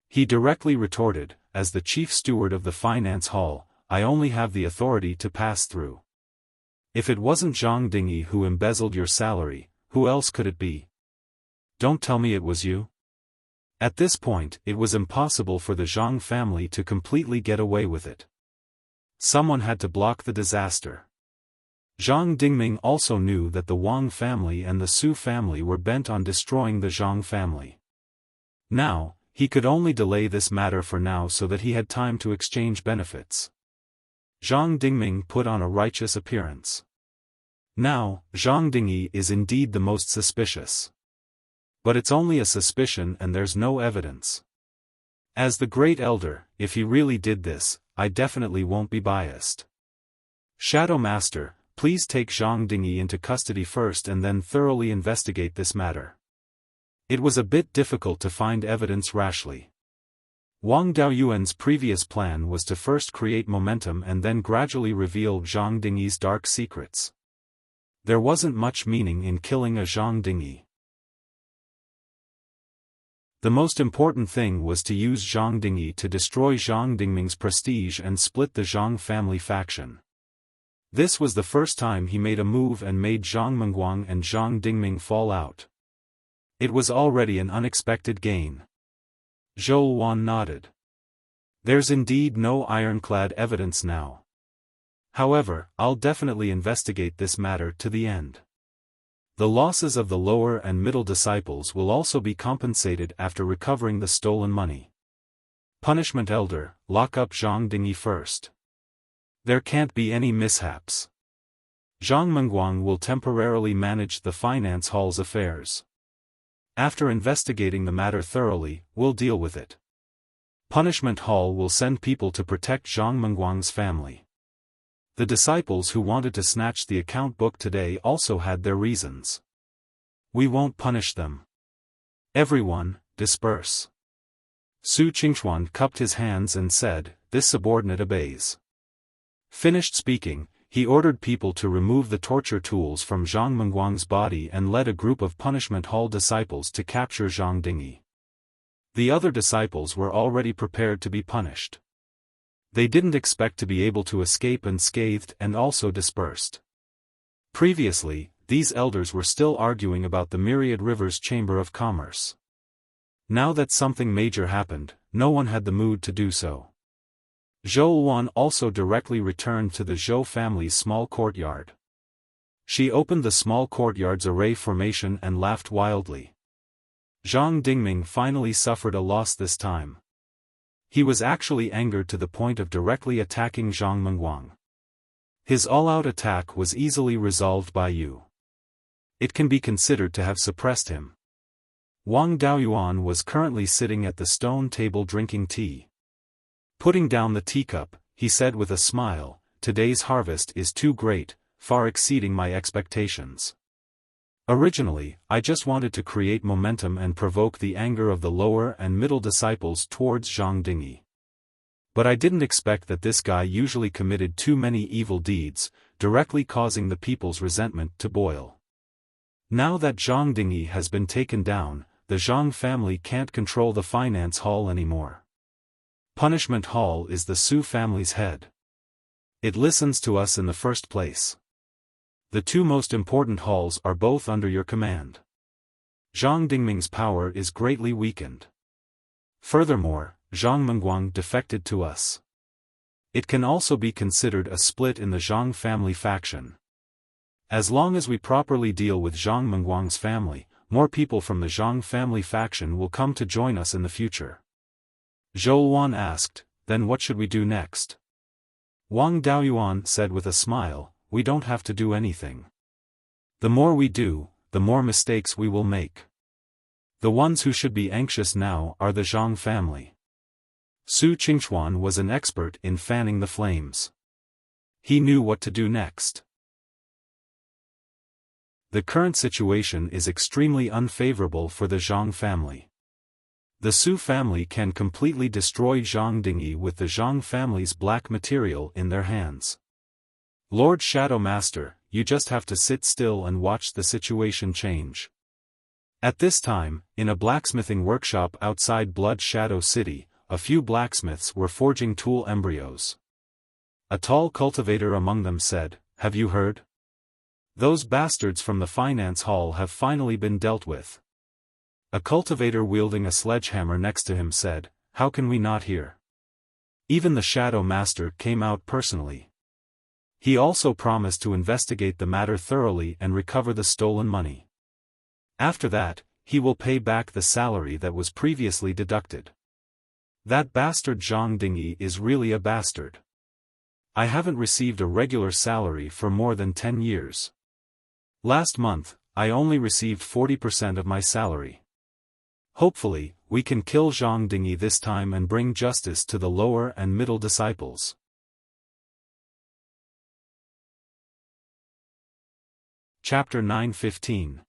He directly retorted, as the chief steward of the finance hall, I only have the authority to pass through. If it wasn't Zhang Dingyi who embezzled your salary, who else could it be? Don't tell me it was you. At this point, it was impossible for the Zhang family to completely get away with it. Someone had to block the disaster. Zhang Dingming also knew that the Wang family and the Su family were bent on destroying the Zhang family. Now, he could only delay this matter for now so that he had time to exchange benefits. Zhang Dingming put on a righteous appearance. Now, Zhang Dingyi is indeed the most suspicious. But it's only a suspicion and there's no evidence. As the great elder, if he really did this, I definitely won't be biased. Shadow Master, please take Zhang Dingyi into custody first and then thoroughly investigate this matter. It was a bit difficult to find evidence rashly. Wang Daoyuan's previous plan was to first create momentum and then gradually reveal Zhang Dingyi's dark secrets. There wasn't much meaning in killing a Zhang Dingyi. The most important thing was to use Zhang Dingyi to destroy Zhang Dingming's prestige and split the Zhang family faction. This was the first time he made a move and made Zhang Mengguang and Zhang Dingming fall out. It was already an unexpected gain. Zhou Wan nodded. There's indeed no ironclad evidence now. However, I'll definitely investigate this matter to the end. The losses of the lower and middle disciples will also be compensated after recovering the stolen money. Punishment Elder, lock up Zhang Dingyi first. There can't be any mishaps. Zhang Mengguang will temporarily manage the finance hall's affairs. After investigating the matter thoroughly, we'll deal with it. Punishment Hall will send people to protect Zhang Mengguang's family. The disciples who wanted to snatch the account book today also had their reasons. We won't punish them. Everyone, disperse. Su Qingchuan cupped his hands and said, this subordinate obeys. Finished speaking, he ordered people to remove the torture tools from Zhang Mengguang's body and led a group of Punishment Hall disciples to capture Zhang Dingyi. The other disciples were already prepared to be punished. They didn't expect to be able to escape unscathed and also dispersed. Previously, these elders were still arguing about the Myriad Rivers Chamber of Commerce. Now that something major happened, no one had the mood to do so. Zhou Wan also directly returned to the Zhou family's small courtyard. She opened the small courtyard's array formation and laughed wildly. Zhang Dingming finally suffered a loss this time. He was actually angered to the point of directly attacking Zhang Mengguang. His all-out attack was easily resolved by you. It can be considered to have suppressed him. Wang Daoyuan was currently sitting at the stone table drinking tea. Putting down the teacup, he said with a smile, today's harvest is too great, far exceeding my expectations. Originally, I just wanted to create momentum and provoke the anger of the lower and middle disciples towards Zhang Dingyi. But I didn't expect that this guy usually committed too many evil deeds, directly causing the people's resentment to boil. Now that Zhang Dingyi has been taken down, the Zhang family can't control the finance hall anymore. Punishment Hall is the Su family's head. It listens to us in the first place. The two most important halls are both under your command. Zhang Dingming's power is greatly weakened. Furthermore, Zhang Mengguang defected to us. It can also be considered a split in the Zhang family faction. As long as we properly deal with Zhang Mengguang's family, more people from the Zhang family faction will come to join us in the future. Zhou Wan asked, then what should we do next? Wang Daoyuan said with a smile, we don't have to do anything. The more we do, the more mistakes we will make. The ones who should be anxious now are the Zhang family. Su Qingchuan was an expert in fanning the flames. He knew what to do next. The current situation is extremely unfavorable for the Zhang family. The Su family can completely destroy Zhang Dingyi with the Zhang family's black material in their hands. Lord Shadow Master, you just have to sit still and watch the situation change. At this time, in a blacksmithing workshop outside Blood Shadow City, a few blacksmiths were forging tool embryos. A tall cultivator among them said, have you heard? Those bastards from the finance hall have finally been dealt with. A cultivator wielding a sledgehammer next to him said, how can we not hear? Even the Shadow Master came out personally. He also promised to investigate the matter thoroughly and recover the stolen money. After that, he will pay back the salary that was previously deducted. That bastard Zhang Dingyi is really a bastard. I haven't received a regular salary for more than 10 years. Last month, I only received 40% of my salary. Hopefully, we can kill Zhang Dingyi this time and bring justice to the lower and middle disciples. Chapter 9:15.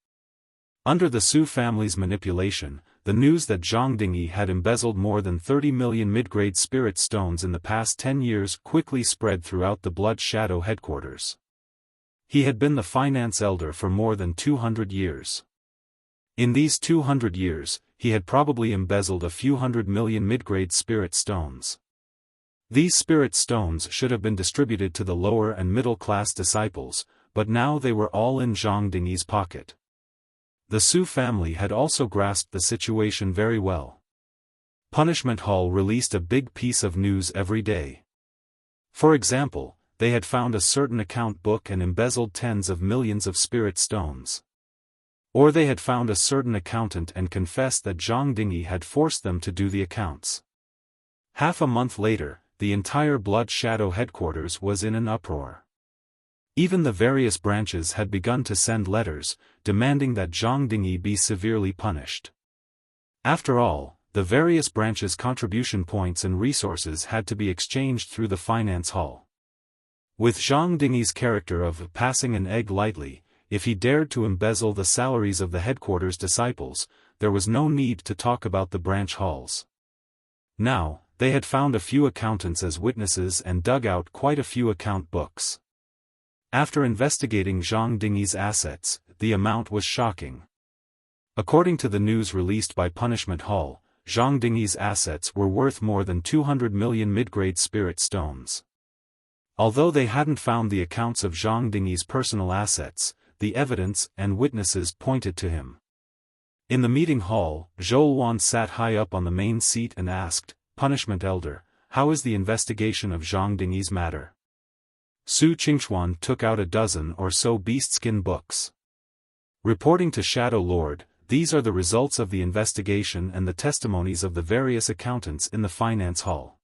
Under the Su family's manipulation, the news that Zhang Dingyi had embezzled more than 30 million mid-grade spirit stones in the past 10 years quickly spread throughout the Blood Shadow headquarters. He had been the finance elder for more than 200 years. In these 200 years, he had probably embezzled a few hundred million mid-grade spirit stones. These spirit stones should have been distributed to the lower and middle-class disciples, but now they were all in Zhang Dingyi's pocket. The Su family had also grasped the situation very well. Punishment Hall released a big piece of news every day. For example, they had found a certain account book and embezzled tens of millions of spirit stones. Or they had found a certain accountant and confessed that Zhang Dingyi had forced them to do the accounts. Half a month later, the entire Blood Shadow headquarters was in an uproar. Even the various branches had begun to send letters, demanding that Zhang Dingyi be severely punished. After all, the various branches' contribution points and resources had to be exchanged through the finance hall. With Zhang Dingyi's character of passing an egg lightly, if he dared to embezzle the salaries of the headquarters disciples, there was no need to talk about the branch halls. Now, they had found a few accountants as witnesses and dug out quite a few account books. After investigating Zhang Dingyi's assets, the amount was shocking. According to the news released by Punishment Hall, Zhang Dingyi's assets were worth more than 200 million mid-grade spirit stones. Although they hadn't found the accounts of Zhang Dingyi's personal assets, the evidence and witnesses pointed to him. In the meeting hall, Zhou Wan sat high up on the main seat and asked, Punishment Elder, how is the investigation of Zhang Dingyi's matter? Su Qingchuan took out a dozen or so beastskin books. Reporting to Shadow Lord, these are the results of the investigation and the testimonies of the various accountants in the finance hall.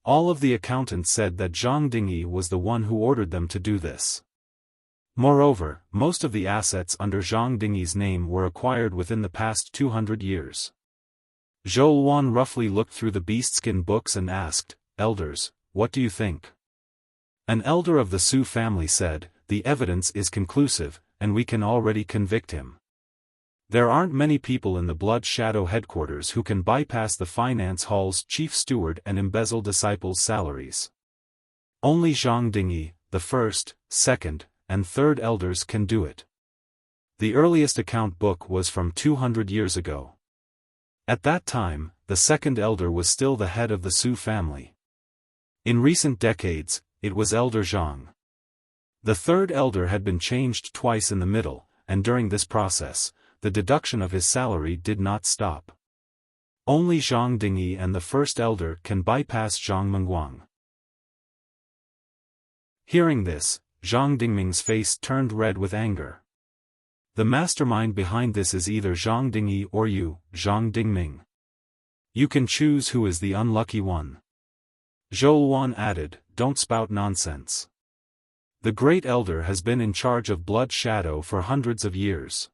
All of the accountants said that Zhang Dingyi was the one who ordered them to do this. Moreover, most of the assets under Zhang Dingyi's name were acquired within the past 200 years. Zhou Wan roughly looked through the beastskin books and asked, Elders, what do you think? An elder of the Su family said, the evidence is conclusive, and we can already convict him. There aren't many people in the Blood Shadow headquarters who can bypass the finance hall's chief steward and embezzle disciples' salaries. Only Zhang Dingyi, the first, second, and third elders can do it. The earliest account book was from 200 years ago. At that time, the second elder was still the head of the Su family. In recent decades, it was Elder Zhang. The third elder had been changed twice in the middle, and during this process, the deduction of his salary did not stop. Only Zhang Dingyi and the first elder can bypass Zhang Mengguang. Hearing this, Zhang Dingming's face turned red with anger. The mastermind behind this is either Zhang Dingyi or you, Zhang Dingming. You can choose who is the unlucky one. Zhou Wan added, don't spout nonsense. The great elder has been in charge of Blood Shadow for hundreds of years.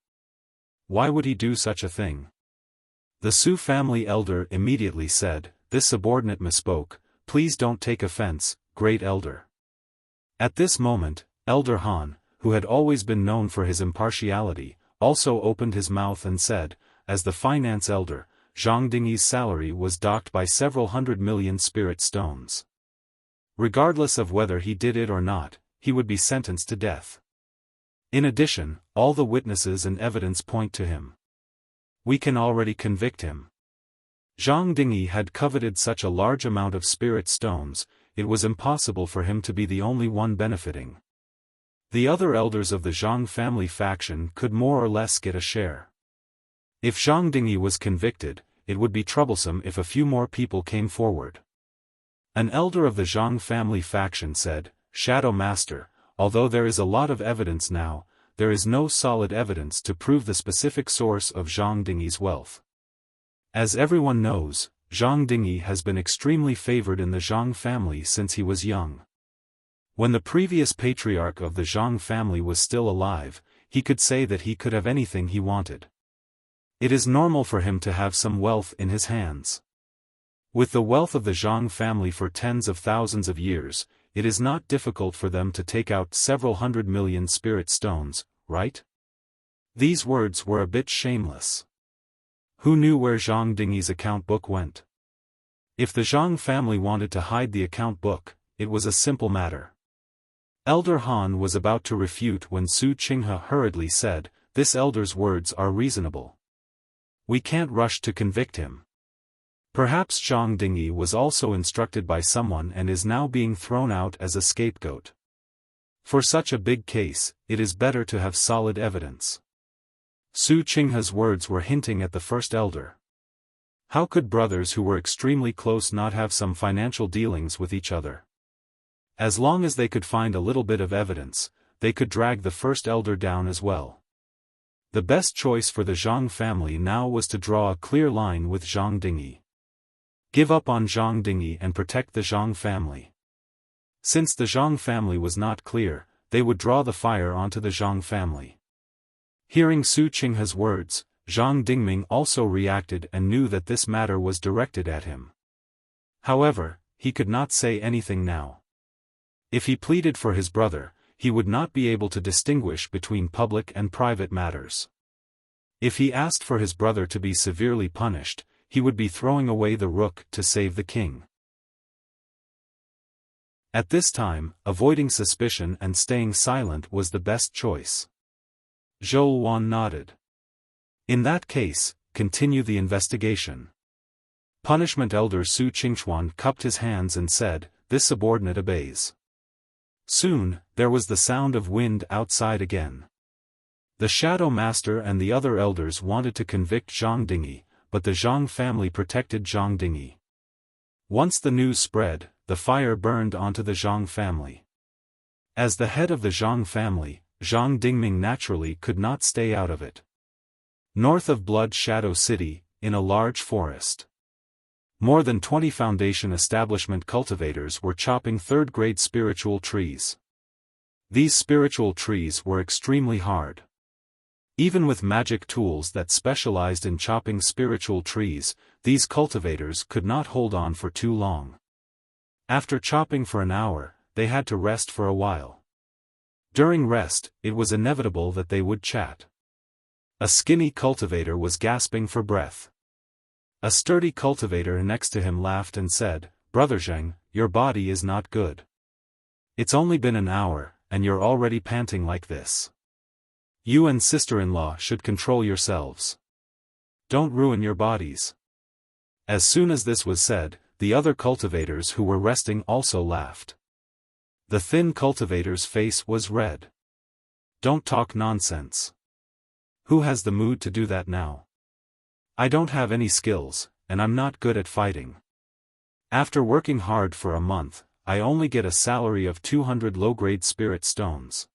Why would he do such a thing? The Su family elder immediately said, this subordinate misspoke, please don't take offense, great elder. At this moment, Elder Han, who had always been known for his impartiality, also opened his mouth and said, as the finance elder, Zhang Dingyi's salary was docked by several 100 million spirit stones. Regardless of whether he did it or not, he would be sentenced to death. In addition, all the witnesses and evidence point to him. We can already convict him. Zhang Dingyi had coveted such a large amount of spirit stones, it was impossible for him to be the only one benefiting. The other elders of the Zhang family faction could more or less get a share. If Zhang Dingyi was convicted, it would be troublesome if a few more people came forward. An elder of the Zhang family faction said, Shadow Master, although there is a lot of evidence now, there is no solid evidence to prove the specific source of Zhang Dingyi's wealth. As everyone knows, Zhang Dingyi has been extremely favored in the Zhang family since he was young. When the previous patriarch of the Zhang family was still alive, he could say that he could have anything he wanted. It is normal for him to have some wealth in his hands. With the wealth of the Zhang family for tens of thousands of years, it is not difficult for them to take out several 100 million spirit stones, right? These words were a bit shameless. Who knew where Zhang Dingyi's account book went? If the Zhang family wanted to hide the account book, it was a simple matter. Elder Han was about to refute when Su Qinghe hurriedly said, this elder's words are reasonable. We can't rush to convict him. Perhaps Zhang Dingyi was also instructed by someone and is now being thrown out as a scapegoat. For such a big case, it is better to have solid evidence. Su Qinghe's words were hinting at the first elder. How could brothers who were extremely close not have some financial dealings with each other? As long as they could find a little bit of evidence, they could drag the first elder down as well. The best choice for the Zhang family now was to draw a clear line with Zhang Dingyi. Give up on Zhang Dingyi and protect the Zhang family. Since the Zhang family was not clear, they would draw the fire onto the Zhang family. Hearing Su Qinghe's words, Zhang Dingming also reacted and knew that this matter was directed at him. However, he could not say anything now. If he pleaded for his brother, he would not be able to distinguish between public and private matters. If he asked for his brother to be severely punished, he would be throwing away the rook to save the king. At this time, avoiding suspicion and staying silent was the best choice. Zhou Wan nodded. In that case, continue the investigation. Punishment Elder Su Qingchuan cupped his hands and said, this subordinate obeys. Soon, there was the sound of wind outside again. The Shadow Master and the other elders wanted to convict Zhang Dingyi, but the Zhang family protected Zhang Dingyi. Once the news spread, the fire burned onto the Zhang family. As the head of the Zhang family, Zhang Dingming naturally could not stay out of it. North of Blood Shadow City, in a large forest. More than 20 Foundation establishment cultivators were chopping third-grade spiritual trees. These spiritual trees were extremely hard. Even with magic tools that specialized in chopping spiritual trees, these cultivators could not hold on for too long. After chopping for an hour, they had to rest for a while. During rest, it was inevitable that they would chat. A skinny cultivator was gasping for breath. A sturdy cultivator next to him laughed and said, "Brother Zheng, your body is not good. It's only been an hour, and you're already panting like this. You and sister-in-law should control yourselves. Don't ruin your bodies." As soon as this was said, the other cultivators who were resting also laughed. The thin cultivator's face was red. "Don't talk nonsense. Who has the mood to do that now? I don't have any skills, and I'm not good at fighting. After working hard for a month, I only get a salary of 200 low-grade spirit stones.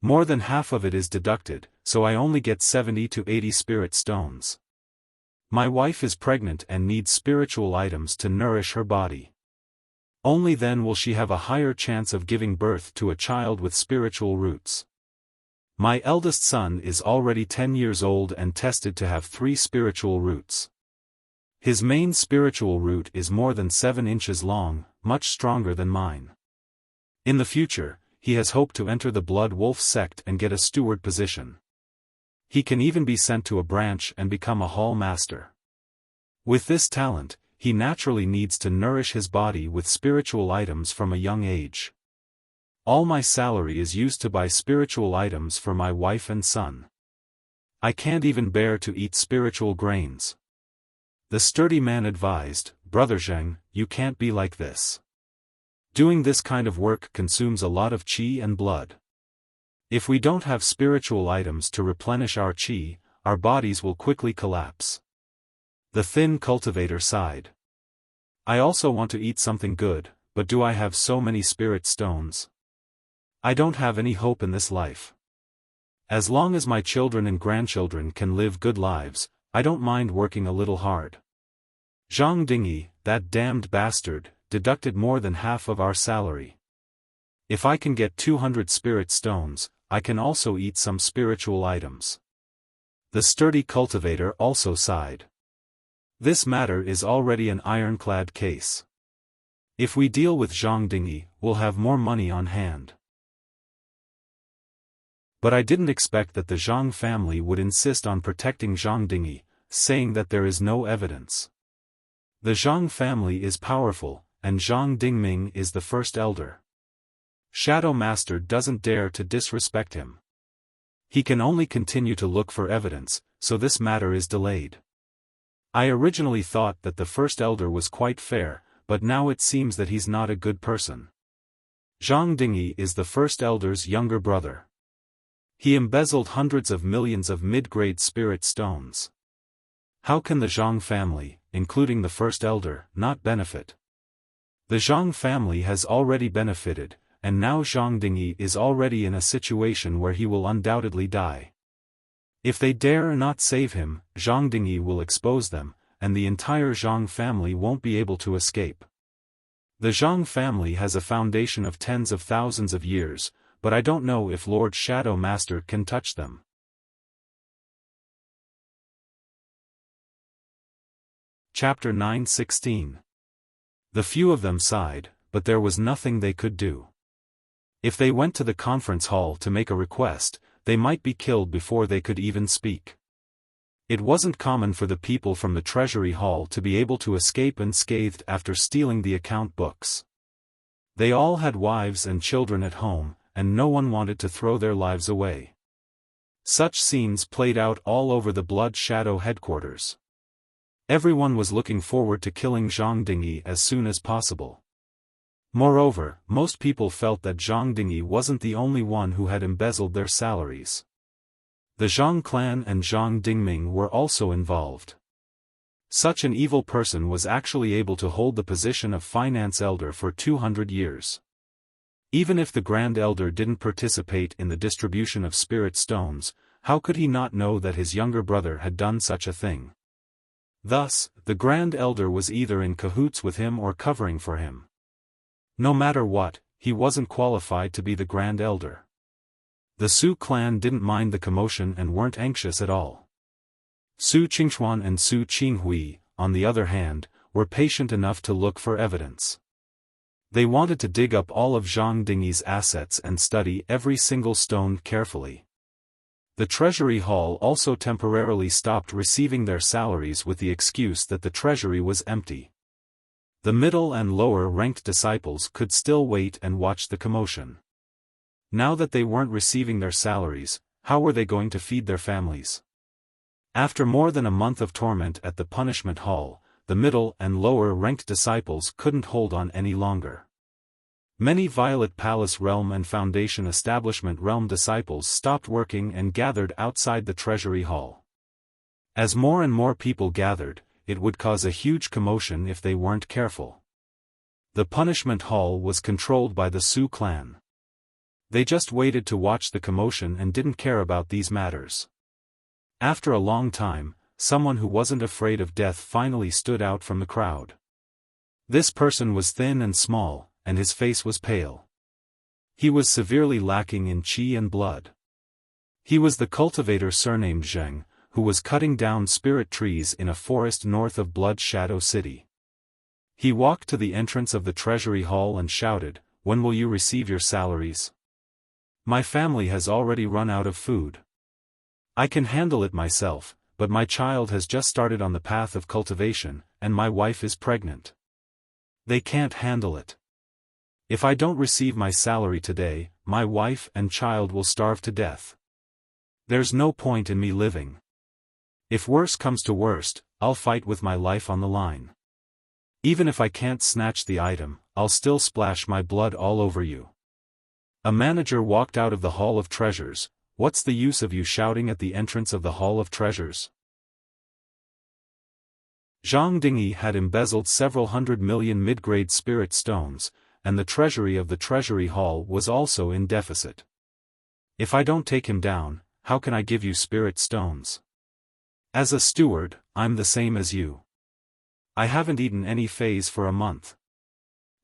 More than half of it is deducted, so I only get 70 to 80 spirit stones. My wife is pregnant and needs spiritual items to nourish her body. Only then will she have a higher chance of giving birth to a child with spiritual roots. My eldest son is already 10 years old and tested to have 3 spiritual roots. His main spiritual root is more than 7 inches long, much stronger than mine. In the future, he has hoped to enter the Blood Wolf sect and get a steward position. He can even be sent to a branch and become a hall master. With this talent, he naturally needs to nourish his body with spiritual items from a young age. All my salary is used to buy spiritual items for my wife and son. I can't even bear to eat spiritual grains. The sturdy man advised, "Brother Zheng, you can't be like this. Doing this kind of work consumes a lot of qi and blood. If we don't have spiritual items to replenish our qi, our bodies will quickly collapse." The thin cultivator sighed. "I also want to eat something good, but do I have so many spirit stones? I don't have any hope in this life. As long as my children and grandchildren can live good lives, I don't mind working a little hard. Zhang Dingyi, that damned bastard, deducted more than half of our salary. If I can get 200 spirit stones, I can also eat some spiritual items." The sturdy cultivator also sighed. This matter is already an ironclad case. If we deal with Zhang Dingyi, we'll have more money on hand. But I didn't expect that the Zhang family would insist on protecting Zhang Dingyi, saying that there is no evidence. The Zhang family is powerful, and Zhang Dingming is the first elder. Shadow Master doesn't dare to disrespect him. He can only continue to look for evidence, so this matter is delayed. I originally thought that the first elder was quite fair, but now it seems that he's not a good person. Zhang Dingyi is the first elder's younger brother. He embezzled hundreds of millions of mid-grade spirit stones. How can the Zhang family, including the first elder, not benefit? The Zhang family has already benefited, and now Zhang Dingyi is already in a situation where he will undoubtedly die. If they dare not save him, Zhang Dingyi will expose them, and the entire Zhang family won't be able to escape. The Zhang family has a foundation of tens of thousands of years, but I don't know if Lord Shadow Master can touch them. Chapter 9:16. The few of them sighed, but there was nothing they could do. If they went to the conference hall to make a request, they might be killed before they could even speak. It wasn't common for the people from the treasury hall to be able to escape unscathed after stealing the account books. They all had wives and children at home, and no one wanted to throw their lives away. Such scenes played out all over the Blood Shadow headquarters. Everyone was looking forward to killing Zhang Dingyi as soon as possible. Moreover, most people felt that Zhang Dingyi wasn't the only one who had embezzled their salaries. The Zhang clan and Zhang Dingming were also involved. Such an evil person was actually able to hold the position of finance elder for 200 years. Even if the Grand Elder didn't participate in the distribution of spirit stones, how could he not know that his younger brother had done such a thing? Thus, the Grand Elder was either in cahoots with him or covering for him. No matter what, he wasn't qualified to be the Grand Elder. The Su clan didn't mind the commotion and weren't anxious at all. Su Qingxuan and Su Qinghui, on the other hand, were patient enough to look for evidence. They wanted to dig up all of Zhang Dingyi's assets and study every single stone carefully. The treasury hall also temporarily stopped receiving their salaries with the excuse that the treasury was empty. The middle and lower-ranked disciples could still wait and watch the commotion. Now that they weren't receiving their salaries, how were they going to feed their families? After more than a month of torment at the punishment hall, the middle and lower-ranked disciples couldn't hold on any longer. Many Violet Palace Realm and Foundation Establishment Realm disciples stopped working and gathered outside the treasury hall. As more and more people gathered, it would cause a huge commotion if they weren't careful. The punishment hall was controlled by the Su clan. They just waited to watch the commotion and didn't care about these matters. After a long time, someone who wasn't afraid of death finally stood out from the crowd. This person was thin and small, and his face was pale. He was severely lacking in qi and blood. He was the cultivator surnamed Zheng, who was cutting down spirit trees in a forest north of Blood Shadow City. He walked to the entrance of the treasury hall and shouted, "When will you receive your salaries? My family has already run out of food. I can handle it myself, but my child has just started on the path of cultivation, and my wife is pregnant. They can't handle it. If I don't receive my salary today, my wife and child will starve to death. There's no point in me living. If worse comes to worst, I'll fight with my life on the line. Even if I can't snatch the item, I'll still splash my blood all over you." A manager walked out of the Hall of Treasures. "What's the use of you shouting at the entrance of the Hall of Treasures?" Zhang Dingyi had embezzled several 100 million mid-grade spirit stones, and the treasury of the treasury hall was also in deficit. "If I don't take him down, how can I give you spirit stones? As a steward, I'm the same as you. I haven't eaten any phase for a month.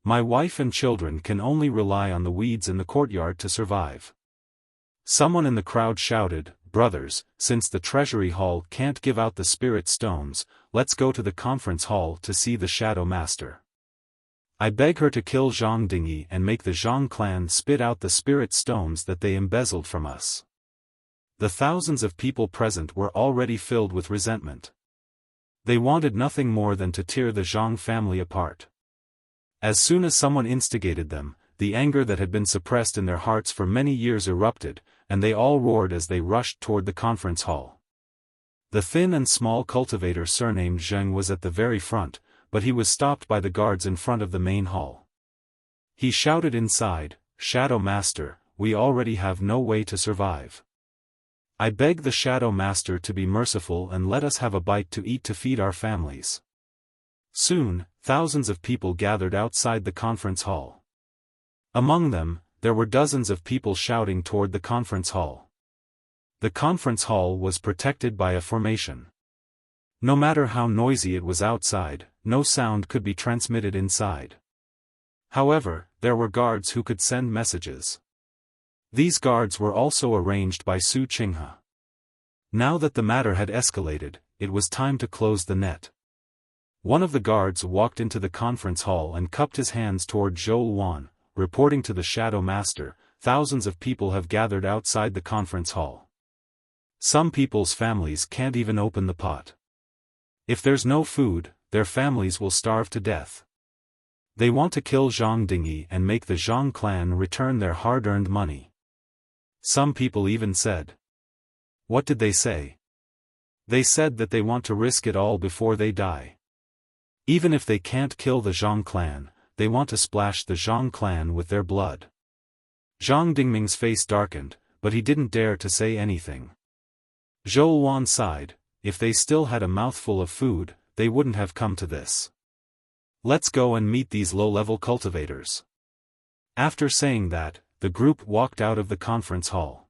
My wife and children can only rely on the weeds in the courtyard to survive." Someone in the crowd shouted, "Brothers, since the treasury hall can't give out the spirit stones, let's go to the conference hall to see the Shadow Master. I beg her to kill Zhang Dingyi and make the Zhang clan spit out the spirit stones that they embezzled from us." The thousands of people present were already filled with resentment. They wanted nothing more than to tear the Zhang family apart. As soon as someone instigated them, the anger that had been suppressed in their hearts for many years erupted, and they all roared as they rushed toward the conference hall. The thin and small cultivator surnamed Zheng was at the very front, but he was stopped by the guards in front of the main hall. He shouted inside, "Shadow Master, we already have no way to survive. I beg the Shadow Master to be merciful and let us have a bite to eat to feed our families." Soon, thousands of people gathered outside the conference hall. Among them, there were dozens of people shouting toward the conference hall. The conference hall was protected by a formation. No matter how noisy it was outside, no sound could be transmitted inside. However, there were guards who could send messages. These guards were also arranged by Su Qinghe. Now that the matter had escalated, it was time to close the net. One of the guards walked into the conference hall and cupped his hands toward Zhou Wan, reporting to the Shadow Master, "Thousands of people have gathered outside the conference hall. Some people's families can't even open the pot. If there's no food, their families will starve to death. They want to kill Zhang Dingyi and make the Zhang clan return their hard-earned money." Some people even said. What did they say? They said that they want to risk it all before they die. Even if they can't kill the Zhang clan, they want to splash the Zhang clan with their blood. Zhang Dingming's face darkened, but he didn't dare to say anything. Zhou Wan sighed. If they still had a mouthful of food, they wouldn't have come to this. "Let's go and meet these low-level cultivators." After saying that, the group walked out of the conference hall.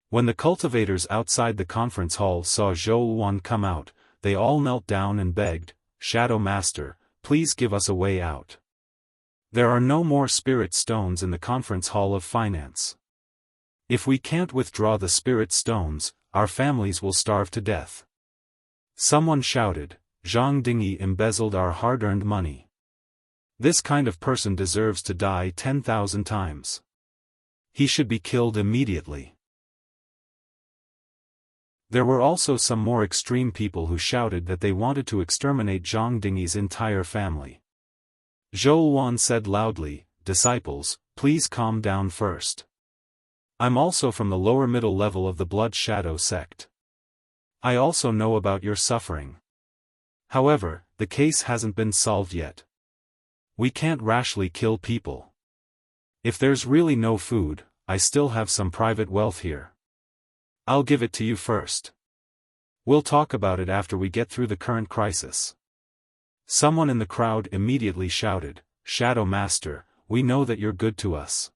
When the cultivators outside the conference hall saw Zhou Wan come out, they all knelt down and begged, "Shadow Master, please give us a way out. There are no more spirit stones in the conference hall of finance. If we can't withdraw the spirit stones, our families will starve to death." Someone shouted, "Zhang Dingyi embezzled our hard-earned money. This kind of person deserves to die 10,000 times. He should be killed immediately. There were also some more extreme people who shouted that they wanted to exterminate Zhang Dingyi's entire family. Zhou Luan said loudly, "Disciples, please calm down first. I'm also from the lower middle level of the Blood Shadow sect. I also know about your suffering. However, the case hasn't been solved yet. We can't rashly kill people. If there's really no food, I still have some private wealth here. I'll give it to you first. We'll talk about it after we get through the current crisis." Someone in the crowd immediately shouted, "Shadow Master, we know that you're good to us.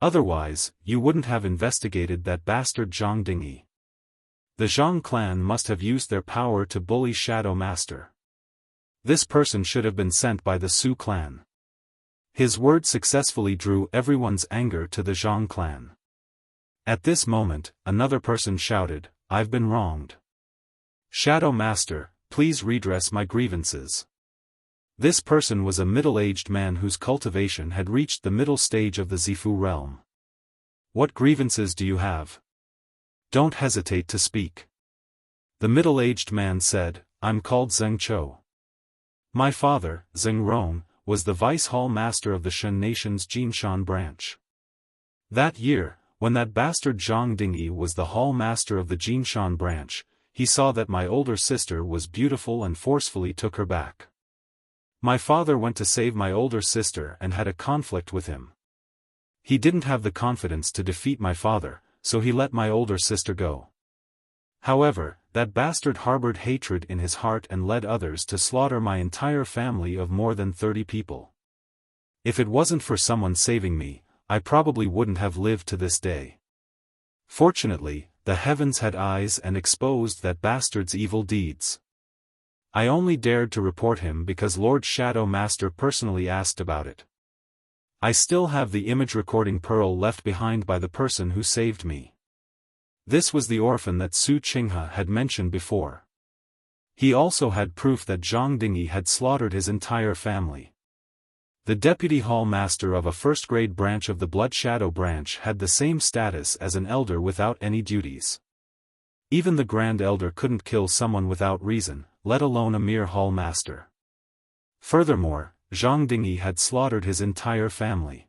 Otherwise, you wouldn't have investigated that bastard Zhang Dingyi. The Zhang clan must have used their power to bully Shadow Master. This person should have been sent by the Su clan." His words successfully drew everyone's anger to the Zhang clan. At this moment, another person shouted, "I've been wronged. Shadow Master, please redress my grievances." This person was a middle-aged man whose cultivation had reached the middle stage of the Zifu realm. "What grievances do you have? Don't hesitate to speak." The middle-aged man said, "I'm called Zheng Chou. My father, Zheng Rong, was the vice hall master of the Shen nation's Jinshan branch. That year, when that bastard Zhang Dingyi was the hall master of the Jinshan branch, he saw that my older sister was beautiful and forcefully took her back. My father went to save my older sister and had a conflict with him. He didn't have the confidence to defeat my father, so he let my older sister go. However, that bastard harbored hatred in his heart and led others to slaughter my entire family of more than 30 people. If it wasn't for someone saving me, I probably wouldn't have lived to this day. Fortunately, the heavens had eyes and exposed that bastard's evil deeds. I only dared to report him because Lord Shadow Master personally asked about it. I still have the image recording pearl left behind by the person who saved me. This was the orphan that Su Qinghe had mentioned before. He also had proof that Zhang Dingyi had slaughtered his entire family. The deputy hall master of a first-grade branch of the Blood Shadow branch had the same status as an elder without any duties. Even the Grand Elder couldn't kill someone without reason, let alone a mere hall master. Furthermore, Zhang Dingyi had slaughtered his entire family.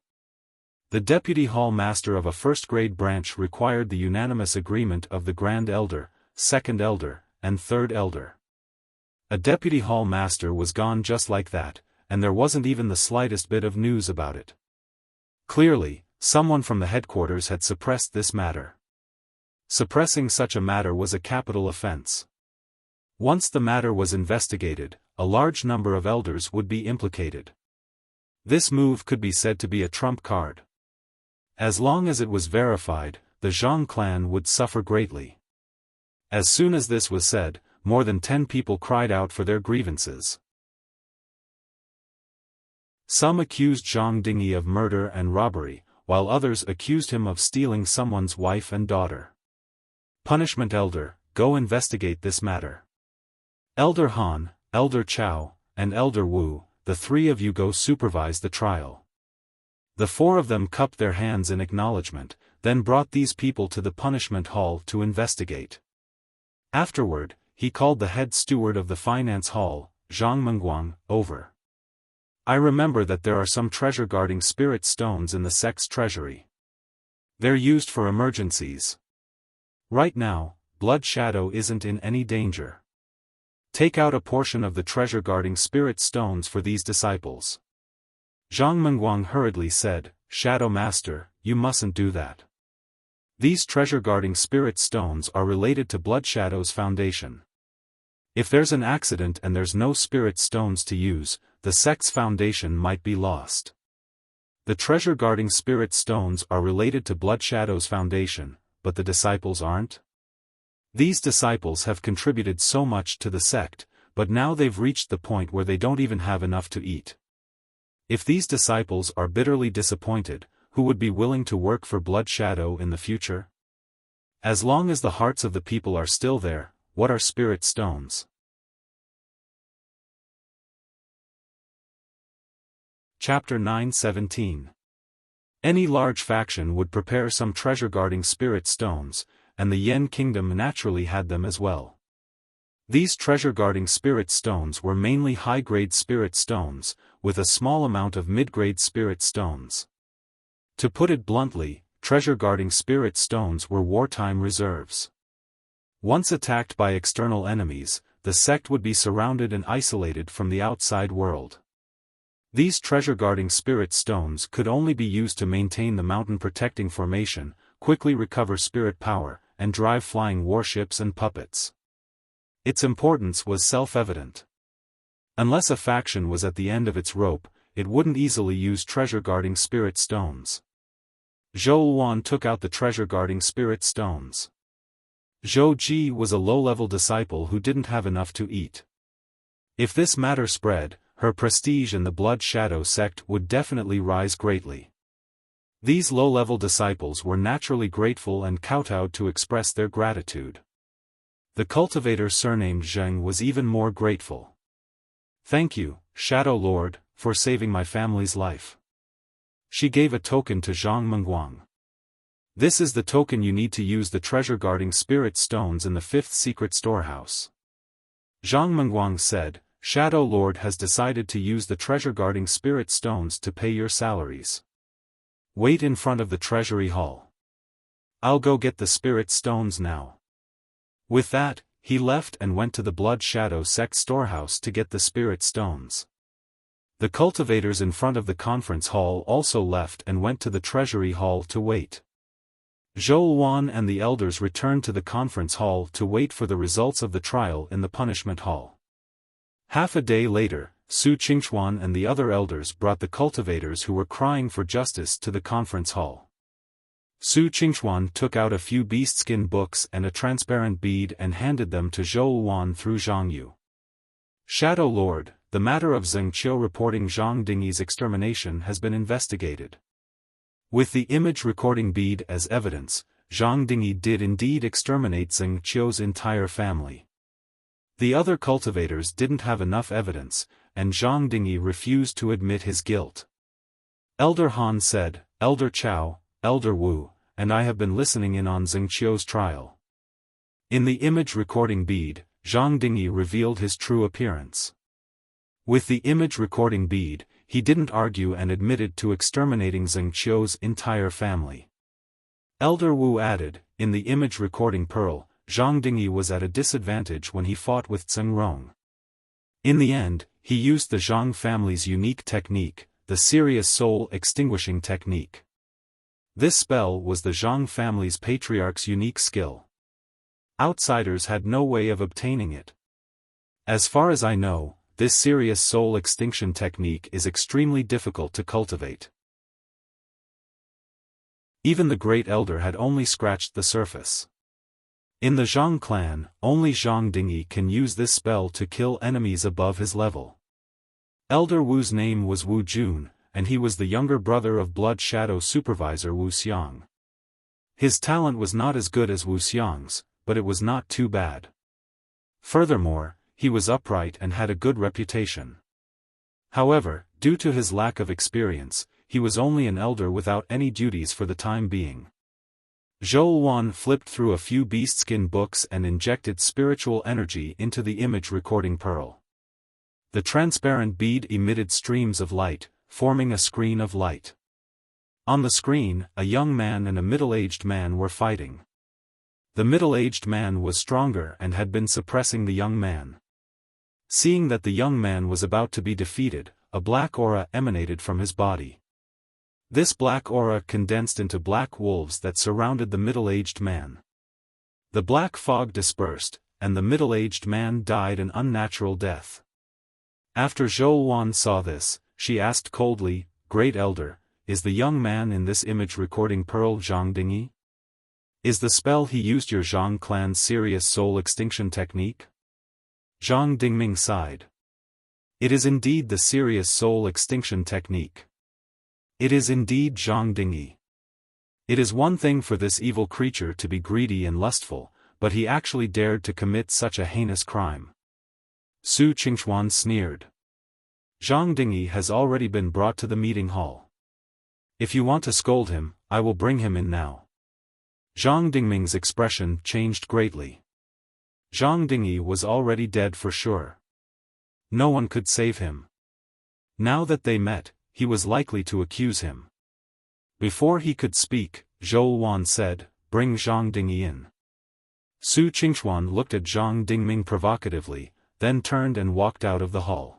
The deputy hall master of a first-grade branch required the unanimous agreement of the Grand Elder, Second Elder, and Third Elder. A deputy hall master was gone just like that, and there wasn't even the slightest bit of news about it. Clearly, someone from the headquarters had suppressed this matter. Suppressing such a matter was a capital offense. Once the matter was investigated, a large number of elders would be implicated. This move could be said to be a trump card. As long as it was verified, the Zhang clan would suffer greatly. As soon as this was said, more than 10 people cried out for their grievances. Some accused Zhang Dingyi of murder and robbery, while others accused him of stealing someone's wife and daughter. Punishment Elder, go investigate this matter. Elder Han, Elder Chao, and Elder Wu, the 3 of you go supervise the trial. The 4 of them cupped their hands in acknowledgement, then brought these people to the punishment hall to investigate. Afterward, he called the head steward of the finance hall, Zhang Mengguang, over. I remember that there are some treasure-guarding spirit stones in the sect's treasury. They're used for emergencies. Right now, Blood Shadow isn't in any danger. Take out a portion of the treasure-guarding spirit stones for these disciples. Zhang Mengguang hurriedly said, Shadow Master, you mustn't do that. These treasure-guarding spirit stones are related to Blood Shadow's foundation. If there's an accident and there's no spirit stones to use, the sect's foundation might be lost. The treasure-guarding spirit stones are related to Blood Shadow's foundation, but the disciples aren't? These disciples have contributed so much to the sect, but now they've reached the point where they don't even have enough to eat. If these disciples are bitterly disappointed, who would be willing to work for Blood Shadow in the future? As long as the hearts of the people are still there, what are spirit stones? Chapter 9:17. Any large faction would prepare some treasure-guarding spirit stones, and the Yen kingdom naturally had them as well. These treasure-guarding spirit stones were mainly high-grade spirit stones, with a small amount of mid-grade spirit stones. To put it bluntly, treasure-guarding spirit stones were wartime reserves. Once attacked by external enemies, the sect would be surrounded and isolated from the outside world. These treasure-guarding spirit stones could only be used to maintain the mountain-protecting formation, quickly recover spirit power, and drive flying warships and puppets. Its importance was self-evident. Unless a faction was at the end of its rope, it wouldn't easily use treasure-guarding spirit stones. Zhou Yuan took out the treasure-guarding spirit stones. Zhou Ji was a low-level disciple who didn't have enough to eat. If this matter spread, her prestige in the Blood Shadow sect would definitely rise greatly. These low-level disciples were naturally grateful and kowtowed to express their gratitude. The cultivator surnamed Zheng was even more grateful. "Thank you, Shadow Lord, for saving my family's life." She gave a token to Zhang Mengguang. "This is the token you need to use the treasure-guarding spirit stones in the 5th secret storehouse." Zhang Mengguang said, "Shadow Lord has decided to use the treasure-guarding spirit stones to pay your salaries. Wait in front of the treasury hall. I'll go get the spirit stones now." With that, he left and went to the Blood Shadow sect storehouse to get the spirit stones. The cultivators in front of the conference hall also left and went to the treasury hall to wait. Zhou Yuan and the elders returned to the conference hall to wait for the results of the trial in the punishment hall. Half a day later, Su Qingchuan and the other elders brought the cultivators who were crying for justice to the conference hall. Su Qingchuan took out a few beast-skin books and a transparent bead and handed them to Zhou Yuan through Zhang Yu. "Shadow Lord, the matter of Zheng Qiu reporting Zhang Dingyi's extermination has been investigated. With the image recording bead as evidence, Zhang Dingyi did indeed exterminate Zheng Qiu's entire family. The other cultivators didn't have enough evidence, and Zhang Dingyi refused to admit his guilt. Elder Han said, 'Elder Chao, Elder Wu, and I have been listening in on Zheng Qiu's trial.'" In the image recording bead, Zhang Dingyi revealed his true appearance. With the image recording bead, he didn't argue and admitted to exterminating Zheng Qiu's entire family. Elder Wu added, "In the image recording pearl, Zhang Dingyi was at a disadvantage when he fought with Zheng Rong. In the end, he used the Zhang family's unique technique, the Serious Soul Extinguishing Technique. This spell was the Zhang family's patriarch's unique skill. Outsiders had no way of obtaining it. As far as I know, this Serious Soul Extinction Technique is extremely difficult to cultivate. Even the Great Elder had only scratched the surface. In the Zhang clan, only Zhang Dingyi can use this spell to kill enemies above his level. Elder Wu's name was Wu Jun, and he was the younger brother of Blood Shadow Supervisor Wu Xiang. His talent was not as good as Wu Xiang's, but it was not too bad. Furthermore, he was upright and had a good reputation. However, due to his lack of experience, he was only an elder without any duties for the time being. Zhou Yuan flipped through a few beast-skin books and injected spiritual energy into the image recording pearl. The transparent bead emitted streams of light, forming a screen of light. On the screen, a young man and a middle-aged man were fighting. The middle-aged man was stronger and had been suppressing the young man. Seeing that the young man was about to be defeated, a black aura emanated from his body. This black aura condensed into black wolves that surrounded the middle-aged man. The black fog dispersed, and the middle-aged man died an unnatural death. After Zhou Yuan saw this, she asked coldly, "Great Elder, is the young man in this image recording pearl Zhang Dingyi? Is the spell he used your Zhang clan's Serious Soul Extinction Technique?" Zhang Dingming sighed. "It is indeed the Serious Soul Extinction Technique. It is indeed Zhang Dingyi. It is one thing for this evil creature to be greedy and lustful, but he actually dared to commit such a heinous crime." Su Qingchuan sneered. Zhang Dingyi has already been brought to the meeting hall. If you want to scold him, I will bring him in now. Zhang Dingming's expression changed greatly. Zhang Dingyi was already dead for sure. No one could save him. Now that they met, he was likely to accuse him. Before he could speak, Zhou Wan said, "Bring Zhang Dingyi in." Su Qingxuan looked at Zhang Dingming provocatively, then turned and walked out of the hall.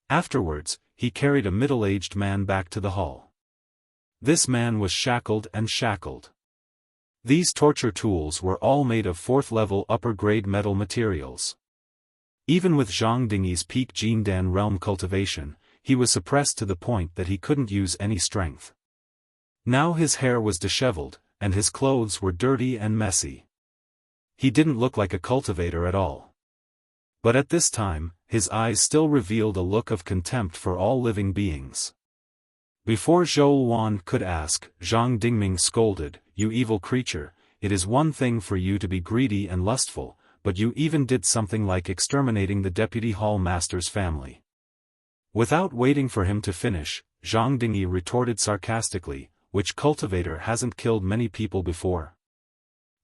Afterwards, he carried a middle-aged man back to the hall. This man was shackled and shackled. These torture tools were all made of 4th-level upper-grade metal materials. Even with Zhang Dingyi's peak Jindan realm cultivation, he was suppressed to the point that he couldn't use any strength. Now his hair was disheveled, and his clothes were dirty and messy. He didn't look like a cultivator at all. But at this time, his eyes still revealed a look of contempt for all living beings. Before Zhou Wan could ask, Zhang Dingming scolded, "You evil creature, it is one thing for you to be greedy and lustful, but you even did something like exterminating the deputy hall master's family." Without waiting for him to finish, Zhang Dingyi retorted sarcastically, "Which cultivator hasn't killed many people before?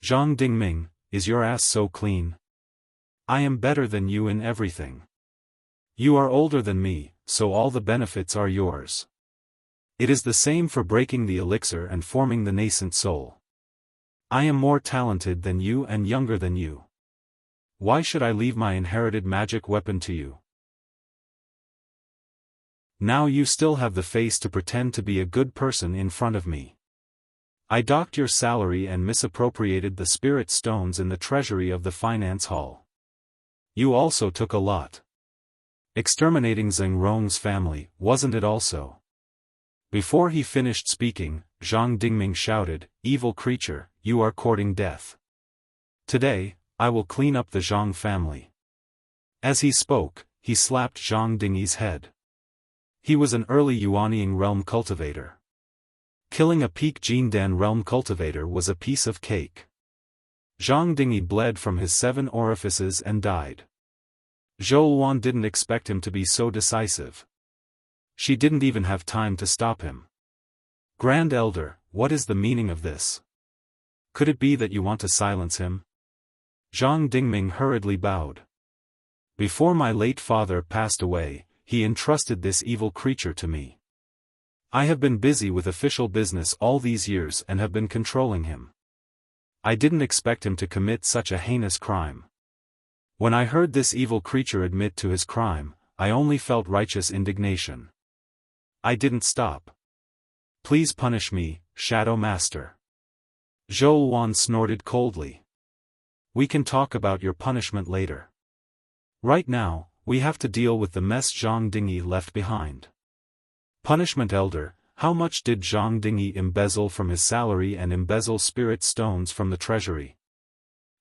Zhang Dingming, is your ass so clean? I am better than you in everything. You are older than me, so all the benefits are yours. It is the same for breaking the elixir and forming the nascent soul. I am more talented than you and younger than you. Why should I leave my inherited magic weapon to you? Now you still have the face to pretend to be a good person in front of me. I docked your salary and misappropriated the spirit stones in the treasury of the finance hall. You also took a lot. Exterminating Zheng Rong's family, wasn't it also?" Before he finished speaking, Zhang Dingming shouted, "Evil creature, you are courting death. Today, I will clean up the Zhang family." As he spoke, he slapped Zhang Dingyi's head. He was an early Yuanying realm cultivator. Killing a peak Jindan realm cultivator was a piece of cake. Zhang Dingyi bled from his 7 orifices and died. Zhou Wan didn't expect him to be so decisive. She didn't even have time to stop him. "Grand Elder, what is the meaning of this? Could it be that you want to silence him?" Zhang Dingming hurriedly bowed. "Before my late father passed away, he entrusted this evil creature to me. I have been busy with official business all these years and have been controlling him. I didn't expect him to commit such a heinous crime. When I heard this evil creature admit to his crime, I only felt righteous indignation. I didn't stop. Please punish me, Shadow Master." Zhou Wan snorted coldly. "We can talk about your punishment later. Right now, we have to deal with the mess Zhang Dingyi left behind." "Punishment Elder, how much did Zhang Dingyi embezzle from his salary and embezzle spirit stones from the treasury?"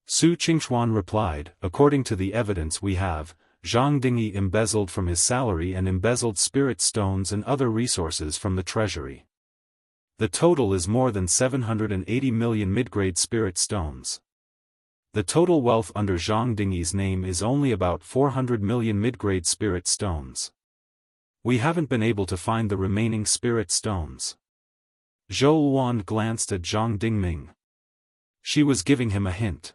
Su Qingxuan replied, "According to the evidence we have, Zhang Dingyi embezzled from his salary and embezzled spirit stones and other resources from the treasury. The total is more than 780 million mid-grade spirit stones. The total wealth under Zhang Dingyi's name is only about 400 million mid-grade spirit stones. We haven't been able to find the remaining spirit stones." Zhou Wan glanced at Zhang Dingming. She was giving him a hint.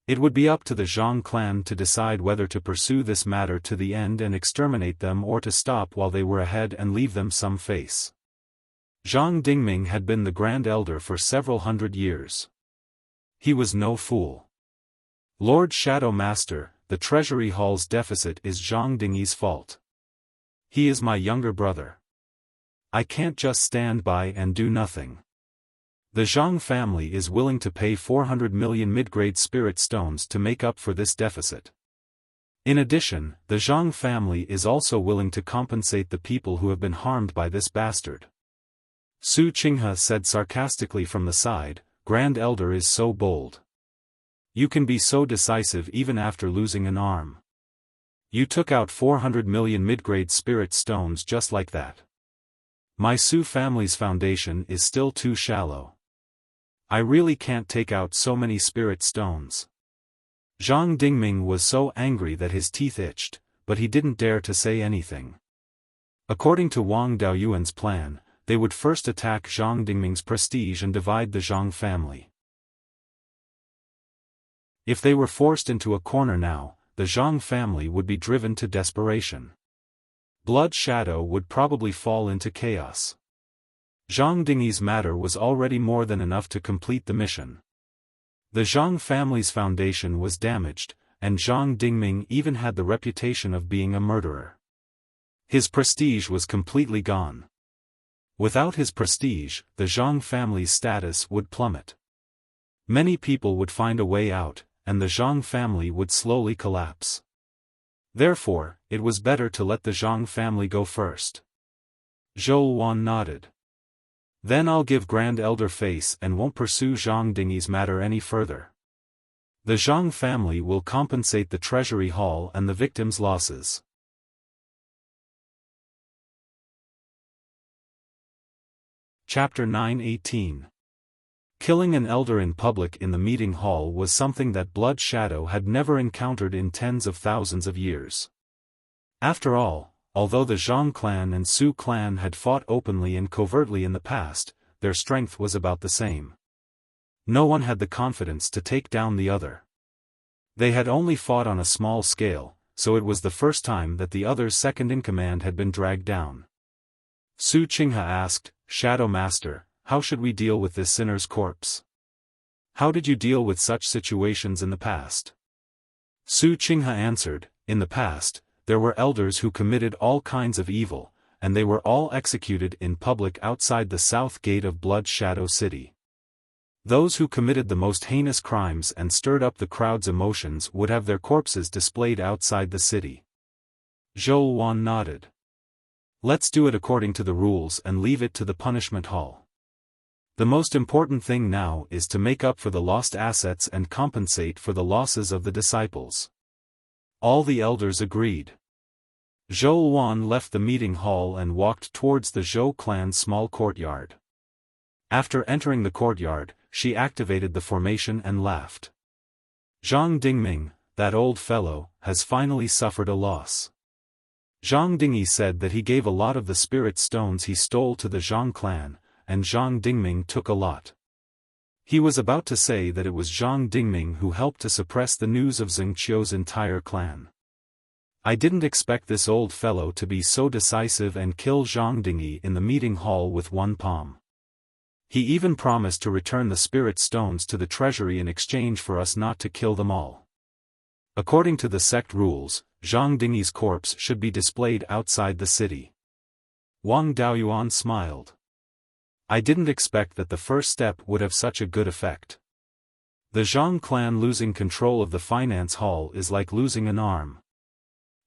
It would be up to the Zhang clan to decide whether to pursue this matter to the end and exterminate them or to stop while they were ahead and leave them some face. Zhang Dingming had been the Grand Elder for several hundred years. He was no fool. "Lord Shadow Master, the Treasury Hall's deficit is Zhang Dingyi's fault. He is my younger brother. I can't just stand by and do nothing. The Zhang family is willing to pay 400 million mid-grade spirit stones to make up for this deficit. In addition, the Zhang family is also willing to compensate the people who have been harmed by this bastard." Su Qinghe said sarcastically from the side, "Grand Elder is so bold. You can be so decisive even after losing an arm. You took out 400 million mid-grade spirit stones just like that. My Su family's foundation is still too shallow. I really can't take out so many spirit stones." Zhang Dingming was so angry that his teeth itched, but he didn't dare to say anything. According to Wang Daoyuan's plan, they would first attack Zhang Dingming's prestige and divide the Zhang family. If they were forced into a corner now, the Zhang family would be driven to desperation. Blood Shadow would probably fall into chaos. Zhang Dingyi's matter was already more than enough to complete the mission. The Zhang family's foundation was damaged, and Zhang Dingming even had the reputation of being a murderer. His prestige was completely gone. Without his prestige, the Zhang family's status would plummet. Many people would find a way out, and the Zhang family would slowly collapse. Therefore, it was better to let the Zhang family go first. Zhou Wan nodded. Then I'll give Grand Elder face and won't pursue Zhang Dingyi's matter any further. The Zhang family will compensate the treasury hall and the victims' losses. Chapter 9:18. Killing an elder in public in the meeting hall was something that Blood Shadow had never encountered in tens of thousands of years. After all, although the Zhang clan and Su clan had fought openly and covertly in the past, their strength was about the same. No one had the confidence to take down the other. They had only fought on a small scale, so it was the first time that the other's second-in-command had been dragged down. Su Qinghe asked, "Shadow Master, how should we deal with this sinner's corpse? How did you deal with such situations in the past?" Su Qinghe answered, "In the past, there were elders who committed all kinds of evil, and they were all executed in public outside the south gate of Blood Shadow City. Those who committed the most heinous crimes and stirred up the crowd's emotions would have their corpses displayed outside the city." Zhou Wan nodded. "Let's do it according to the rules and leave it to the punishment hall. The most important thing now is to make up for the lost assets and compensate for the losses of the disciples." All the elders agreed. Zhou Wan left the meeting hall and walked towards the Zhou clan's small courtyard. After entering the courtyard, she activated the formation and laughed. "Zhang Dingming, that old fellow, has finally suffered a loss." Zhang Dingyi said that he gave a lot of the spirit stones he stole to the Zhang clan, and Zhang Dingming took a lot. He was about to say that it was Zhang Dingming who helped to suppress the news of Zheng Qiu's entire clan. "I didn't expect this old fellow to be so decisive and kill Zhang Dingyi in the meeting hall with one palm. He even promised to return the spirit stones to the treasury in exchange for us not to kill them all. According to the sect rules, Zhang Dingyi's corpse should be displayed outside the city." Wang Daoyuan smiled. "I didn't expect that the first step would have such a good effect. The Zhang clan losing control of the finance hall is like losing an arm.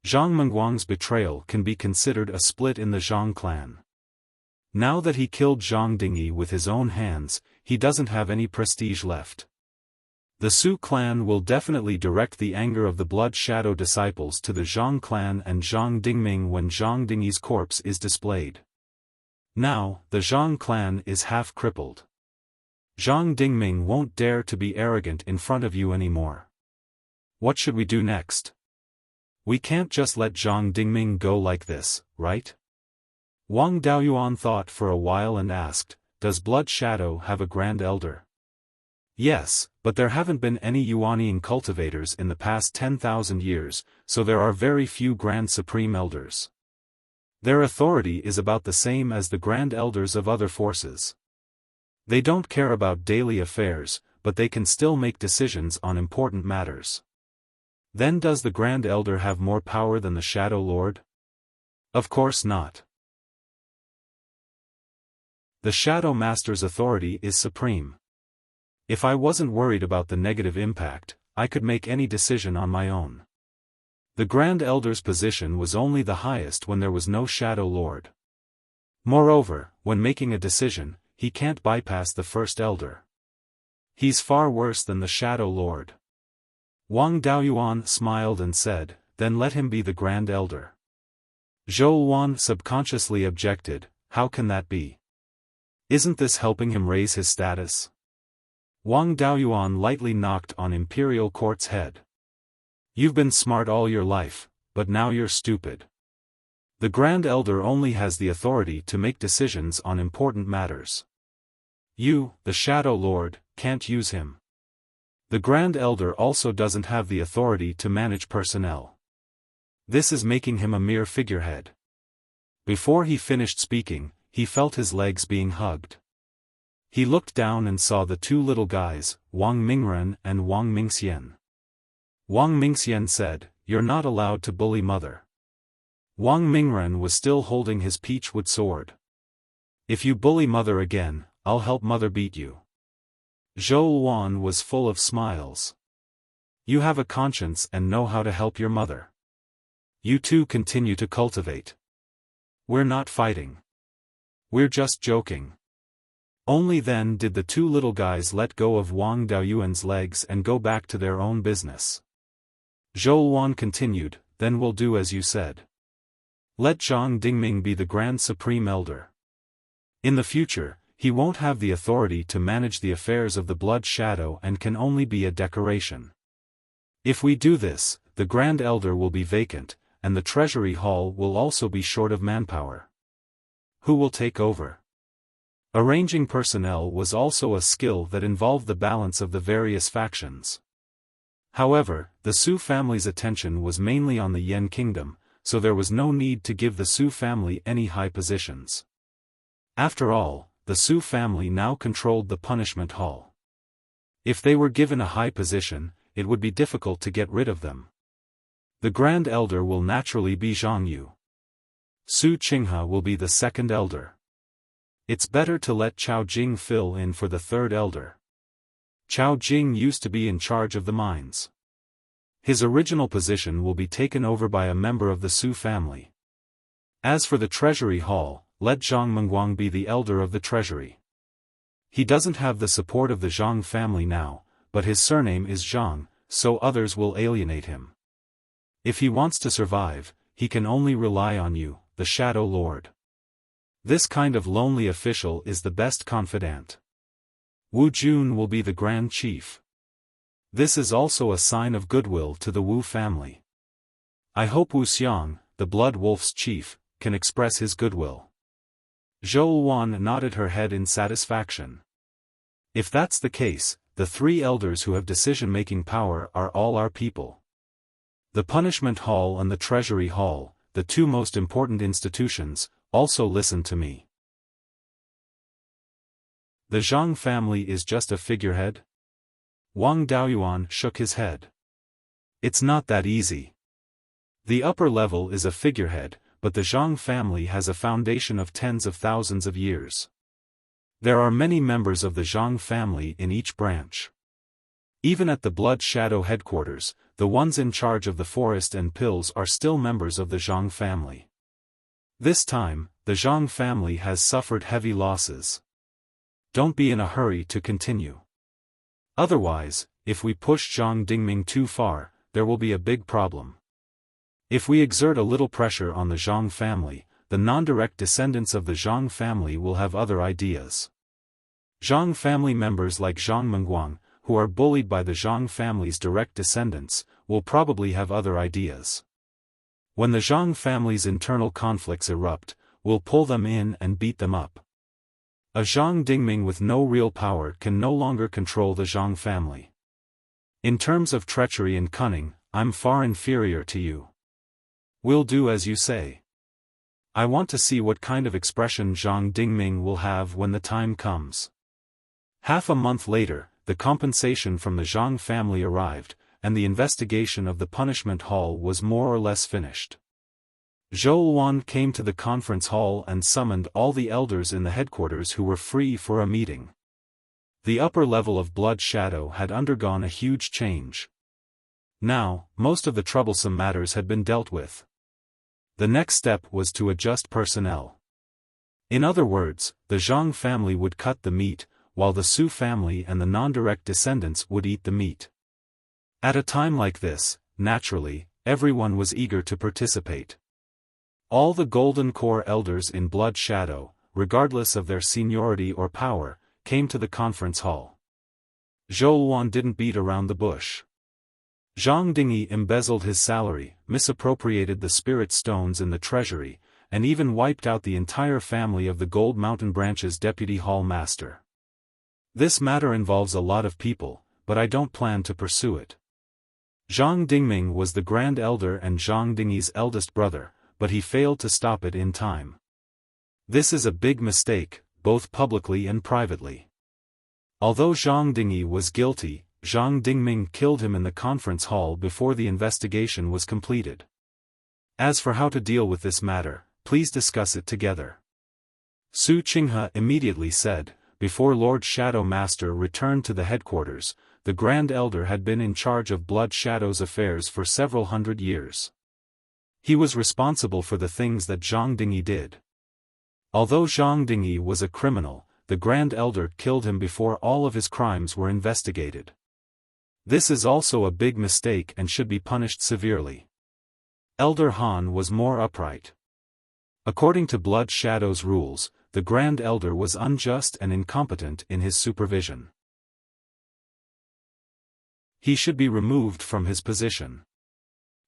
Zhang Mengguang's betrayal can be considered a split in the Zhang clan. Now that he killed Zhang Dingyi with his own hands, he doesn't have any prestige left. The Su clan will definitely direct the anger of the Blood Shadow disciples to the Zhang clan and Zhang Dingming when Zhang Dingyi's corpse is displayed. Now, the Zhang clan is half crippled. Zhang Dingming won't dare to be arrogant in front of you anymore. What should we do next? We can't just let Zhang Dingming go like this, right?" Wang Daoyuan thought for a while and asked, "Does Blood Shadow have a Grand Elder?" "Yes, but there haven't been any Yuanian cultivators in the past 10,000 years, so there are very few Grand Supreme Elders. Their authority is about the same as the Grand Elders of other forces. They don't care about daily affairs, but they can still make decisions on important matters." "Then does the Grand Elder have more power than the Shadow Lord?" "Of course not. The Shadow Master's authority is supreme. If I wasn't worried about the negative impact, I could make any decision on my own. The Grand Elder's position was only the highest when there was no Shadow Lord. Moreover, when making a decision, he can't bypass the First Elder. He's far worse than the Shadow Lord." Wang Daoyuan smiled and said, "Then let him be the Grand Elder." Zhou Wan subconsciously objected, "How can that be? Isn't this helping him raise his status?" Wang Daoyuan lightly knocked on Imperial Court's head. "You've been smart all your life, but now you're stupid. The Grand Elder only has the authority to make decisions on important matters. You, the Shadow Lord, can't use him. The Grand Elder also doesn't have the authority to manage personnel. This is making him a mere figurehead. Before he finished speaking, he felt his legs being hugged. He looked down and saw the two little guys, Wang Mingren and Wang Mingxian. Wang Mingxian said, "You're not allowed to bully Mother." Wang Mingren was still holding his peachwood sword. "If you bully Mother again, I'll help Mother beat you." Zhou Wan was full of smiles. "You have a conscience and know how to help your mother. You two continue to cultivate. We're not fighting. We're just joking." Only then did the two little guys let go of Wang Daoyuan's legs and go back to their own business. Zhou Wan continued, "Then we'll do as you said. Let Zhang Dingming be the Grand Supreme Elder. In the future, he won't have the authority to manage the affairs of the Blood Shadow and can only be a decoration. If we do this, the Grand Elder will be vacant, and the Treasury Hall will also be short of manpower. Who will take over?" Arranging personnel was also a skill that involved the balance of the various factions. However, the Su family's attention was mainly on the Yan Kingdom, so there was no need to give the Su family any high positions. After all, the Su family now controlled the punishment hall. If they were given a high position, it would be difficult to get rid of them. The Grand Elder will naturally be Zhang Yu. Su Qinghe will be the second elder. It's better to let Chao Jing fill in for the third elder. Chao Jing used to be in charge of the mines. His original position will be taken over by a member of the Su family. As for the Treasury Hall, let Zhang Mengguang be the elder of the Treasury. He doesn't have the support of the Zhang family now, but his surname is Zhang, so others will alienate him. If he wants to survive, he can only rely on you, the Shadow Lord. This kind of lonely official is the best confidant. Wu Jun will be the Grand Chief. This is also a sign of goodwill to the Wu family. I hope Wu Xiang, the Blood Wolf's chief, can express his goodwill. Zhou Wan nodded her head in satisfaction. If that's the case, the three elders who have decision-making power are all our people. The Punishment Hall and the Treasury Hall, the two most important institutions, also listen to me. The Zhang family is just a figurehead? Wang Daoyuan shook his head. It's not that easy. The upper level is a figurehead, but the Zhang family has a foundation of tens of thousands of years. There are many members of the Zhang family in each branch. Even at the Blood Shadow headquarters, the ones in charge of the forest and pills are still members of the Zhang family. This time, the Zhang family has suffered heavy losses. Don't be in a hurry to continue. Otherwise, if we push Zhang Dingming too far, there will be a big problem. If we exert a little pressure on the Zhang family, the non-direct descendants of the Zhang family will have other ideas. Zhang family members like Zhang Mengguang, who are bullied by the Zhang family's direct descendants, will probably have other ideas. When the Zhang family's internal conflicts erupt, we'll pull them in and beat them up. A Zhang Dingming with no real power can no longer control the Zhang family. In terms of treachery and cunning, I'm far inferior to you. We'll do as you say. I want to see what kind of expression Zhang Dingming will have when the time comes. Half a month later, the compensation from the Zhang family arrived, and the investigation of the punishment hall was more or less finished. Zhou Wan came to the conference hall and summoned all the elders in the headquarters who were free for a meeting. The upper level of Blood Shadow had undergone a huge change. Now, most of the troublesome matters had been dealt with. The next step was to adjust personnel. In other words, the Zhang family would cut the meat, while the Su family and the non-direct descendants would eat the meat. At a time like this, naturally, everyone was eager to participate. All the Golden Core elders in Blood Shadow, regardless of their seniority or power, came to the conference hall. Zhou Wan didn't beat around the bush. Zhang Dingyi embezzled his salary, misappropriated the spirit stones in the treasury, and even wiped out the entire family of the Gold Mountain Branch's deputy hall master. This matter involves a lot of people, but I don't plan to pursue it. Zhang Dingming was the Grand Elder and Zhang Dingyi's eldest brother, but he failed to stop it in time. This is a big mistake, both publicly and privately. Although Zhang Dingyi was guilty, Zhang Dingming killed him in the conference hall before the investigation was completed. As for how to deal with this matter, please discuss it together. Su Qinghe immediately said. Before Lord Shadow Master returned to the headquarters, the Grand Elder had been in charge of Blood Shadow's affairs for several hundred years. He was responsible for the things that Zhang Dingyi did. Although Zhang Dingyi was a criminal, the Grand Elder killed him before all of his crimes were investigated. This is also a big mistake and should be punished severely. Elder Han was more upright. According to Blood Shadow's rules, the Grand Elder was unjust and incompetent in his supervision. He should be removed from his position.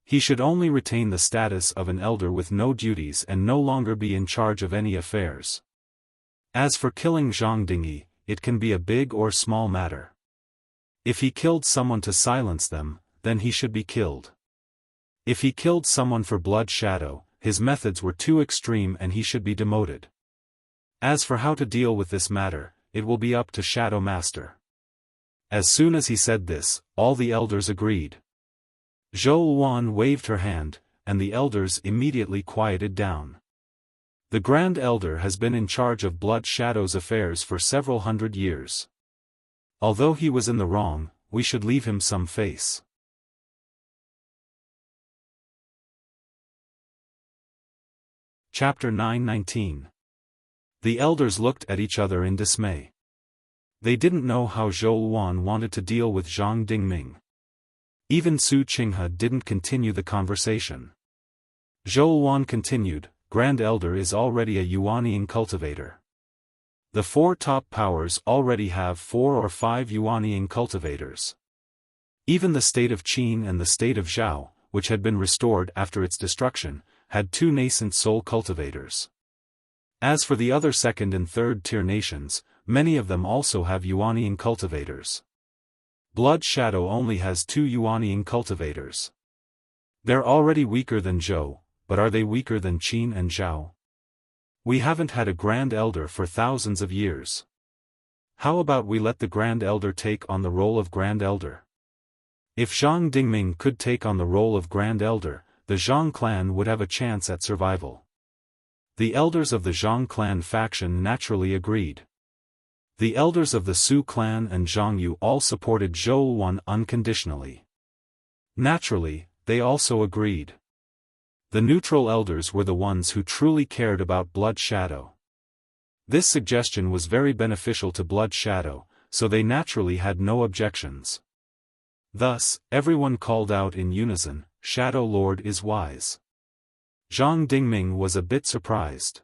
He should only retain the status of an elder with no duties and no longer be in charge of any affairs. As for killing Zhang Dingyi, it can be a big or small matter. If he killed someone to silence them, then he should be killed. If he killed someone for Blood Shadow, his methods were too extreme and he should be demoted. As for how to deal with this matter, it will be up to Shadow Master. As soon as he said this, all the elders agreed. Zhou Luan waved her hand, and the elders immediately quieted down. The Grand Elder has been in charge of Blood Shadow's affairs for several hundred years. Although he was in the wrong, we should leave him some face. Chapter 919. The elders looked at each other in dismay. They didn't know how Zhou Luan wanted to deal with Zhang Dingming. Even Su Qinghe didn't continue the conversation. Zhou Luan continued, Grand Elder is already a Yuanying cultivator. The 4 top powers already have 4 or 5 Yuanying cultivators. Even the state of Qin and the state of Zhao, which had been restored after its destruction, had 2 nascent soul cultivators. As for the other 2nd and 3rd tier nations, many of them also have Yuanying cultivators. Blood Shadow only has 2 Yuanying cultivators. They're already weaker than Zhou, but are they weaker than Qin and Zhao? We haven't had a Grand Elder for thousands of years. How about we let the Grand Elder take on the role of Grand Elder? If Zhang Dingming could take on the role of Grand Elder, the Zhang clan would have a chance at survival. The elders of the Zhang clan faction naturally agreed. The elders of the Su clan and Zhang Yu all supported Zhou Luan unconditionally. Naturally, they also agreed. The neutral elders were the ones who truly cared about Blood Shadow. This suggestion was very beneficial to Blood Shadow, so they naturally had no objections. Thus, everyone called out in unison, Shadow Lord is wise. Zhang Dingming was a bit surprised.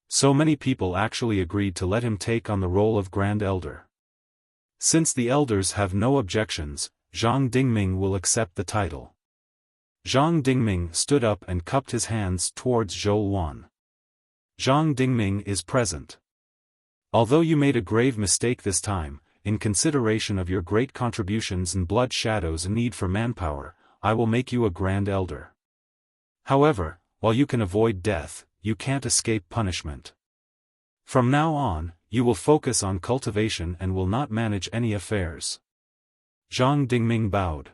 So many people actually agreed to let him take on the role of Grand Elder. Since the elders have no objections, Zhang Dingming will accept the title. Zhang Dingming stood up and cupped his hands towards Zhou Luan. Zhang Dingming is present. Although you made a grave mistake this time, in consideration of your great contributions and Blood Shadow's need for manpower, I will make you a Grand Elder. However, while you can avoid death, you can't escape punishment. From now on, you will focus on cultivation and will not manage any affairs. Zhang Dingming bowed.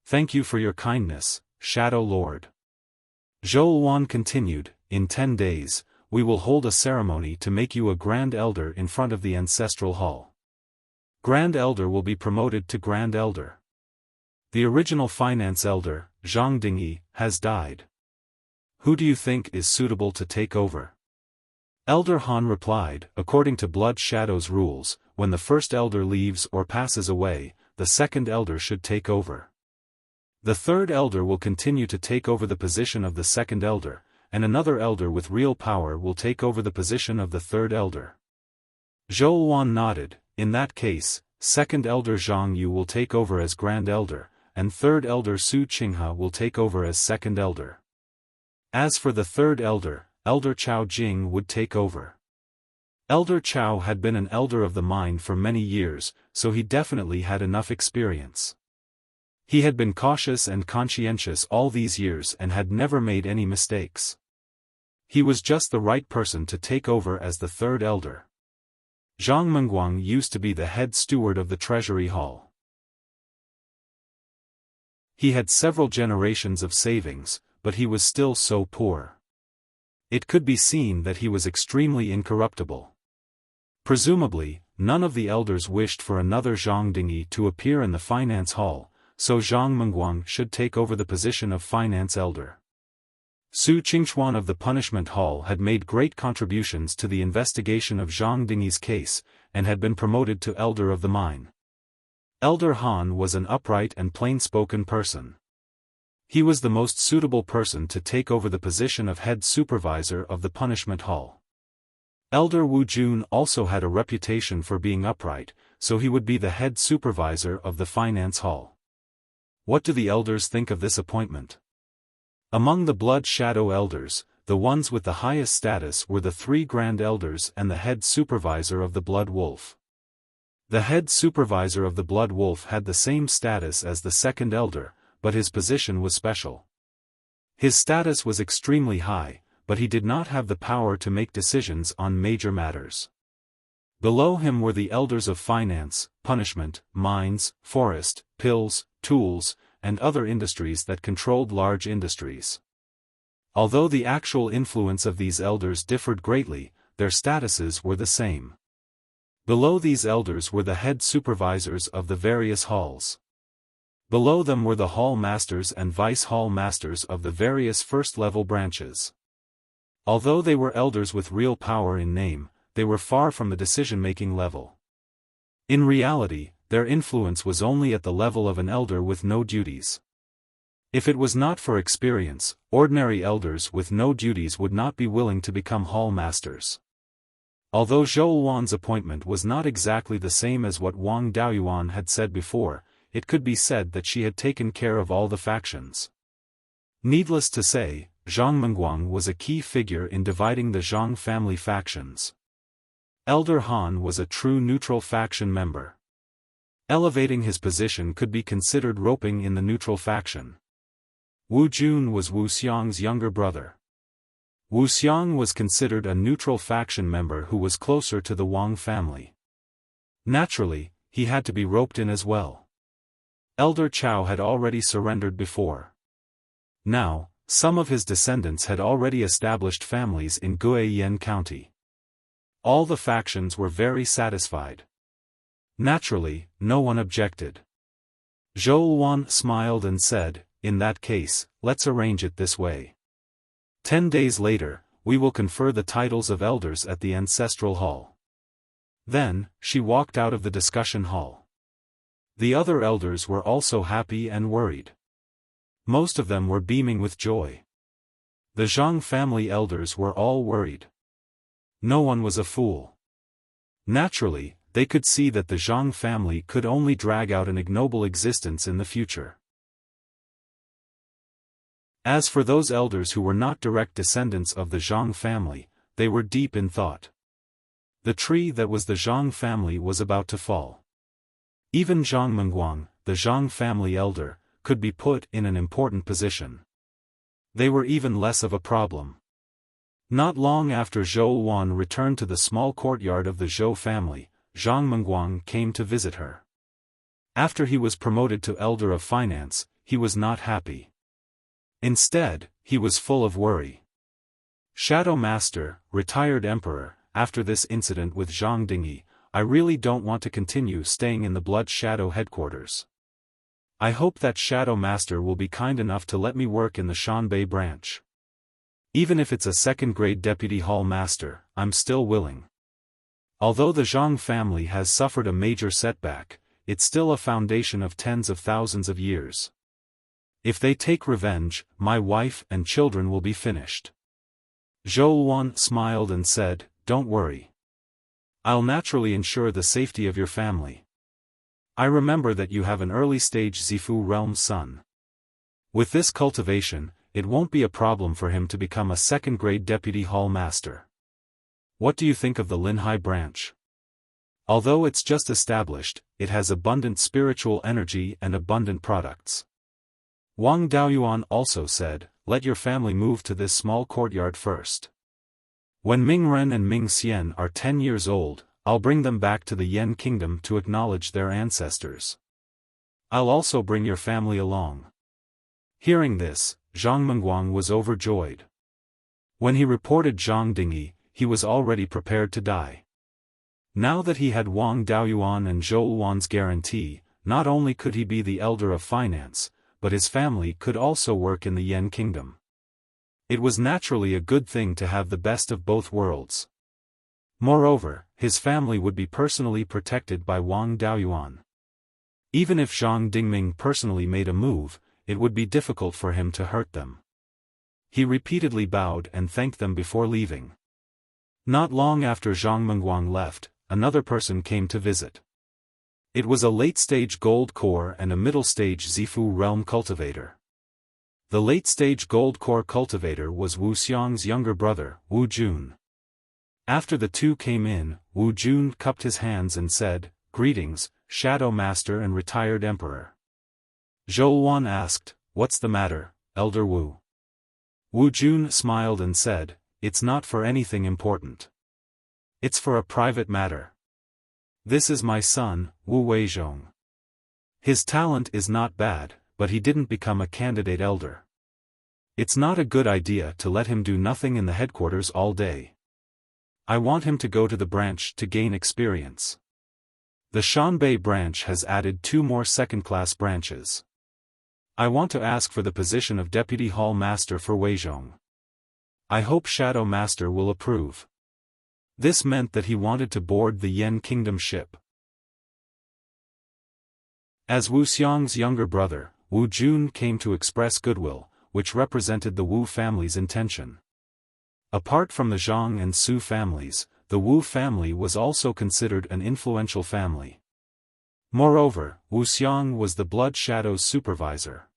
Thank you for your kindness, Shadow Lord. Zhou Luan continued, in 10 days, we will hold a ceremony to make you a Grand Elder in front of the Ancestral Hall. Grand Elder will be promoted to Grand Elder. The original Finance Elder, Zhang Dingyi, has died. Who do you think is suitable to take over? Elder Han replied, according to Blood Shadow's rules, when the first elder leaves or passes away, the second elder should take over. The third elder will continue to take over the position of the second elder, and another elder with real power will take over the position of the third elder. Zhou Luan nodded. In that case, second elder Zhang Yu will take over as Grand Elder, and third elder Su Qinghe will take over as second elder. As for the third elder, Elder Chao Jing would take over. Elder Chao had been an elder of the mine for many years, so he definitely had enough experience. He had been cautious and conscientious all these years and had never made any mistakes. He was just the right person to take over as the third elder. Zhang Mengguang used to be the head steward of the Treasury Hall. He had several generations of savings, but he was still so poor. It could be seen that he was extremely incorruptible. Presumably, none of the elders wished for another Zhang Dingyi to appear in the finance hall, so Zhang Mengguang should take over the position of finance elder. Su Qingchuan of the punishment hall had made great contributions to the investigation of Zhang Dingyi's case, and had been promoted to elder of the mine. Elder Han was an upright and plain-spoken person. He was the most suitable person to take over the position of head supervisor of the punishment hall. Elder Wu Jun also had a reputation for being upright, so he would be the head supervisor of the finance hall. What do the elders think of this appointment? Among the Blood Shadow elders, the ones with the highest status were the 3 Grand Elders and the head supervisor of the Blood Wolf. The head supervisor of the Blood Wolf had the same status as the second elder, but his position was special. His status was extremely high, but he did not have the power to make decisions on major matters. Below him were the elders of finance, punishment, mines, forest, pills, tools, and other industries that controlled large industries. Although the actual influence of these elders differed greatly, their statuses were the same. Below these elders were the head supervisors of the various halls. Below them were the hall masters and vice hall masters of the various first-level branches. Although they were elders with real power in name, they were far from the decision-making level. In reality, their influence was only at the level of an elder with no duties. If it was not for experience, ordinary elders with no duties would not be willing to become hall masters. Although Zhou Wan's appointment was not exactly the same as what Wang Daoyuan had said before, it could be said that she had taken care of all the factions. Needless to say, Zhang Mengguang was a key figure in dividing the Zhang family factions. Elder Han was a true neutral faction member. Elevating his position could be considered roping in the neutral faction. Wu Jun was Wu Xiang's younger brother. Wu Xiang was considered a neutral faction member who was closer to the Wang family. Naturally, he had to be roped in as well. Elder Chao had already surrendered before. Now, some of his descendants had already established families in Guiyan County. All the factions were very satisfied. Naturally, no one objected. Zhou Wan smiled and said, "In that case, let's arrange it this way. 10 days later, we will confer the titles of elders at the ancestral hall." Then, she walked out of the discussion hall. The other elders were also happy and worried. Most of them were beaming with joy. The Zhang family elders were all worried. No one was a fool. Naturally, they could see that the Zhang family could only drag out an ignoble existence in the future. As for those elders who were not direct descendants of the Zhang family, they were deep in thought. The tree that was the Zhang family was about to fall. Even Zhang Mengguang, the Zhang family elder, could be put in an important position. They were even less of a problem. Not long after Zhou Wan returned to the small courtyard of the Zhou family, Zhang Mengguang came to visit her. After he was promoted to elder of finance, he was not happy. Instead, he was full of worry. Shadow Master, retired Emperor, after this incident with Zhang Dingyi, I really don't want to continue staying in the Blood Shadow headquarters. I hope that Shadow Master will be kind enough to let me work in the Shanbei branch. Even if it's a second-grade deputy hall master, I'm still willing. Although the Zhang family has suffered a major setback, it's still a foundation of tens of thousands of years. If they take revenge, my wife and children will be finished. Zhou Wan smiled and said, "Don't worry. I'll naturally ensure the safety of your family. I remember that you have an early-stage Zifu realm son. With this cultivation, it won't be a problem for him to become a second-grade deputy hall master. What do you think of the Linhai branch? Although it's just established, it has abundant spiritual energy and abundant products. Wang Daoyuan also said, let your family move to this small courtyard first. When Ming Ren and Ming Xian are 10 years old, I'll bring them back to the Yan kingdom to acknowledge their ancestors. I'll also bring your family along. Hearing this, Zhang Mengguang was overjoyed. When he reported Zhang Dingyi, he was already prepared to die. Now that he had Wang Daoyuan and Zhou Wan's guarantee, not only could he be the elder of finance, but his family could also work in the Yan kingdom. It was naturally a good thing to have the best of both worlds. Moreover, his family would be personally protected by Wang Daoyuan. Even if Zhang Dingming personally made a move, it would be difficult for him to hurt them. He repeatedly bowed and thanked them before leaving. Not long after Zhang Mengguang left, another person came to visit. It was a late-stage gold core and a middle-stage Zifu realm cultivator. The late-stage gold core cultivator was Wu Xiang's younger brother, Wu Jun. After the two came in, Wu Jun cupped his hands and said, "Greetings, Shadow Master and retired Emperor." Zhou Wan asked, "What's the matter, Elder Wu?" Wu Jun smiled and said, "It's not for anything important. It's for a private matter. This is my son, Wu Weizhong. His talent is not bad, but he didn't become a candidate elder. It's not a good idea to let him do nothing in the headquarters all day. I want him to go to the branch to gain experience. The Shanbei branch has added 2 more second-class branches. I want to ask for the position of Deputy Hall Master for Weizhong. I hope Shadow Master will approve." This meant that he wanted to board the Yan Kingdom ship. As Wu Xiang's younger brother, Wu Jun came to express goodwill, which represented the Wu family's intention. Apart from the Zhang and Su families, the Wu family was also considered an influential family. Moreover, Wu Xiang was the Blood Shadow's supervisor.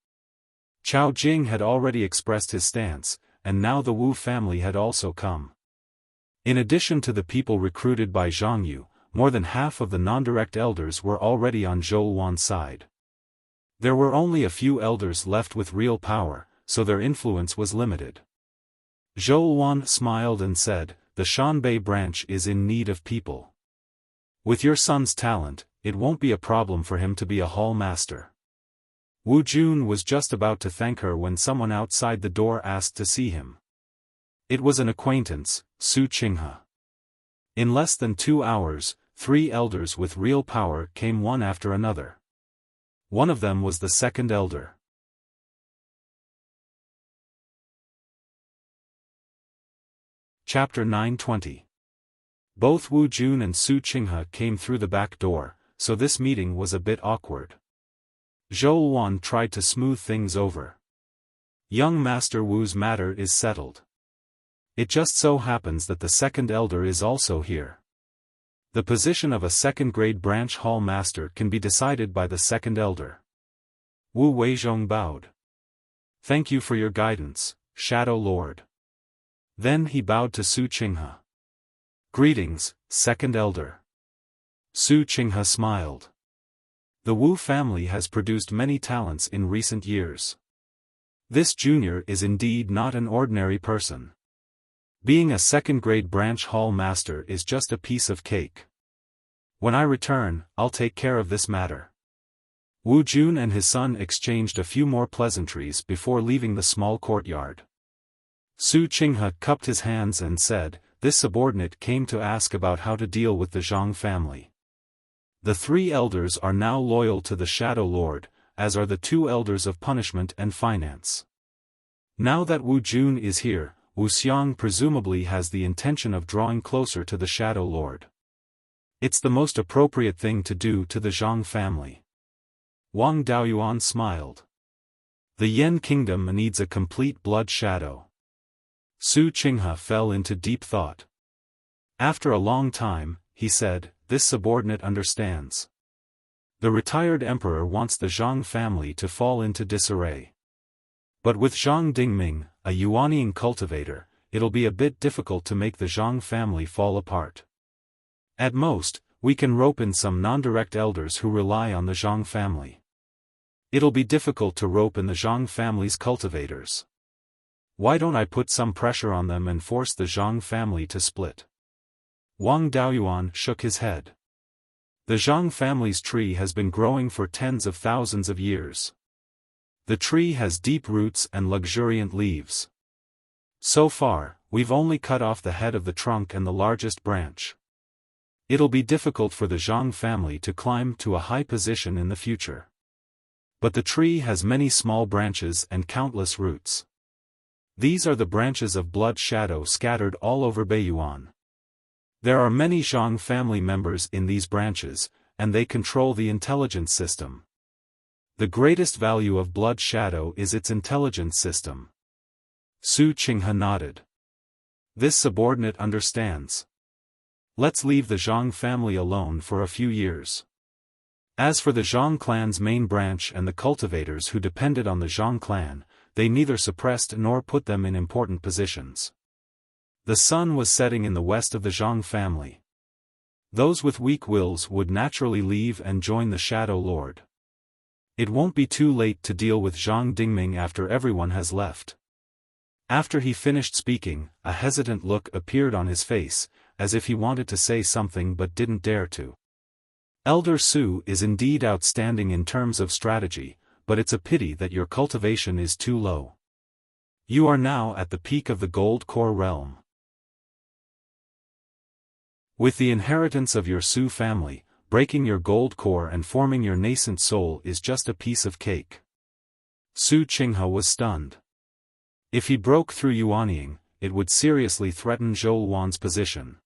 Chao Jing had already expressed his stance, and now the Wu family had also come. In addition to the people recruited by Zhang Yu, more than half of the non-direct elders were already on Zhou Wan's side. There were only a few elders left with real power, so their influence was limited. Zhou Wan smiled and said, "The Shanbei branch is in need of people. With your son's talent, it won't be a problem for him to be a hall master." Wu Jun was just about to thank her when someone outside the door asked to see him. It was an acquaintance, Su Qinghe. In less than 2 hours, 3 elders with real power came one after another. One of them was the second elder. Chapter 920. Both Wu Jun and Su Qinghe came through the back door, so this meeting was a bit awkward. Zhou Wan tried to smooth things over. Young Master Wu's matter is settled. It just so happens that the second elder is also here. The position of a second-grade branch hall master can be decided by the second elder. Wu Weizhong bowed. "Thank you for your guidance, Shadow Lord." Then he bowed to Su Qinghe. "Greetings, second elder." Su Qinghe smiled. The Wu family has produced many talents in recent years. This junior is indeed not an ordinary person. Being a second-grade branch hall master is just a piece of cake. When I return, I'll take care of this matter. Wu Jun and his son exchanged a few more pleasantries before leaving the small courtyard. Su Qinghe cupped his hands and said, "This subordinate came to ask about how to deal with the Zhang family. The 3 elders are now loyal to the Shadow Lord, as are the 2 elders of punishment and finance. Now that Wu Jun is here, Wu Xiang presumably has the intention of drawing closer to the Shadow Lord. It's the most appropriate thing to do to the Zhang family." Wang Daoyuan smiled. The Yan kingdom needs a complete blood shadow. Su Qinghe fell into deep thought. After a long time, he said, "This subordinate understands. The retired emperor wants the Zhang family to fall into disarray. But with Zhang Dingming, a Yuanying cultivator, it'll be a bit difficult to make the Zhang family fall apart. At most, we can rope in some non-direct elders who rely on the Zhang family. It'll be difficult to rope in the Zhang family's cultivators. Why don't I put some pressure on them and force the Zhang family to split? Wang Daoyuan shook his head. The Zhang family's tree has been growing for tens of thousands of years. The tree has deep roots and luxuriant leaves. So far, we've only cut off the head of the trunk and the largest branch. It'll be difficult for the Zhang family to climb to a high position in the future. But the tree has many small branches and countless roots. These are the branches of blood shadow scattered all over Beiyuan. There are many Zhang family members in these branches, and they control the intelligence system. The greatest value of blood shadow is its intelligence system. Su Qinghe nodded. This subordinate understands. Let's leave the Zhang family alone for a few years. As for the Zhang clan's main branch and the cultivators who depended on the Zhang clan, they neither suppressed nor put them in important positions. The sun was setting in the west of the Zhang family. Those with weak wills would naturally leave and join the Shadow Lord. It won't be too late to deal with Zhang Dingming after everyone has left. After he finished speaking, a hesitant look appeared on his face, as if he wanted to say something but didn't dare to. Elder Su is indeed outstanding in terms of strategy, but it's a pity that your cultivation is too low. You are now at the peak of the gold core realm. With the inheritance of your Su family, breaking your gold core and forming your nascent soul is just a piece of cake. Su Qinghe was stunned. If he broke through Yuanying, it would seriously threaten Zhou Wan's position.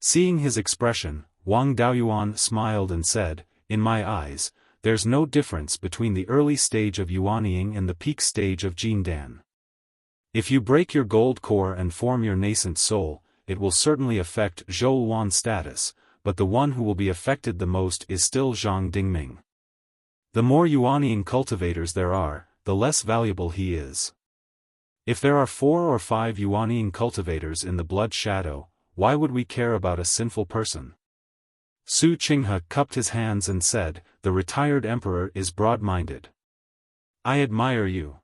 Seeing his expression, Wang Daoyuan smiled and said, "In my eyes, there's no difference between the early stage of Yuanying and the peak stage of Jindan. If you break your gold core and form your nascent soul, it will certainly affect Zhou Wan's status, but the one who will be affected the most is still Zhang Dingming. The more Yuanying cultivators there are, the less valuable he is. If there are 4 or 5 Yuanying cultivators in the blood shadow, why would we care about a sinful person?" Su Qinghe cupped his hands and said, "The retired emperor is broad-minded. I admire you."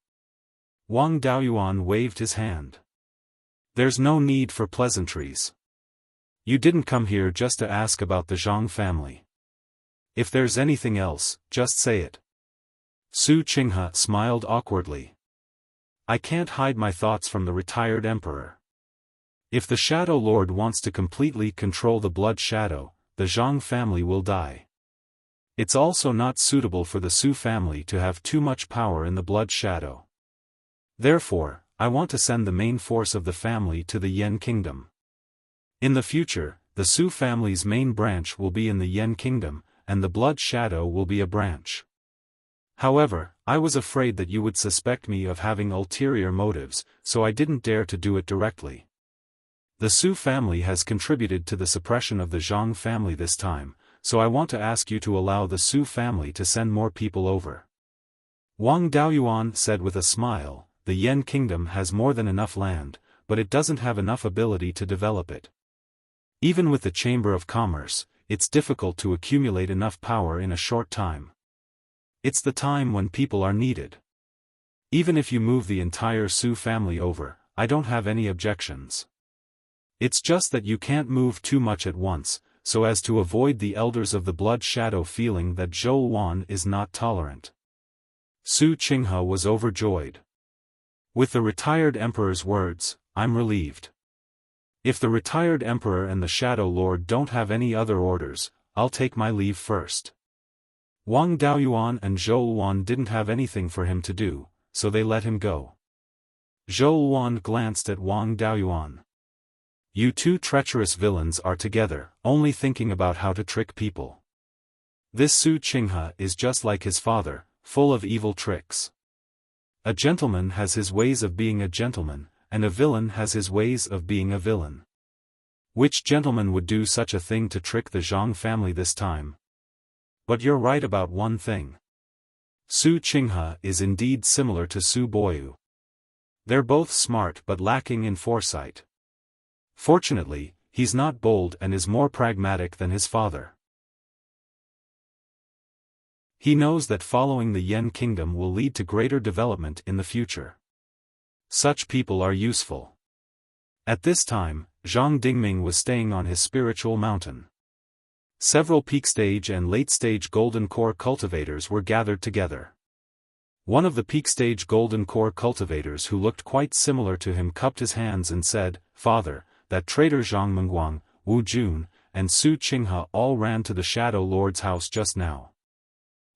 Wang Daoyuan waved his hand. "There's no need for pleasantries. You didn't come here just to ask about the Zhang family. If there's anything else, just say it." Su Qinghe smiled awkwardly. "I can't hide my thoughts from the retired emperor. If the Shadow Lord wants to completely control the blood shadow, the Zhang family will die. It's also not suitable for the Su family to have too much power in the blood shadow. Therefore, I want to send the main force of the family to the Yen Kingdom. In the future, the Su family's main branch will be in the Yen Kingdom, and the blood shadow will be a branch. However, I was afraid that you would suspect me of having ulterior motives, so I didn't dare to do it directly. The Su family has contributed to the suppression of the Zhang family this time, so I want to ask you to allow the Su family to send more people over." Wang Daoyuan said with a smile, "The Yen Kingdom has more than enough land, but it doesn't have enough ability to develop it. Even with the Chamber of Commerce, it's difficult to accumulate enough power in a short time. It's the time when people are needed. Even if you move the entire Su family over, I don't have any objections. It's just that you can't move too much at once, so as to avoid the elders of the blood shadow feeling that Zhou Wan is not tolerant." Su Qinghe was overjoyed. With the retired emperor's words, I'm relieved. If the retired emperor and the Shadow Lord don't have any other orders, I'll take my leave first. Wang Daoyuan and Zhou Wan didn't have anything for him to do, so they let him go. Zhou Wan glanced at Wang Daoyuan. "You two treacherous villains are together, only thinking about how to trick people. This Su Qinghe is just like his father, full of evil tricks. A gentleman has his ways of being a gentleman, and a villain has his ways of being a villain. Which gentleman would do such a thing to trick the Zhang family this time? But you're right about one thing." Su Qinghe is indeed similar to Su Boyu. They're both smart but lacking in foresight. Fortunately, he's not bold and is more pragmatic than his father. He knows that following the Yan kingdom will lead to greater development in the future. Such people are useful. At this time, Zhang Dingming was staying on his spiritual mountain. Several peak-stage and late-stage golden core cultivators were gathered together. One of the peak-stage golden core cultivators who looked quite similar to him cupped his hands and said, "Father, that traitor Zhang Mengguang, Wu Jun, and Su Qinghe all ran to the Shadow Lord's house just now.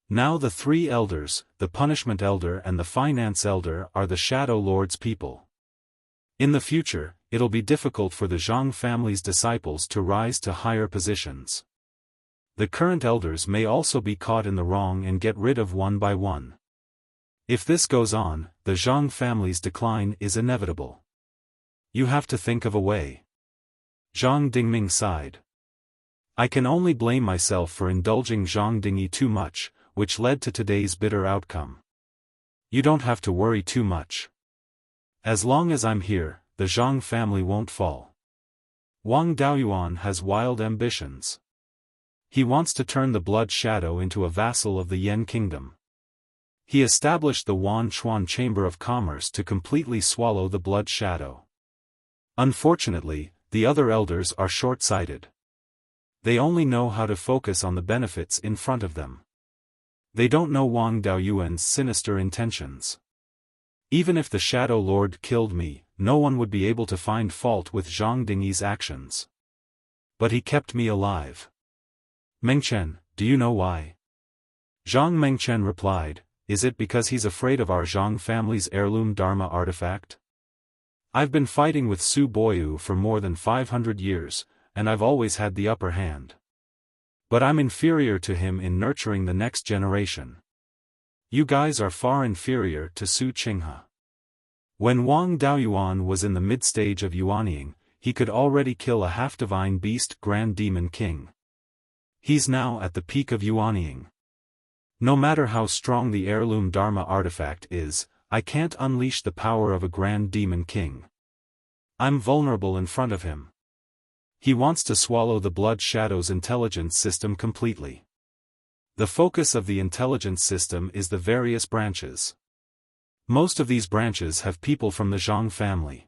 Now the three elders, the Punishment Elder and the Finance Elder, are the Shadow Lord's people. In the future, it'll be difficult for the Zhang family's disciples to rise to higher positions. The current elders may also be caught in the wrong and get rid of one by one. If this goes on, the Zhang family's decline is inevitable. You have to think of a way." Zhang Dingming sighed. "I can only blame myself for indulging Zhang Dingyi too much, which led to today's bitter outcome. You don't have to worry too much. As long as I'm here, the Zhang family won't fall. Wang Daoyuan has wild ambitions. He wants to turn the Blood Shadow into a vassal of the Yan kingdom. He established the Wan Chuan Chamber of Commerce to completely swallow the Blood Shadow. Unfortunately, the other elders are short-sighted. They only know how to focus on the benefits in front of them. They don't know Wang Daoyuan's sinister intentions. Even if the Shadow Lord killed me, no one would be able to find fault with Zhang Dingyi's actions. But he kept me alive. Mengchen, do you know why?" Zhang Mengchen replied, "Is it because he's afraid of our Zhang family's heirloom Dharma artifact? I've been fighting with Su Boyu for more than 500 years, and I've always had the upper hand. But I'm inferior to him in nurturing the next generation. You guys are far inferior to Su Qinghe." When Wang Daoyuan was in the mid-stage of Yuanying, he could already kill a half-divine beast Grand Demon King. He's now at the peak of Yuanying. No matter how strong the heirloom Dharma artifact is, I can't unleash the power of a Grand Demon King. I'm vulnerable in front of him. He wants to swallow the Blood Shadow's intelligence system completely. The focus of the intelligence system is the various branches. Most of these branches have people from the Zhang family.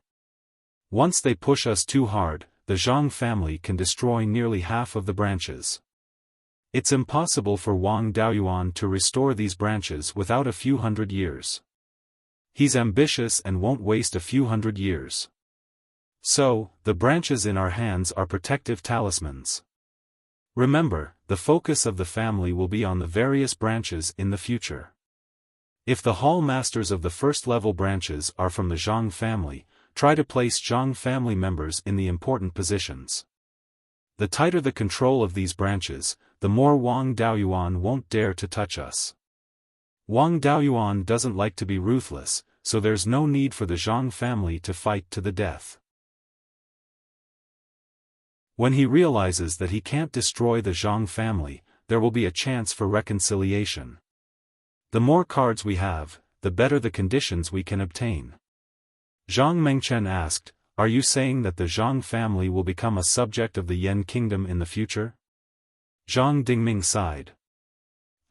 Once they push us too hard, the Zhang family can destroy nearly half of the branches. It's impossible for Wang Daoyuan to restore these branches without a few hundred years. He's ambitious and won't waste a few hundred years. So, the branches in our hands are protective talismans. Remember, the focus of the family will be on the various branches in the future. If the hall masters of the first-level branches are from the Zhang family, try to place Zhang family members in the important positions. The tighter the control of these branches, the more Wang Daoyuan won't dare to touch us. Wang Daoyuan doesn't like to be ruthless, so there's no need for the Zhang family to fight to the death. When he realizes that he can't destroy the Zhang family, there will be a chance for reconciliation. The more cards we have, the better the conditions we can obtain. Zhang Mengchen asked, "Are you saying that the Zhang family will become a subject of the Yan kingdom in the future?" Zhang Dingming sighed.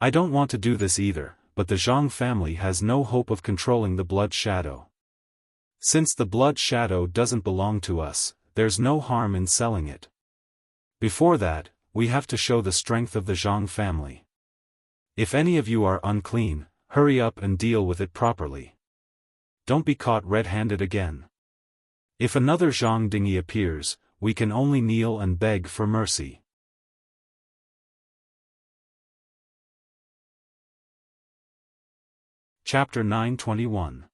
"I don't want to do this either, but the Zhang family has no hope of controlling the Blood Shadow. Since the Blood Shadow doesn't belong to us, there's no harm in selling it. Before that, we have to show the strength of the Zhang family. If any of you are unclean, hurry up and deal with it properly. Don't be caught red-handed again. If another Zhang Dingyi appears, we can only kneel and beg for mercy." Chapter 921.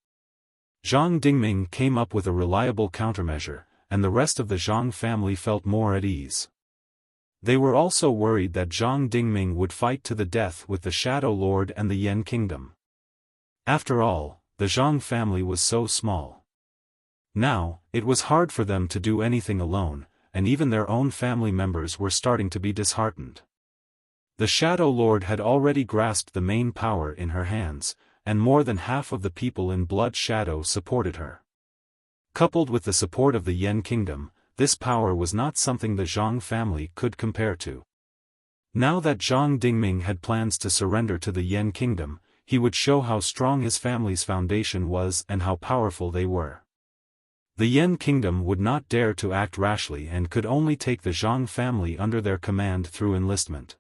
Zhang Dingming came up with a reliable countermeasure, and the rest of the Zhang family felt more at ease. They were also worried that Zhang Dingming would fight to the death with the Shadow Lord and the Yan kingdom. After all, the Zhang family was so small. Now, it was hard for them to do anything alone, and even their own family members were starting to be disheartened. The Shadow Lord had already grasped the main power in her hands, and more than half of the people in Blood Shadow supported her. Coupled with the support of the Yan Kingdom, this power was not something the Zhang family could compare to. Now that Zhang Dingming had plans to surrender to the Yan Kingdom, he would show how strong his family's foundation was and how powerful they were. The Yan Kingdom would not dare to act rashly and could only take the Zhang family under their command through enlistment.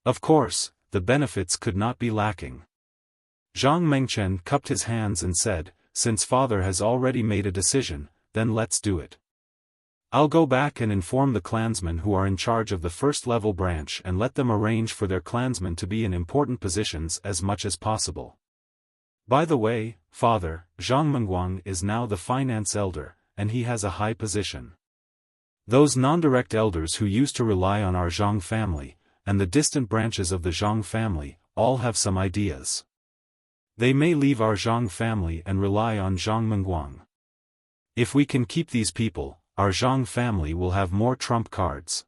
Of course, the benefits could not be lacking. Zhang Mengchen cupped his hands and said, "Since father has already made a decision, then let's do it. I'll go back and inform the clansmen who are in charge of the first-level branch and let them arrange for their clansmen to be in important positions as much as possible. By the way, father, Zhang Mengguang is now the finance elder, and he has a high position. Those non-direct elders who used to rely on our Zhang family, and the distant branches of the Zhang family, all have some ideas. They may leave our Zhang family and rely on Zhang Mengguang. If we can keep these people, our Zhang family will have more trump cards.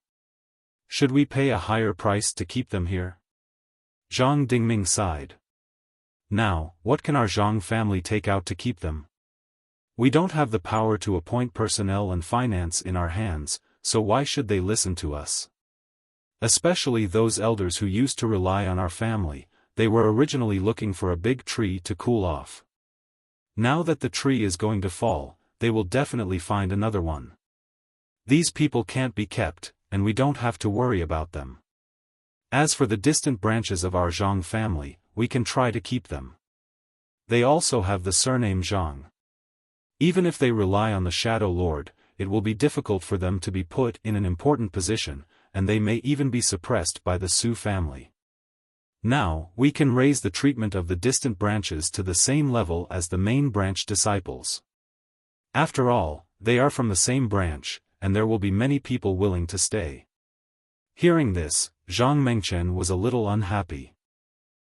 Should we pay a higher price to keep them here?" Zhang Dingming sighed. "Now, what can our Zhang family take out to keep them? We don't have the power to appoint personnel and finance in our hands, so why should they listen to us? Especially those elders who used to rely on our family, they were originally looking for a big tree to cool off. Now that the tree is going to fall, they will definitely find another one. These people can't be kept, and we don't have to worry about them. As for the distant branches of our Zhang family, we can try to keep them. They also have the surname Zhang. Even if they rely on the Shadow Lord, it will be difficult for them to be put in an important position, and they may even be suppressed by the Su family. Now, we can raise the treatment of the distant branches to the same level as the main branch disciples. After all, they are from the same branch, and there will be many people willing to stay." Hearing this, Zhang Mengchen was a little unhappy.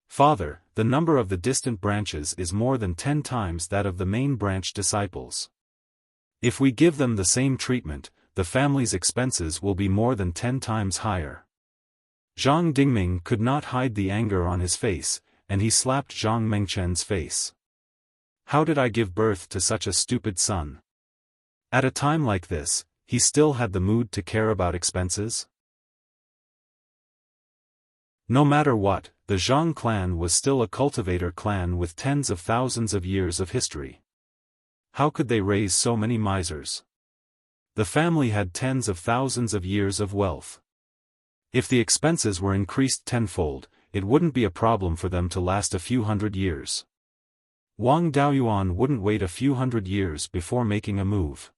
"Father, the number of the distant branches is more than 10 times that of the main branch disciples. If we give them the same treatment, the family's expenses will be more than 10 times higher." Zhang Dingming could not hide the anger on his face, and he slapped Zhang Mengchen's face. "How did I give birth to such a stupid son?" At a time like this, he still had the mood to care about expenses? No matter what, the Zhang clan was still a cultivator clan with tens of thousands of years of history. How could they raise so many misers? The family had tens of thousands of years of wealth. If the expenses were increased tenfold, it wouldn't be a problem for them to last a few hundred years. Wang Daoyuan wouldn't wait a few hundred years before making a move.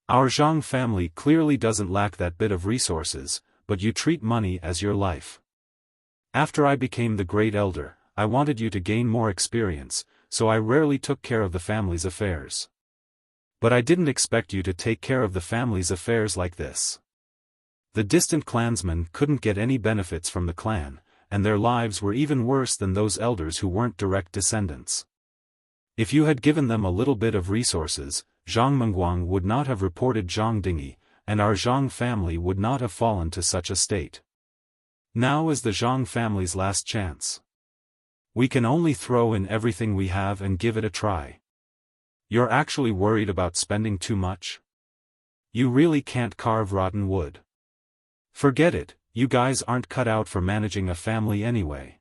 Our Zhang family clearly doesn't lack that bit of resources, but you treat money as your life. After I became the great elder, I wanted you to gain more experience, so I rarely took care of the family's affairs. But I didn't expect you to take care of the family's affairs like this. The distant clansmen couldn't get any benefits from the clan, and their lives were even worse than those elders who weren't direct descendants. If you had given them a little bit of resources, Zhang Mengguang would not have reported Zhang Dingi, and our Zhang family would not have fallen to such a state. Now is the Zhang family's last chance. We can only throw in everything we have and give it a try. You're actually worried about spending too much? You really can't carve rotten wood. Forget it, you guys aren't cut out for managing a family anyway.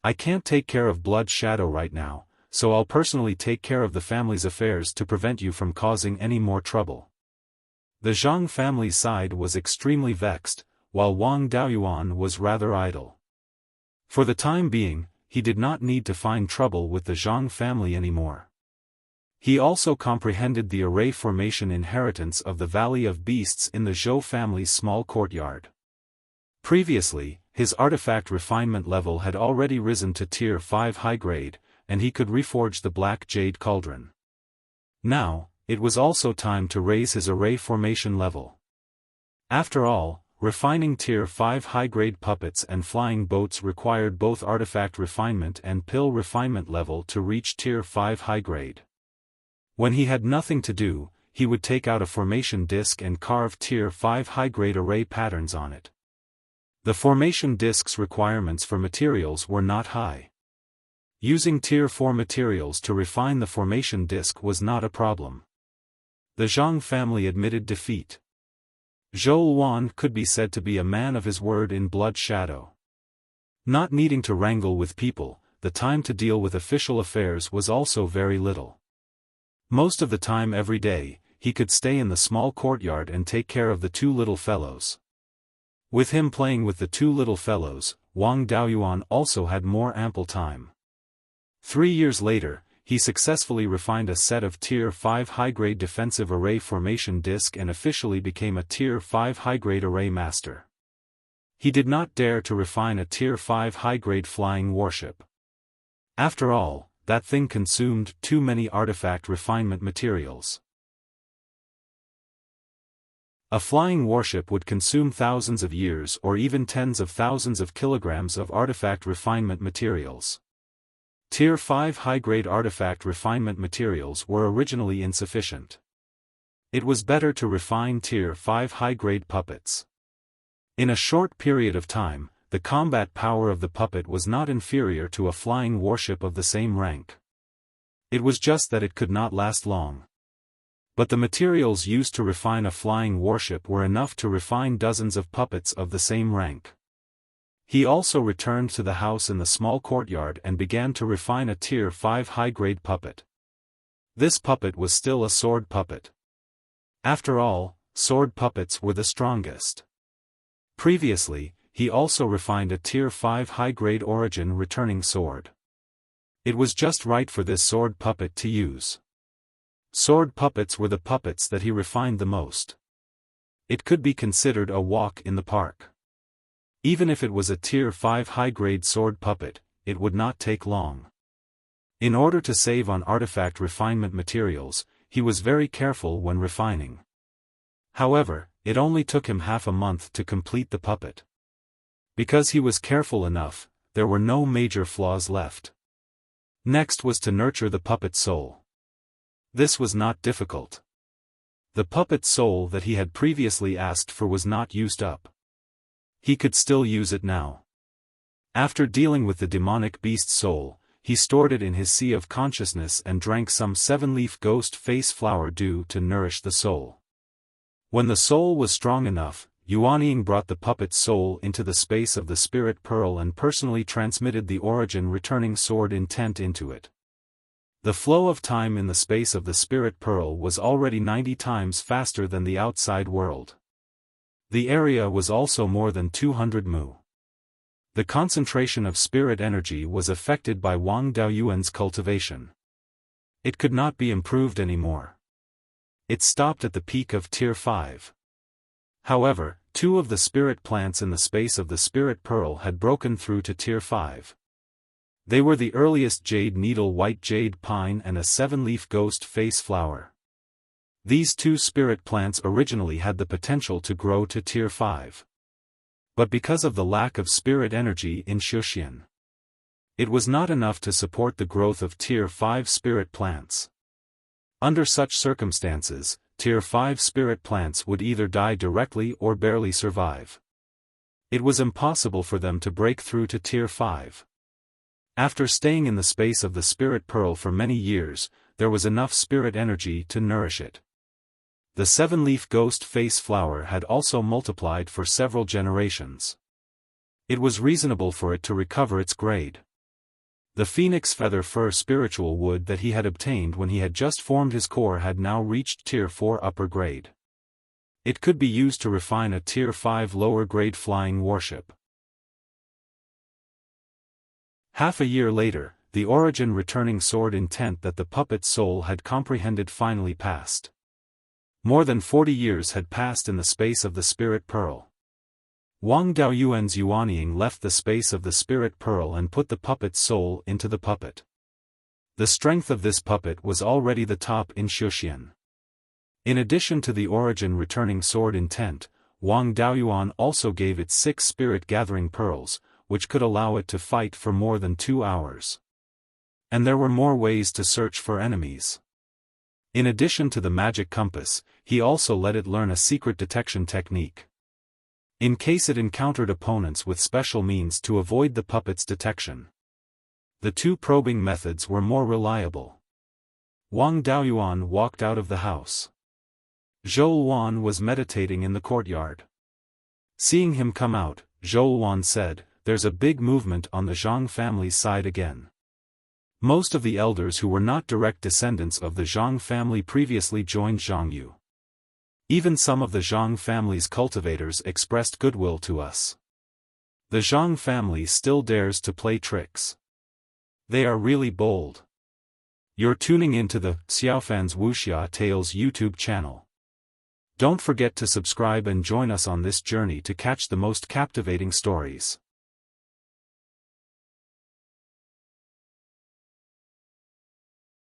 I can't take care of Blood Shadow right now, so I'll personally take care of the family's affairs to prevent you from causing any more trouble." The Zhang family's side was extremely vexed, while Wang Daoyuan was rather idle. For the time being, he did not need to find trouble with the Zhang family anymore. He also comprehended the array formation inheritance of the Valley of Beasts in the Zhou family's small courtyard. Previously, his artifact refinement level had already risen to Tier 5 high grade, and he could reforge the Black Jade Cauldron. Now, it was also time to raise his array formation level. After all, refining Tier 5 high-grade puppets and flying boats required both artifact refinement and pill refinement level to reach Tier 5 high-grade. When he had nothing to do, he would take out a formation disc and carve Tier 5 high-grade array patterns on it. The formation disk's requirements for materials were not high. Using Tier 4 materials to refine the formation disk was not a problem. The Zhang family admitted defeat. Zhou Luan could be said to be a man of his word in Blood Shadow. Not needing to wrangle with people, the time to deal with official affairs was also very little. Most of the time every day, he could stay in the small courtyard and take care of the two little fellows. With him playing with the two little fellows, Wang Daoyuan also had more ample time. 3 years later, he successfully refined a set of Tier 5 high-grade defensive array formation disk and officially became a Tier 5 high-grade array master. He did not dare to refine a Tier 5 high-grade flying warship. After all, that thing consumed too many artifact refinement materials. A flying warship would consume thousands of years or even tens of thousands of kilograms of artifact refinement materials. Tier 5 high-grade artifact refinement materials were originally insufficient. It was better to refine Tier 5 high-grade puppets. In a short period of time, the combat power of the puppet was not inferior to a flying warship of the same rank. It was just that it could not last long. But the materials used to refine a flying warship were enough to refine dozens of puppets of the same rank. He also returned to the house in the small courtyard and began to refine a Tier 5 high-grade puppet. This puppet was still a sword puppet. After all, sword puppets were the strongest. Previously, he also refined a Tier 5 high-grade origin returning sword. It was just right for this sword puppet to use. Sword puppets were the puppets that he refined the most. It could be considered a walk in the park. Even if it was a Tier 5 high-grade sword puppet, it would not take long. In order to save on artifact refinement materials, he was very careful when refining. However, it only took him half a month to complete the puppet. Because he was careful enough, there were no major flaws left. Next was to nurture the puppet's soul. This was not difficult. The puppet's soul that he had previously asked for was not used up. He could still use it now. After dealing with the demonic beast's soul, he stored it in his sea of consciousness and drank some 7-leaf ghost face flower dew to nourish the soul. When the soul was strong enough, Yuanying brought the puppet's soul into the space of the spirit pearl and personally transmitted the origin returning sword intent into it. The flow of time in the space of the spirit pearl was already 90 times faster than the outside world. The area was also more than 200 mu. The concentration of spirit energy was affected by Wang Daoyuan's cultivation. It could not be improved anymore. It stopped at the peak of Tier 5. However, 2 of the spirit plants in the space of the spirit pearl had broken through to Tier 5. They were the earliest jade needle white jade pine and a 7-leaf ghost face flower. These 2 spirit plants originally had the potential to grow to Tier 5. But because of the lack of spirit energy in Xuxian, it was not enough to support the growth of Tier 5 spirit plants. Under such circumstances, Tier 5 spirit plants would either die directly or barely survive. It was impossible for them to break through to Tier 5. After staying in the space of the spirit pearl for many years, there was enough spirit energy to nourish it. The 7-leaf ghost face flower had also multiplied for several generations. It was reasonable for it to recover its grade. The phoenix feather fur spiritual wood that he had obtained when he had just formed his core had now reached Tier 4 upper grade. It could be used to refine a Tier 5 lower grade flying warship. Half a year later, the origin returning sword intent that the puppet's soul had comprehended finally passed. More than 40 years had passed in the space of the spirit pearl. Wang Daoyuan's Yuanying left the space of the spirit pearl and put the puppet's soul into the puppet. The strength of this puppet was already the top in Xuxian. In addition to the origin returning sword intent, Wang Daoyuan also gave it 6 spirit gathering pearls, which could allow it to fight for more than 2 hours. And there were more ways to search for enemies. In addition to the magic compass, he also let it learn a secret detection technique. in case it encountered opponents with special means to avoid the puppet's detection. The two probing methods were more reliable. Wang Daoyuan walked out of the house. Zhou Luan was meditating in the courtyard. Seeing him come out, Zhou Luan said, "There's a big movement on the Zhang family's side again." Most of the elders who were not direct descendants of the Zhang family previously joined Zhangyu. Even some of the Zhang family's cultivators expressed goodwill to us. The Zhang family still dares to play tricks. They are really bold. You're tuning into the Xiaofan's Wuxia Tales YouTube channel. Don't forget to subscribe and join us on this journey to catch the most captivating stories.